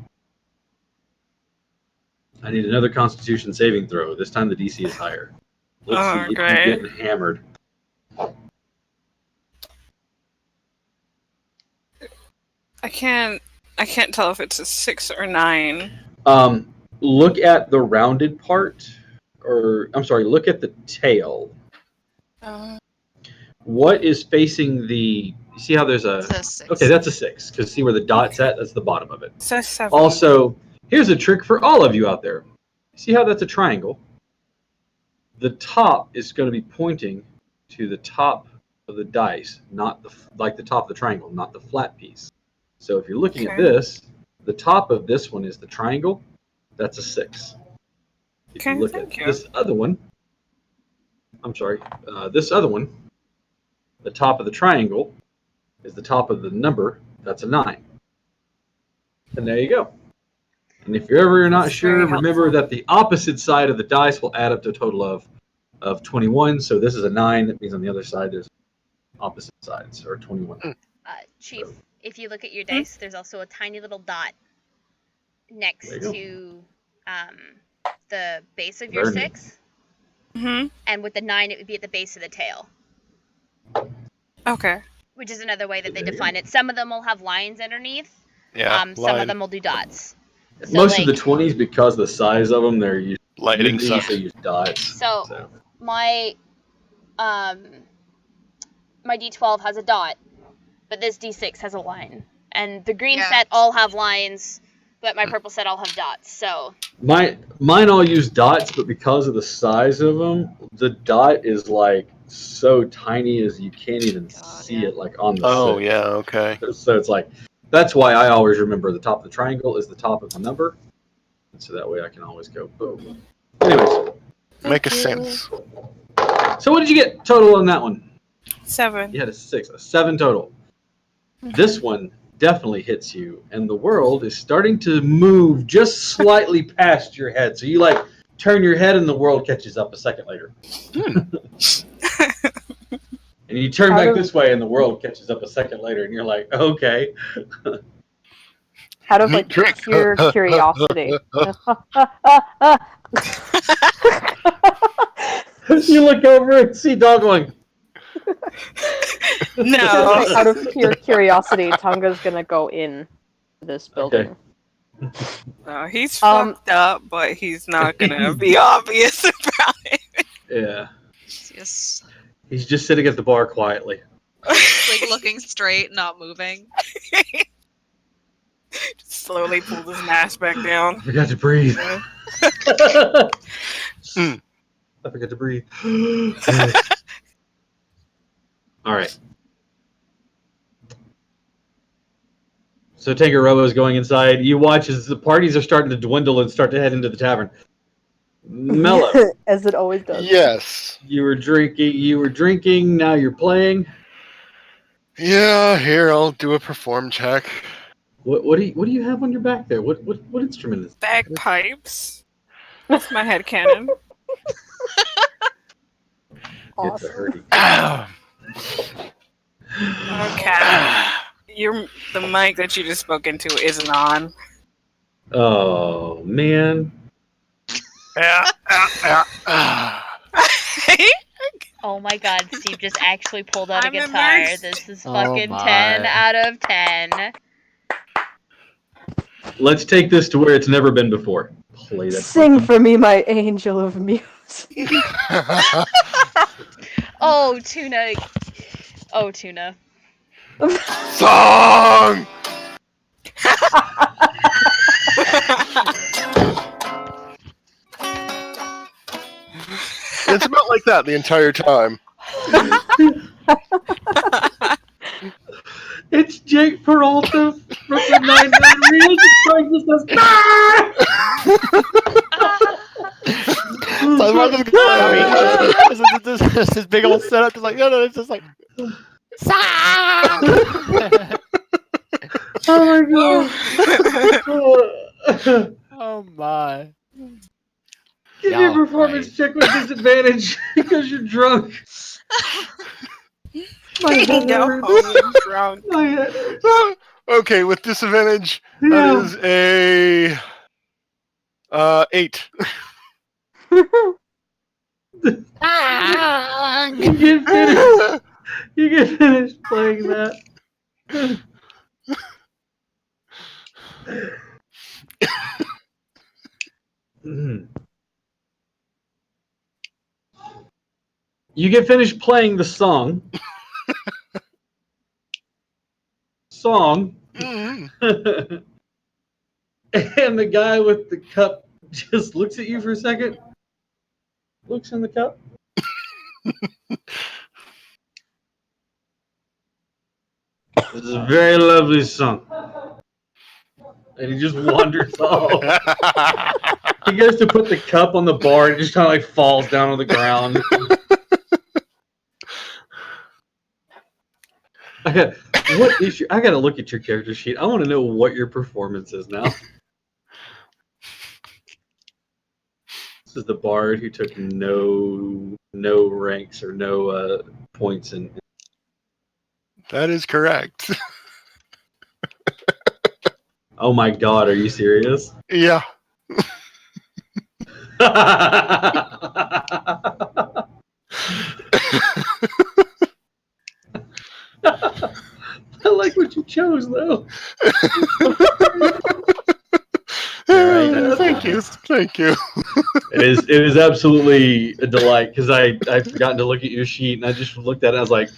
I need another Constitution saving throw. This time the DC is higher. Let's see if
great.
you're getting hammered.
I can't tell if it's a 6 or 9.
Look at the rounded part, look at the tail. What is facing the? You see how there's a?
It's a 6.
Okay, that's a 6. Because see where the dot's at? That's the bottom of it.
So 7.
Also, here's a trick for all of you out there. See how that's a triangle? The top is going to be pointing to the top of the dice, not the top of the triangle, not the flat piece. So if you're looking at this, the top of this one is the triangle. That's a 6. If you look at this other one, this other one, the top of the triangle is the top of the number. That's a 9. And there you go. And if you're ever not sure, remember that the opposite side of the dice will add up to a total of 21. So this is a 9. That means on the other side there's opposite sides, or 21.
Chief, if you look at your dice, there's also a tiny little dot next to the base of your
Burn.
6. And with the 9, it would be at the base of the tail.
Okay.
Which is another way that they define it. Some of them will have lines underneath.
Yeah.
Some of them will do dots. So
Most of the 20s, because of the size of them, they're
lighting
usually
stuff.
they use dots.
So my my D12 has a dot, but this D6 has a line. And the green set all have lines, but my purple set all have dots. So
mine all use dots, but because of the size of them, the dot is like so tiny as you can't even see it like on the set.
Yeah, okay.
So it's like, that's why I always remember the top of the triangle is the top of the number, So that way I can always go boom. Anyways,
Make a sense.
so what did you get total on that one?
7.
You had a 7 total. This one definitely hits you, and the world is starting to move just slightly past your head. So you like turn your head, and the world catches up a second later. And you turn back this way, and the world catches up a second later, and you're like, okay.
Out of
Neat
like
trick.
pure curiosity.
You look over and see Dog going,
No.
Out of pure curiosity, Tonga's gonna go in this building.
He's fucked up, but he's not gonna be obvious about it.
yeah.
Yes.
He's just sitting at the bar quietly.
Like looking straight, not moving.
Just slowly pulled his mask back down.
I forgot to breathe.
Yeah.
I forgot to breathe. All right. So Tangaroa is going inside. You watch as the parties are starting to dwindle and start to head into the tavern. Mellow.
As it always does.
Yes.
You were drinking, now you're playing.
Yeah, here, I'll do a perform check.
What do you have on your back there? What instrument is that?
Bagpipes. That's my headcanon.
It's a hurdy.
Okay. The mic that you just spoke into isn't on.
Oh man.
Oh my god, Steve just actually pulled out a
I'm
guitar.
immersed.
This is
Oh
fucking
my.
10 out of 10.
Let's take this to where it's never been before. Play that.
Sing for me, my angel of music.
Oh, Tuna. Oh, Tuna.
Song! It's about like that the entire time.
It's Jake Peralta, Brooklyn Nine-Nine. Real just says,
This is big old setup, just like no, it's just like.
oh my god!
Oh my!
Give me a performance check with disadvantage because you're drunk. My head
Go
hurts.
home and drunk.
My head hurts.
Okay, with disadvantage,
Yeah.
that is a 8.
You get finished playing that. You get finished playing the song. And the guy with the cup just looks at you for a second. Looks in the cup. This is a very lovely song. And he just wanders off. He goes to put the cup on the bar and it just kind of like falls down on the ground. I gotta look at your character sheet. I want to know what your performance is now. This is the bard who took no ranks or no points in.
That is correct.
Oh my god, are you serious?
Yeah.
I like what you chose, though.
Thank you. Thank you.
It is absolutely a delight because I'd forgotten to look at your sheet and I just looked at it and I was like,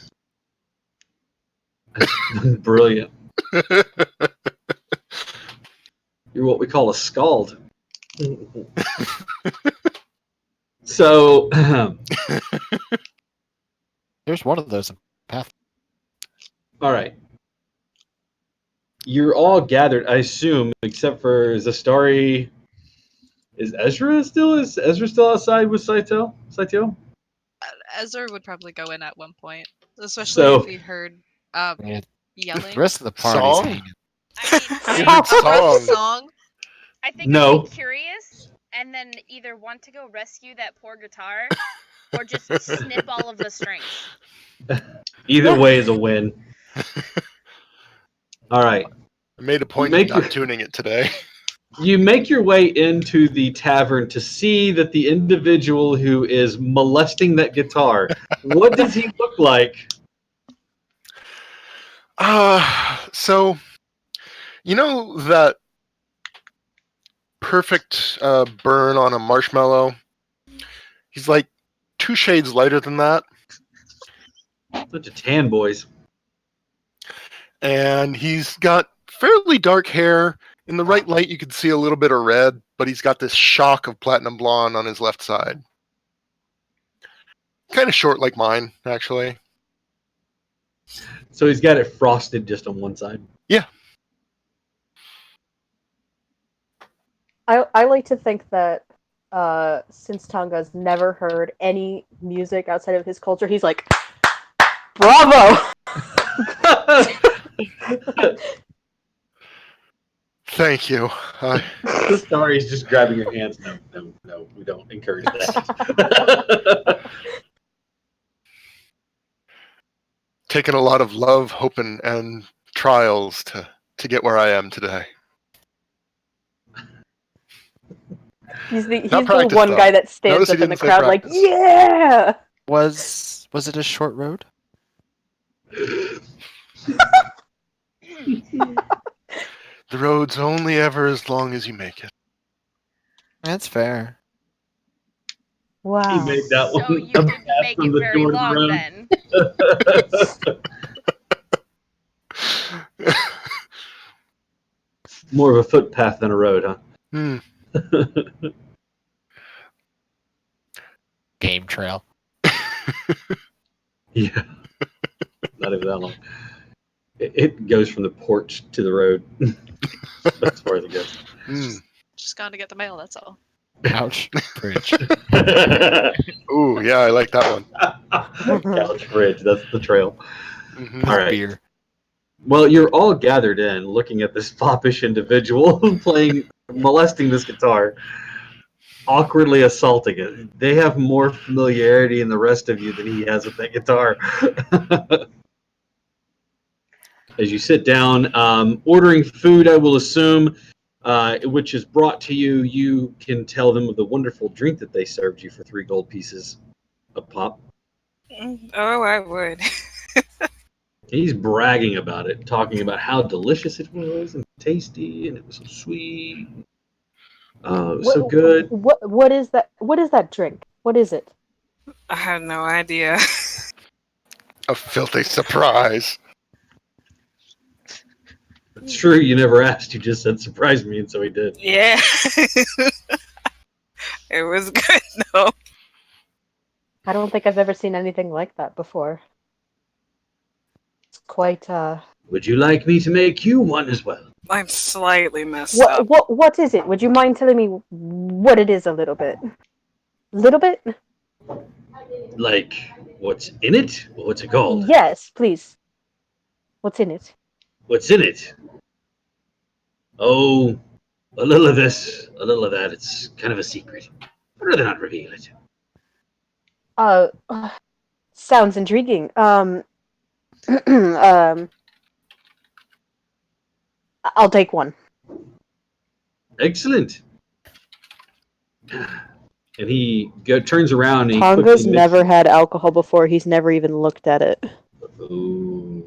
that's brilliant. You're what we call a scald. So
There's one of those in Path.
all right. You're all gathered, I assume, except for Zastari Is Ezra still outside with Saito? Saito?
Ezra would probably go in at one point, especially
So
if he heard
Yeah, the
yelling.
rest of the party's
Song?
hanging.
I mean,
You
I,
heard song.
Song.
I think I'd
No.
be curious and then either want to go rescue that poor guitar or just snip all of the strings.
Either way is a win. All right.
I made a
You
point of
make
not
your
tuning it today.
you make your way into the tavern to see that the individual who is molesting that guitar. What does he look like?
So you know that perfect burn on a marshmallow? He's like 2 shades lighter than that,
Bunch of tan boys.
and he's got fairly dark hair. In the right light, you can see a little bit of red, but he's got this shock of platinum blonde on his left side. Kind of short like mine, actually.
So he's got it frosted just on one side.
Yeah.
I like to think that since Tonga's never heard any music outside of his culture, he's like, bravo!
Thank you.
The story is just grabbing your hands. No, we don't encourage that.
Taken a lot of love, hope, and trials to get where I am today.
He's the
practice,
one
though.
guy that stands
Notice he
up in the
didn't say
crowd like,
practice.
yeah!
Was it a short road?
The road's only ever as long as you make it.
That's fair.
Wow.
He made that
So
one.
you didn't make
from
it
the
very
door to the
long
road.
then.
More of a footpath than a road, huh?
Hmm.
Game trail.
Yeah. Not even that long. It goes from the porch to the road. As far as it goes.
Hmm.
Just gone to get the mail. That's all.
Couch bridge.
Ooh, yeah, I like that one.
Couch bridge. That's the trail.
Mhm.
All right.
Beer.
Well, you're all gathered in, looking at this foppish individual molesting this guitar, awkwardly assaulting it. They have more familiarity in the rest of you than he has with that guitar. As you sit down, ordering food, I will assume, which is brought to you, you can tell them of the wonderful drink that they served you for 3 gold pieces a pop.
Oh, I would.
He's bragging about it, talking about how delicious it was and tasty, and it was so sweet. So good.
What is that? What is that drink? What is it?
I have no idea.
A filthy surprise.
It's true, you never asked. You just said surprise me, and so he did.
Yeah. It was good though.
I don't think I've ever seen anything like that before. It's quite
Would you like me to make you one as well?
I'm slightly messed up.
What is it? Would you mind telling me what it is a little bit? Little bit?
Like, what's in it? Or what's it called?
Yes, please. What's in it?
What's in it? Oh, a little of this, a little of that. It's kind of a secret. I'd rather not reveal it.
Sounds intriguing. I'll take one.
Excellent. And he turns around and he
Tonga's
quickly
never had alcohol before. He's never even looked at it.
Ooh.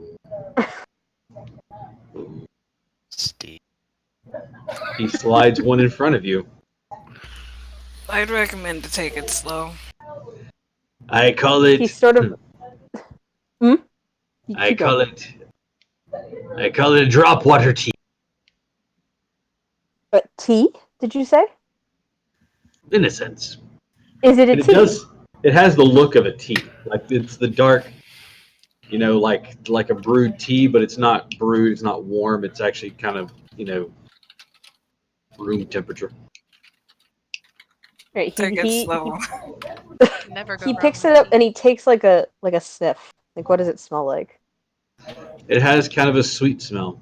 Steve.
He slides one in front of you.
I'd recommend to take it slow.
I call it.
He's sort of.
I call it a drop water tea.
Tea? Did you say?
In a sense.
Is it a
And
tea?
it has the look of a tea. Like it's the dark, like a brewed tea, but it's not brewed, it's not warm, it's actually kind of, room temperature.
Right,
Take it slow.
Never go
he
wrong
picks
with
it up
tea.
and he takes like a sniff. Like, what does it smell like?
It has kind of a sweet smell.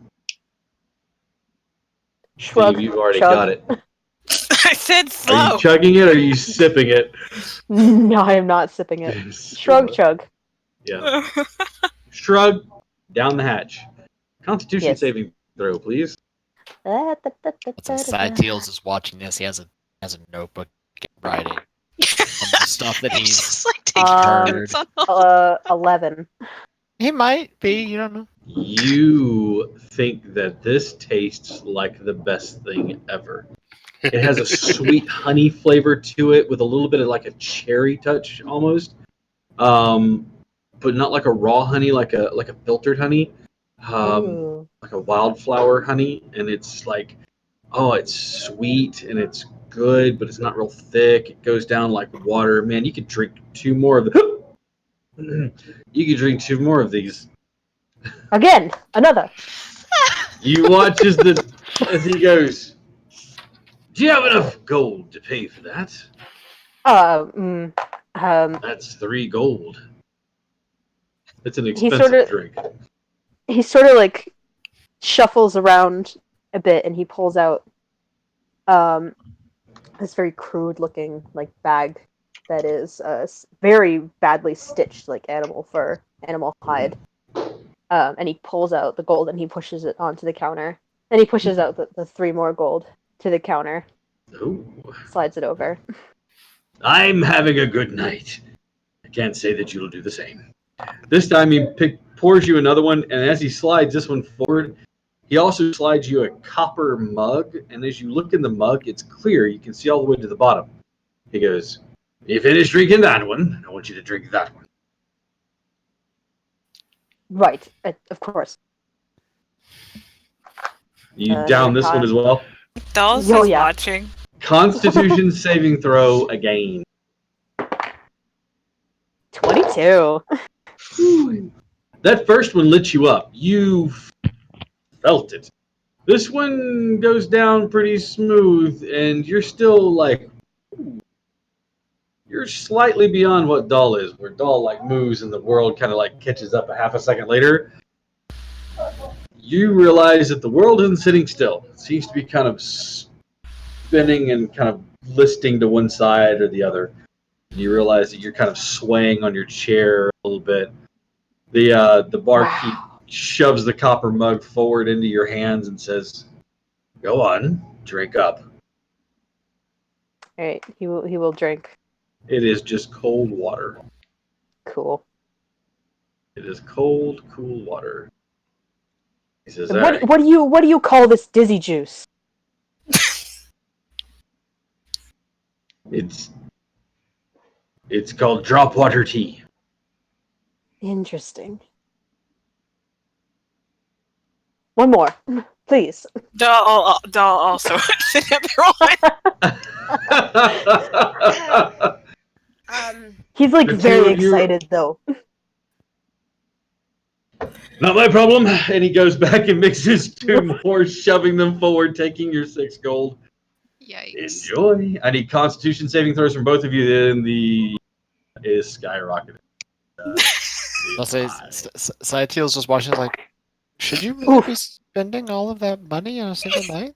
Shrug,
Steve, you've already
chug.
got it.
I said
Are you
slow.
chugging it or are you sipping it?
No, I am not sipping it. Shrug, chug.
Yeah. Shrug down the hatch. Constitution
Yes.
saving throw, please.
So Side Teals is watching this. He has a notebook writing from the stuff that
He's
he's
just like taking
heard.
notes on all
11.
He might be. You don't know.
You think that this tastes like the best thing ever. It has a sweet honey flavor to it with a little bit of like a cherry touch almost, but not like a raw honey, like a filtered honey,
Ooh.
like a wildflower honey. And it's like, oh, it's sweet and it's good, but it's not real thick. It goes down like water. Man, you could drink two more of the. You could drink two more of these.
Again, another.
You watch as he goes. Do you have enough gold to pay for that? That's 3 gold. It's an
He
expensive drink.
he sort of like shuffles around a bit and he pulls out this very crude looking like bag that is very badly stitched like animal fur, animal hide. And he pulls out the gold and he pushes it onto the counter. And he pushes out the 3 more gold to the counter.
Ooh.
Slides it over.
I'm having a good night. I can't say that you'll do the same. This time he pours you another one, and as he slides this one forward, he also slides you a copper mug, and as you look in the mug, it's clear. You can see all the way to the bottom. He goes, you finish drinking that one, I want you to drink that one.
Right, of course.
You down this one as well?
Dolls
Oh,
is
yeah.
watching.
Constitution saving throw again.
22.
That first one lit you up. You felt it. This one goes down pretty smooth, and you're still like, you're slightly beyond what Doll is, where Doll like moves and the world kind of like catches up a half a second later. You realize that the world isn't sitting still. It seems to be kind of spinning and kind of listing to one side or the other. And you realize that you're kind of swaying on your chair a little bit. The barkeep shoves the copper mug forward into your hands and says, "Go on, drink up."
All right, he will drink.
It is just cold water.
Cool.
It is cold, cool water. He says,
And
"All right."
what do you call this dizzy juice?
It's called drop water tea.
Interesting. One more, please.
Doll also sitting up there.
He's like
The two
very
of you-
excited though.
Not my problem. And he goes back and mixes 2 more, shoving them forward, taking your 6 gold.
Yikes.
Enjoy. I need Constitution saving throws from both of you. Then the is skyrocketing.
I'll say Side Teals just watching like, should you really be spending all of that money on a single night?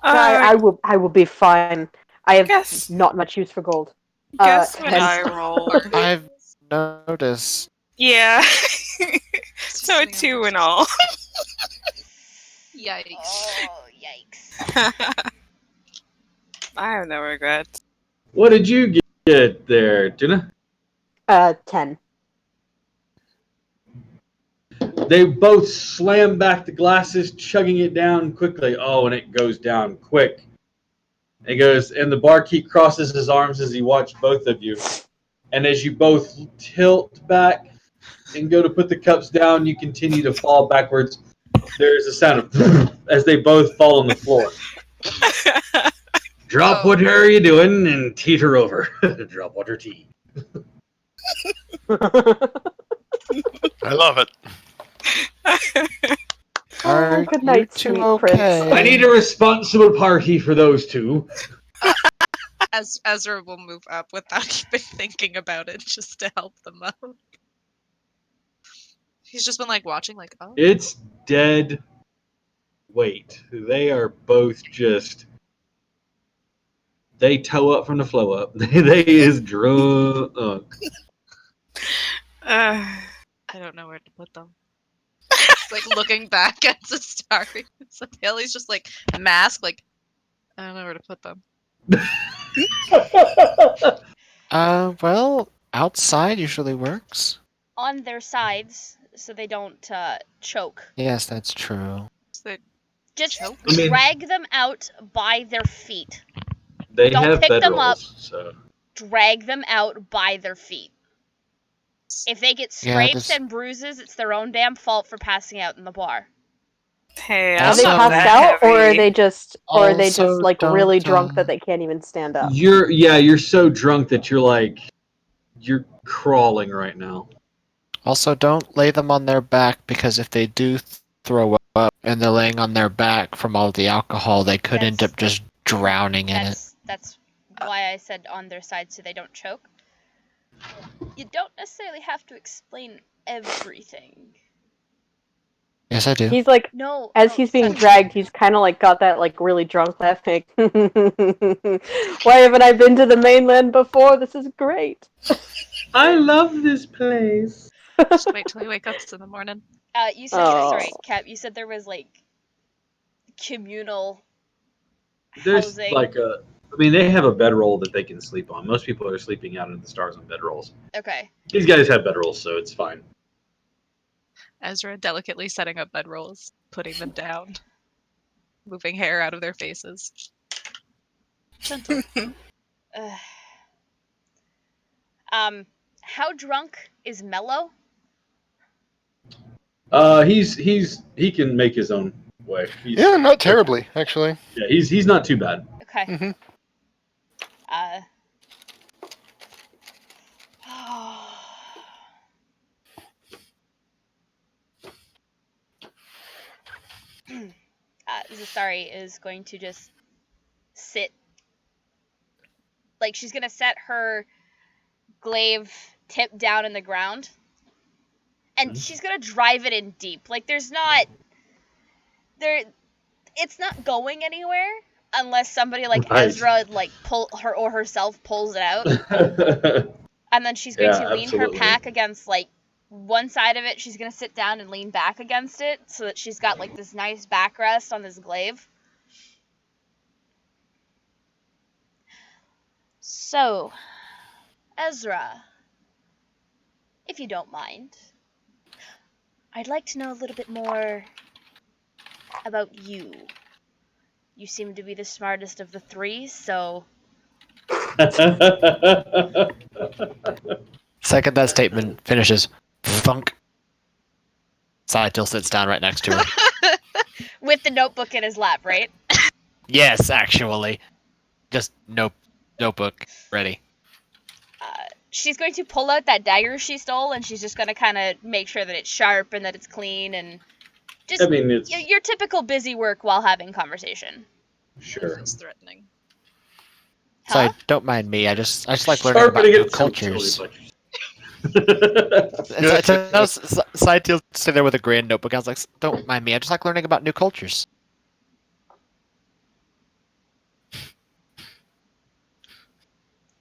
I will be fine. I have
Guess-
not much use for gold.
Guess what
10.
I rolled.
I've noticed.
Yeah. So a 2 in all.
Yikes.
Oh, yikes.
I have no regrets.
What did you get there, Tuna?
10.
They both slam back the glasses, chugging it down quickly. Oh, and it goes down quick. It goes, and the barkeep crosses his arms as he watched both of you. And as you both tilt back and go to put the cups down, you continue to fall backwards. There's a sound of as they both fall on the floor. Drop what are you doing and teeter over. Drop water tea.
I love it.
Are
good
you
night,
two
sweet
okay?
prince.
I need a responsible party for those two.
As Ezra will move up without even thinking about it, just to help them out. He's just been like watching, like, oh,
It's dead weight. They are both just. They toe up from the flow up. They is drunk.
Uh,
I don't know where to put them. It's like looking back at Zastari. So Haley's just like mask, like I don't know where to put them.
Well, outside usually works.
On their sides so they don't choke.
Yes, that's true.
So they
Just
choke.
I mean-
drag them out by their feet.
They
Don't
have
pick them up.
bedrolls, so
Drag them out by their feet. If they get
Yeah,
scrapes
just-
and bruises, it's their own damn fault for passing out in the bar.
hey,
Are
I'm
Also-
they
not
passed
that
out, or are
heavy.
they just,
Also,
like really
don't,
drunk that they can't even stand up?
you're so drunk that you're crawling right now.
Also, don't lay them on their back because if they do throw up and they're laying on their back from all the alcohol, they could end
That's-
up just drowning in it.
That's why I said on their side so they don't choke. You don't necessarily have to explain everything.
Yes, I do.
He's like,
No,
as
no,
he's being
sorry.
dragged, he's kind of like got that like really drunk laughing. Why haven't I been to the mainland before? This is great.
I love this place.
Just wait till he wakes up in the morning.
You said
Oh.
sorry, Cap. You said there was like communal
There's
housing.
I mean, they have a bedroll that they can sleep on. Most people are sleeping out under the stars on bedrolls.
Okay.
These guys have bedrolls, so it's fine.
Ezra delicately setting up bedrolls, putting them down, moving hair out of their faces. Gentle.
How drunk is Mello?
He can make his own way.
Yeah, not terribly, actually.
Yeah, he's not too bad.
Okay.
hmm
Zastari is going to just sit. Like, she's going to set her glaive tip down in the ground. And she's going to drive it in deep. Like, it's not going anywhere unless somebody like
Right.
Ezra, like, pull her or herself pulls it out. And then she's going to lean her pack against, like, one side of it. She's going to sit down and lean back against it so that she's got, like, this nice backrest on this glaive. So, Ezra, if you don't mind, I'd like to know a little bit more about you. You seem to be the smartest of the three, so...
Second that statement finishes. Thunk. Satil sits down right next to her.
With the notebook in his lap, right?
Yes, actually. Just notebook ready.
She's going to pull out that dagger she stole, and she's just going to kind of make sure that it's sharp and that it's clean, and just
I mean, it's
your typical busy work while having conversation.
sure.
Feels threatening.
Sorry,
Huh?
don't mind me. I just like learning about
Sharpening
new
it sounds
cultures.
silly,
Satil sitting there with a grand notebook. I was like, don't mind me. I just like learning about new cultures.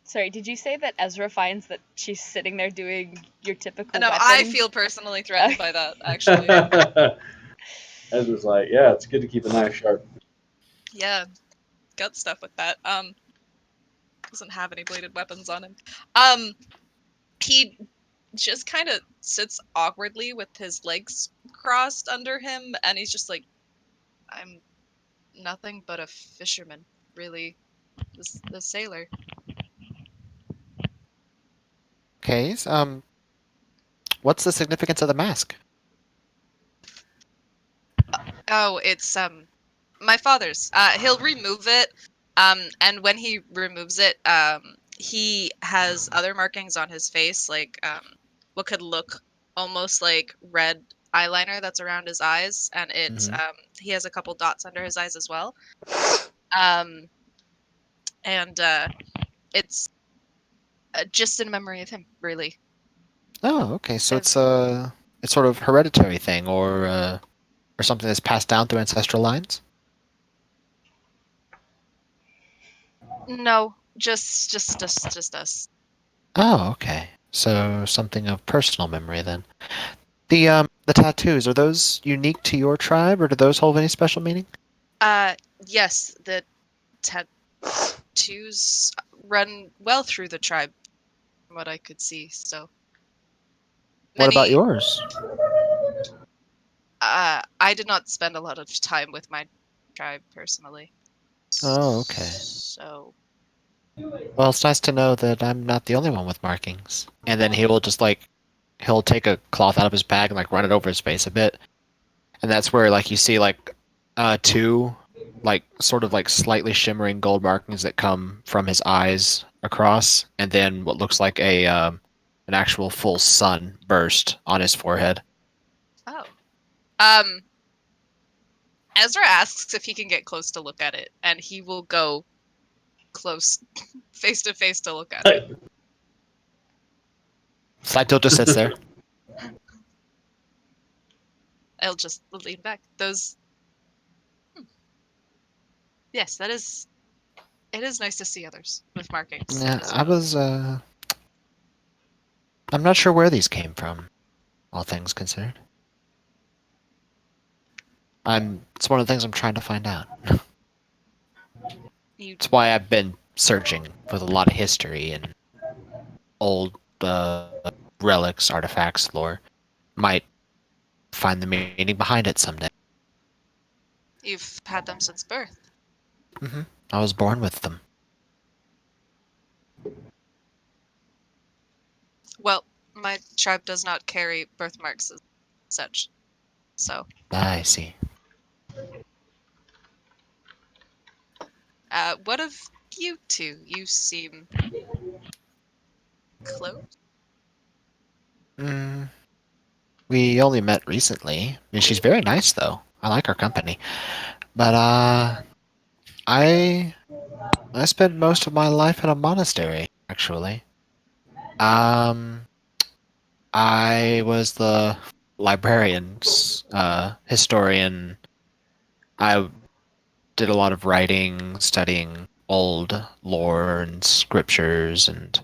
Sorry, did you say that Ezra finds that she's sitting there doing your typical
No,
weapon?
I feel personally threatened by that, actually.
Ezra's like, yeah, it's good to keep an eye sharp.
Yeah, got stuff with that. Doesn't have any bladed weapons on him. He just kind of sits awkwardly with his legs crossed under him, and he's just like, I'm nothing but a fisherman, really. The sailor.
Okay, what's the significance of the mask?
Oh, it's my father's. He'll remove it. And when he removes it, he has other markings on his face, like what could look almost like red eyeliner that's around his eyes, and he has a couple dots under his eyes as well. And It's just in memory of him, really.
Oh, okay. So
Ev-
it's sort of hereditary thing, or something that's passed down through ancestral lines.
No, just us.
Oh, okay. So something of personal memory then. The tattoos, are those unique to your tribe, or do those hold any special meaning?
Yes, the tattoos run well through the tribe, from what I could see. So
What about
many.
yours?
I did not spend a lot of time with my tribe personally.
Oh, okay.
So
Well, it's nice to know that I'm not the only one with markings. And then he will just he'll take a cloth out of his bag and run it over his face a bit, and that's where you see two sort of slightly shimmering gold markings that come from his eyes across, and then what looks like a an actual full sun burst on his forehead.
oh, um, Ezra asks if he can get close to look at it, and he will go close, face to face to look at it.
Saito just sits there.
I'll just lean back. Those. Yes, that is. It is nice to see others with markings
Yeah,
as
I
well.
was I'm not sure where these came from, all things considered. It's one of the things I'm trying to find out.
You
It's why I've been searching with a lot of history and old relics, artifacts, lore. Might find the meaning behind it someday.
you've had them since birth.
I was born with them.
Well, my tribe does not carry birthmarks as such. So,
I see.
what of you two? You seem close.
Mm, we only met recently. I mean, she's very nice, though. I like her company. But I I spent most of my life in a monastery, actually. Um, I was the librarian's historian. I did a lot of writing, studying old lore and scriptures and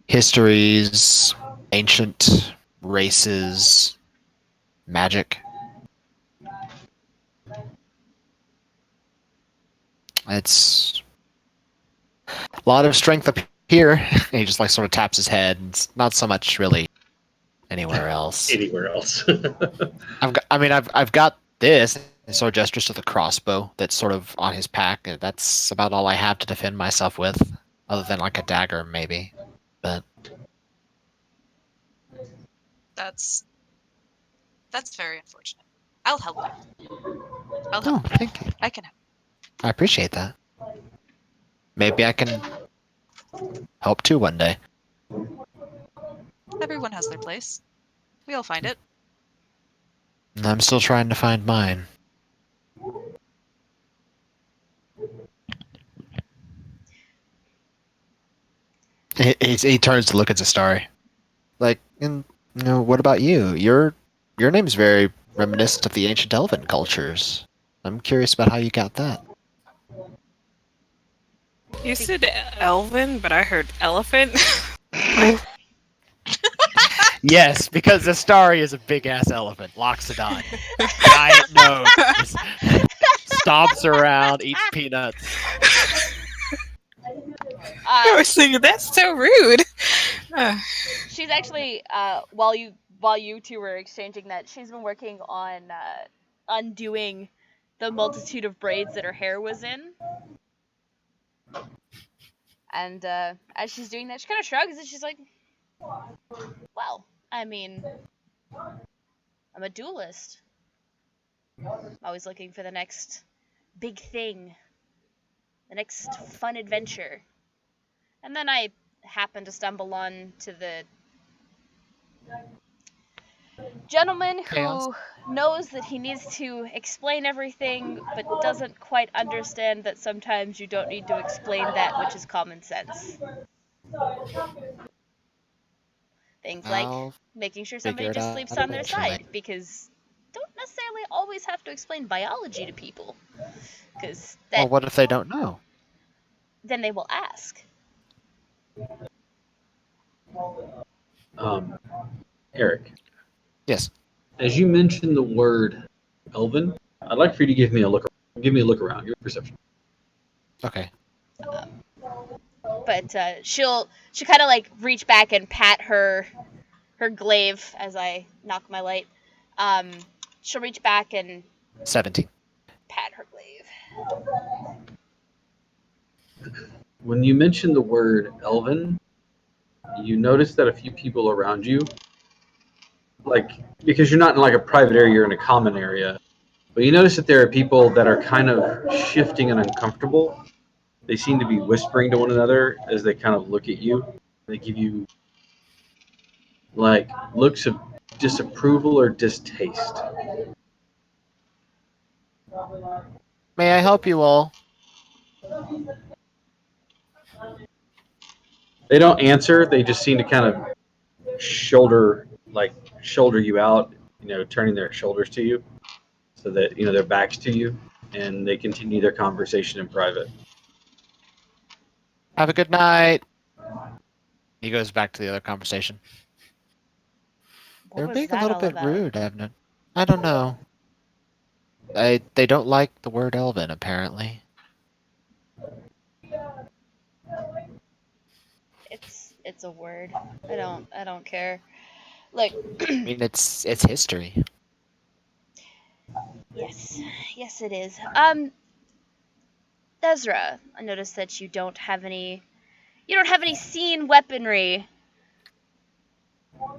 histories, ancient races, magic. It's a lot of strength up here. And he just sort of taps his head. And it's not so much really anywhere else.
Anywhere else.
I've got this. And sort of gestures to the crossbow that's sort of on his pack. And that's about all I have to defend myself with, other than a dagger, maybe. But
That's very unfortunate. I'll help you. I'll help.
oh, thank you.
I can help.
I appreciate that. Maybe I can help too one day.
Everyone has their place. We'll find it.
I'm still trying to find mine. He turns to look at Zastari. What about you? Your name's very reminiscent of the ancient elven cultures. I'm curious about how you got that.
You said elven, but I heard elephant.
Yes, because Zastari is a big ass elephant. Loxodon. Giant nose. Just stomps around, eats peanuts.
I was thinking that's so rude.
She's actually while you two were exchanging that, she's been working on undoing the multitude of braids that her hair was in. And as she's doing that, she kind of shrugs and she's like, "Well, I mean, I'm a duelist. I'm always looking for the next big thing, the next fun adventure." And then I happened to stumble on to gentleman
Chaos.
who knows that he needs to explain everything, but doesn't quite understand that sometimes you don't need to explain that which is common sense. Things like
I'll
making sure
figure
somebody
it
just
out
sleeps on their
eventually.
side, because don't necessarily always have to explain biology to people, because
Well, what if they don't know?
then they will ask.
Eric,
Yes.
as you mentioned the word Elven, I'd like for you to give me a look. Give me a look around. Give me a perception.
Okay.
But she'll kind of like reach back and pat her glaive as I knock my light. She'll reach back and
17.
pat her glaive.
When you mention the word Elven, you notice that a few people around you, like, because you're not in like a private area, you're in a common area, but you notice that there are people that are kind of shifting and uncomfortable. They seem to be whispering to one another as they kind of look at you. They give you like looks of disapproval or distaste.
May I help you all?
They don't answer. They just seem to kind of shoulder you out, turning their shoulders to you so that their backs to you, and they continue their conversation in private.
Have a good night. He goes back to the other conversation.
What
They're
was
being a
that
little
all
bit
about?
rude, Evnan. I don't know. They don't like the word Elven, apparently.
It's a word. I don't care. Look,
I mean, it's history.
yes it is. Ezra, I noticed that you don't have any scene weaponry.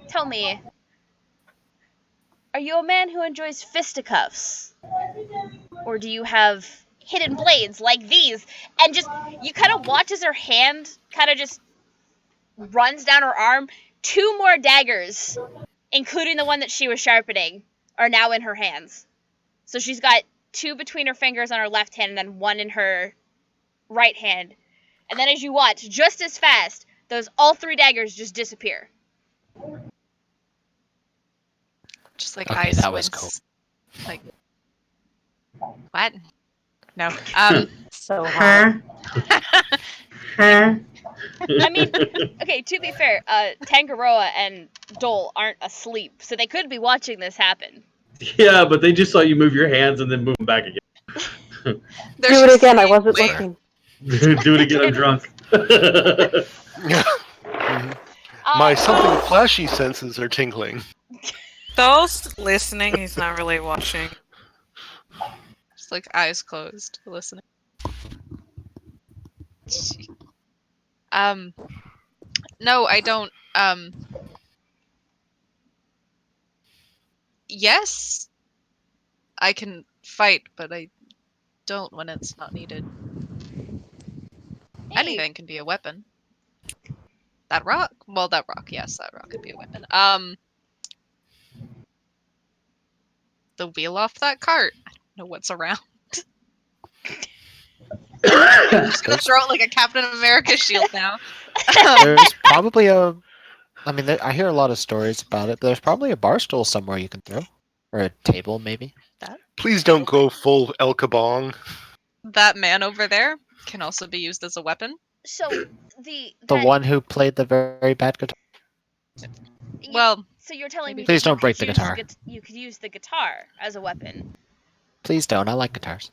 Tell me, are you a man who enjoys fisticuffs? Or do you have hidden blades like these? And just, you kind of watch as her hand kind of just runs down her arm. 2 more daggers, including the one that she was sharpening, are now in her hands. So she's got 2 between her fingers on her left hand and then 1 in her right hand. And then as you watch, just as fast, all 3 daggers just disappear.
Just like
Okay,
eyes
that was
squints.
cool.
Like, what? No.
So hot.
I mean, okay, to be fair, Tangaroa and Dole aren't asleep, so they could be watching this happen.
Yeah, but they just saw you move your hands and then move them back again.
They're
Do it
just
again. I
saying,
wasn't
"Wait."
looking.
Do it again. I'm drunk.
My something flashy senses are tingling.
Those listening, he's not really watching.
Just like eyes closed, listening. No, I don't. Yes, I can fight, but I don't when it's not needed.
Hey,
Anything can be a weapon. That rock? Well, that rock, yes, that rock could be a weapon. The wheel off that cart. I don't know what's around. I'm just gonna throw it like a Captain America shield now.
There's probably a... I mean, I hear a lot of stories about it. There's probably a bar stool somewhere you can throw. Or a table, maybe.
Please don't go full El Kabong.
That man over there can also be used as a weapon.
So
The
that,
one who played the very bad guitar.
Well,
so you're telling me
Please
that
don't break the guitar.
You could use the guitar as a weapon.
Please don't. I like guitars.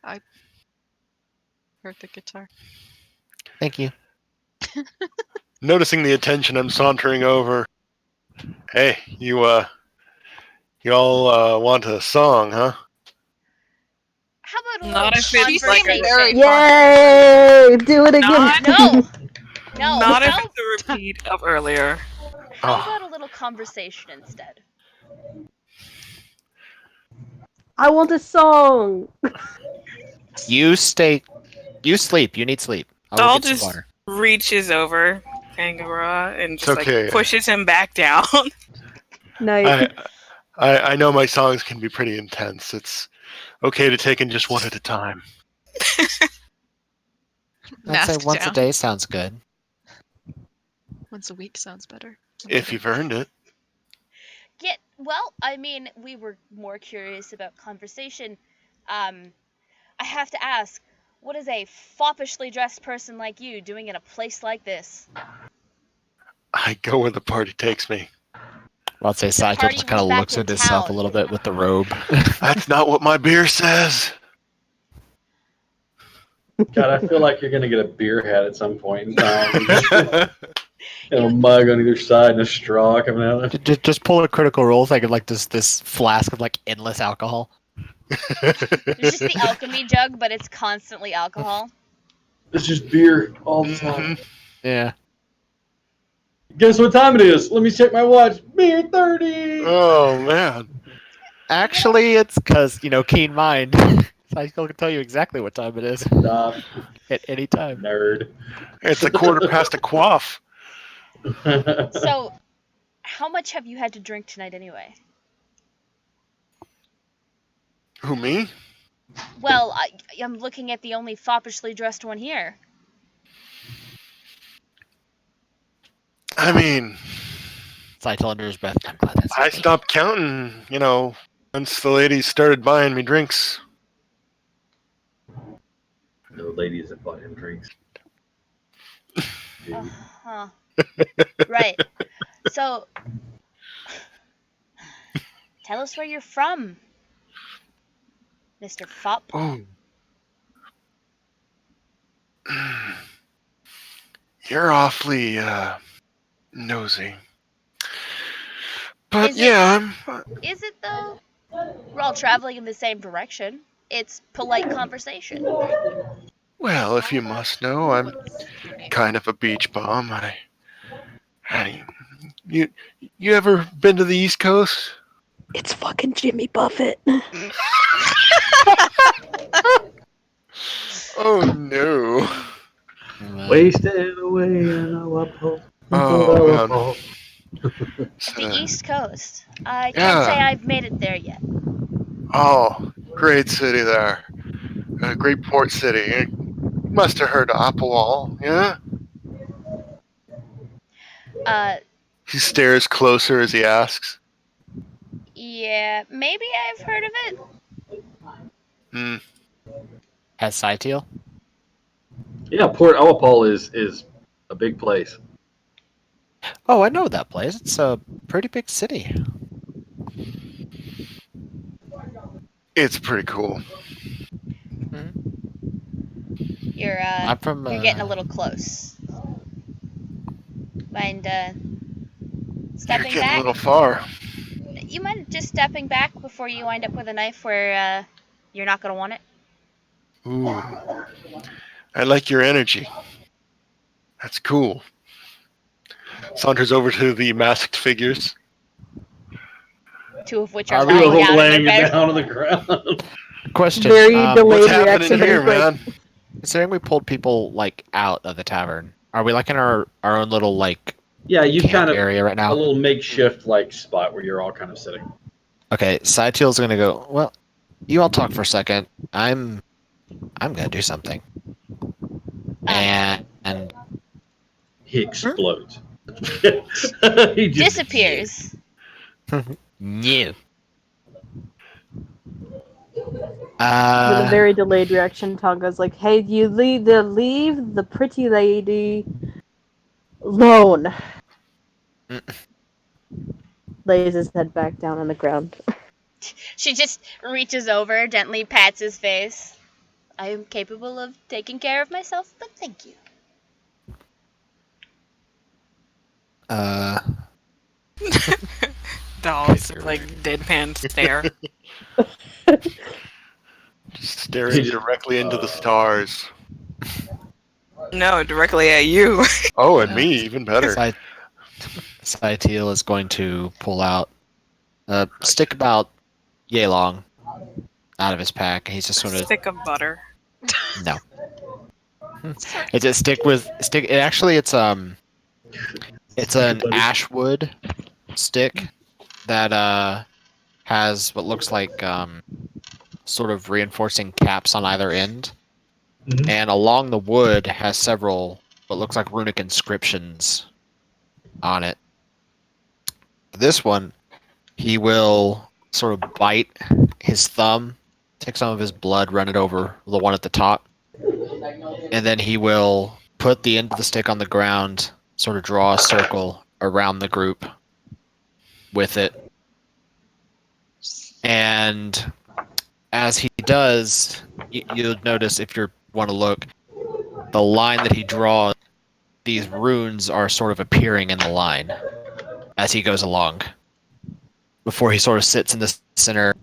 I heard the guitar.
Thank you.
Noticing the attention, I'm sauntering over. Hey, you all want a song, huh?
How about a
Not
little
if it's like a
conversation?
Yay! Do it again.
Not-
No.
Not if it's a repeat of earlier.
How about a little conversation instead?
I want a song.
You sleep. You need sleep. I will
Dahl
get some
just
water.
reaches over Tangara and just
okay.
like pushes him back down.
Night.
I know my songs can be pretty intense. It's okay to take in just one at a time.
I'd say
Mask
once a
down.
day sounds good.
Once a week sounds better.
If you've earned it.
Well, I mean, we were more curious about conversation. I have to ask, what is a foppishly dressed person like you doing in a place like this?
I go where the party takes me.
Well, I'd say Saito
party
just kind
was
of
back
looks
in
at himself a
town.
little bit with the robe.
That's not what my beer says.
God, I feel like you're gonna get a beer hat at some point in time. And a mug on either side and a straw coming out of it.
Just pull a critical role thing of like this flask of like endless alcohol.
It's just the alchemy jug, but it's constantly alcohol.
It's just beer all the time.
Yeah.
Guess what time it is? Let me check my watch. Beer 30.
Oh man.
Actually, it's because keen mind. Saito can tell you exactly what time it is
Stop,
at any time.
nerd.
It's a quarter past a quaff.
So, how much have you had to drink tonight anyway?
Who, me?
Well, I'm looking at the only foppishly dressed one here.
I mean,
Saito under his breath. I'm glad that's
I stopped counting, once the ladies started buying me drinks.
No ladies that bought him drinks.
Huh. Right. So, tell us where you're from, Mr. Fop.
Oh. You're awfully, nosy. But
Is it though? We're all traveling in the same direction. It's polite conversation.
Well, if you must know, I'm kind of a beach bum. You ever been to the East Coast?
It's fucking Jimmy Buffett.
Oh no.
Wasted away in a wapo.
Oh man.
The East Coast. I can't
Yeah.
say I've made it there yet.
Oh, great city there. A great port city. You must have heard of Applewall, yeah? He stares closer as he asks.
Yeah, maybe I've heard of it.
Hmm.
Has Saito?
Yeah, Port Owapal is a big place.
Oh, I know that place. It's a pretty big city.
It's pretty cool.
You're
I'm from.
you're getting a little close. Mind
You're
stepping
getting
back?
a little far.
You mind just stepping back before you wind up with a knife where you're not gonna want it?
Ooh. I like your energy. That's cool. Saunters over to the masked figures.
Two of which are
Are we
lying down in their
laying
bed.
down on the ground.
Question.
Very delayed
What's happening
reaction, but
here,
he's like,
man?
Considering we pulled people like out of the tavern, are we like in our own little like
Yeah, you've
camp
kind of
area right
a
now?
little makeshift like spot where you're all kind of sitting.
Okay, Saito's gonna go. Well, you all talk for a second. I'm gonna do something. And
He explodes. He just
Disappears.
new.
with a very delayed reaction, Tonga's like, "Hey, you leave the pretty lady alone." Lays his head back down on the ground.
She just reaches over, gently pats his face. I am capable of taking care of myself, but thank you.
Dolls like deadpan stare.
Just staring directly into the stars.
No, directly at you.
Oh, and me, even better.
Saito is going to pull out a stick about yay long out of his pack. He's just sort of
Stick of butter.
no. It's a stick with stick. It's an ashwood stick that has what looks like sort of reinforcing caps on either end,
Mhm.
and along the wood has several what looks like runic inscriptions on it. This one, he will sort of bite his thumb, take some of his blood, run it over the one at the top, and then he will put the end of the stick on the ground, sort of draw a circle around the group with it. And as he does, you'll notice if you want to look, the line that he draws, these runes are sort of appearing in the line as he goes along. Before he sort of sits in the center,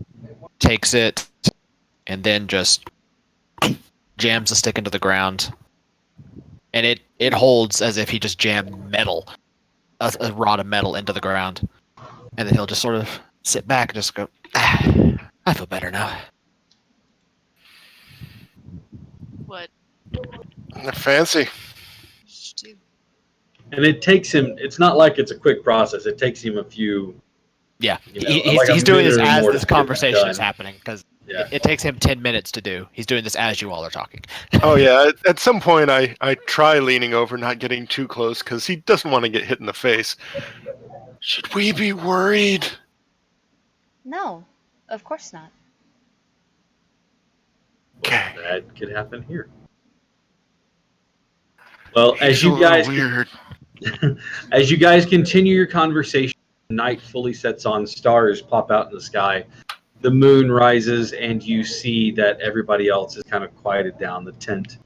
takes it, and then just jams the stick into the ground. And it holds as if he just jammed metal, a rod of metal into the ground. And then he'll just sort of sit back and just go, I feel better now.
What?
Fancy.
Stu-
And it takes him. It's not like it's a quick process. It takes him a few.
Yeah,
You know,
he's,
like a
he's doing this
minute or
as
more
this
to get that
conversation is
done.
happening, because
Yeah.
it takes him 10 minutes to do. He's doing this as you all are talking.
Oh yeah. At some point, I try leaning over, not getting too close, because he doesn't want to get hit in the face. Should we be worried?
No, of course not.
Okay.
That could happen here. Well,
He's
as
a
you
little
guys
weird.
as you guys continue your conversation, night fully sets on, stars pop out in the sky, the moon rises, and you see that everybody else is kind of quieted down. The tent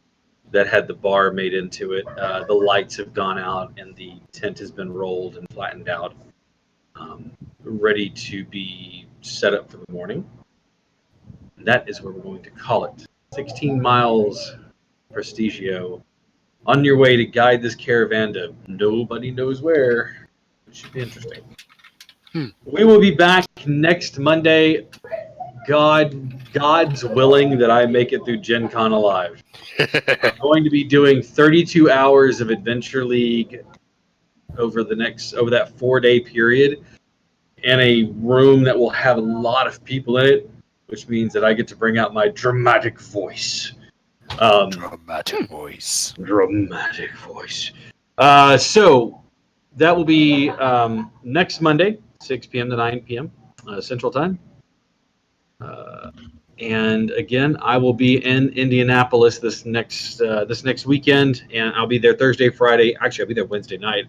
that had the bar made into it, the lights have gone out, and the tent has been rolled and flattened out, ready to be set up for the morning. And that is where we're going to call it. 16 miles, Prestigio. On your way to guide this caravan to nobody knows where. It should be interesting. We will be back next Monday. God's willing that I make it through Gen Con alive. I'm going to be doing 32 hours of Adventure League over that 4-day period in a room that will have a lot of people in it, which means that I get to bring out my dramatic voice.
Dramatic voice.
Dramatic voice. So that will be next Monday, 6 p.m. to 9 p.m. Central Time. And again, I will be in Indianapolis this next weekend, and I'll be there Thursday, Friday. Actually, I'll be there Wednesday night.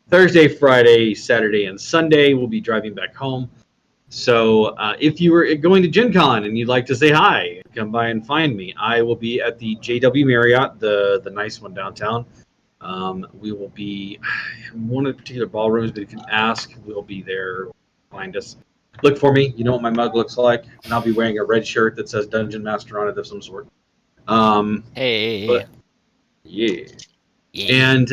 Thursday, Friday, Saturday, and Sunday. We'll be driving back home. So if you were going to Gen Con and you'd like to say hi, come by and find me. I will be at the JW Marriott, the nice one downtown. We will be in one of the particular ballrooms, but if you ask, we'll be there. Find us. Look for me. You know what my mug looks like, and I'll be wearing a red shirt that says Dungeon Master on it of some sort.
Hey.
But yeah.
Yeah.
And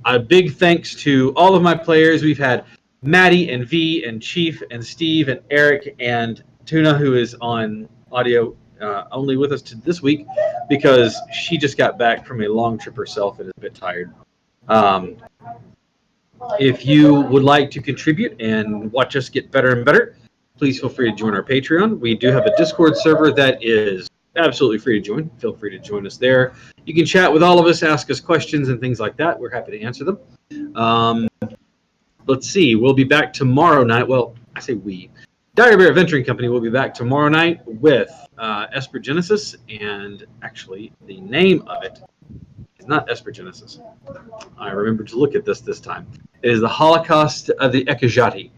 a big thanks to all of my players. We've had Maddie and V and Chief and Steve and Eric and Tuna, who is on audio only with us this week because she just got back from a long trip herself and is a bit tired. If you would like to contribute and watch us get better and better, please feel free to join our Patreon. We do have a Discord server that is absolutely free to join. Feel free to join us there. You can chat with all of us, ask us questions and things like that. We're happy to answer them. Let's see. We'll be back tomorrow night. Well, I say we. Dire Bear Adventuring Company will be back tomorrow night with Esper Genesis, and actually the name of it is not Esper Genesis. I remembered to look at this time. It is the Holocaust of the Ekajati.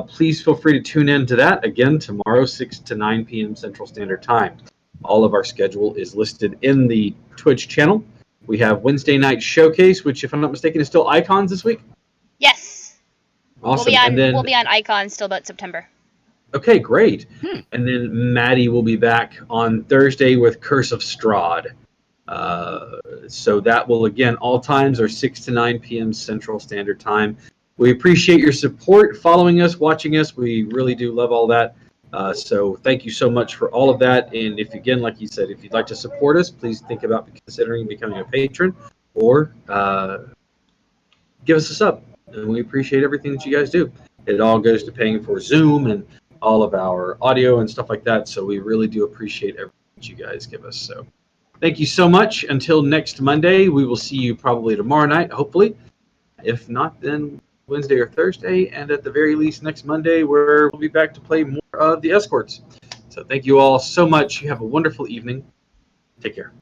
Please feel free to tune in to that again tomorrow, 6 to 9 p.m. Central Standard Time. All of our schedule is listed in the Twitch channel. We have Wednesday night showcase, which, if I'm not mistaken, is still Icons this week.
Yes.
Awesome.
We'll be on Icon still about September.
Okay, great. And then Maddie will be back on Thursday with Curse of Strahd. So that will, again, all times are 6 to 9 p.m. Central Standard Time. We appreciate your support, following us, watching us. We really do love all that. So thank you so much for all of that. And if, again, like you said, if you'd like to support us, please think about considering becoming a patron or give us a sub. And we appreciate everything that you guys do. It all goes to paying for Zoom and all of our audio and stuff like that. So we really do appreciate everything that you guys give us. So thank you so much. Until next Monday, we will see you probably tomorrow night, hopefully. If not, then Wednesday or Thursday. And at the very least, next Monday, where we'll be back to play more of the Escorts. So thank you all so much. You have a wonderful evening. Take care.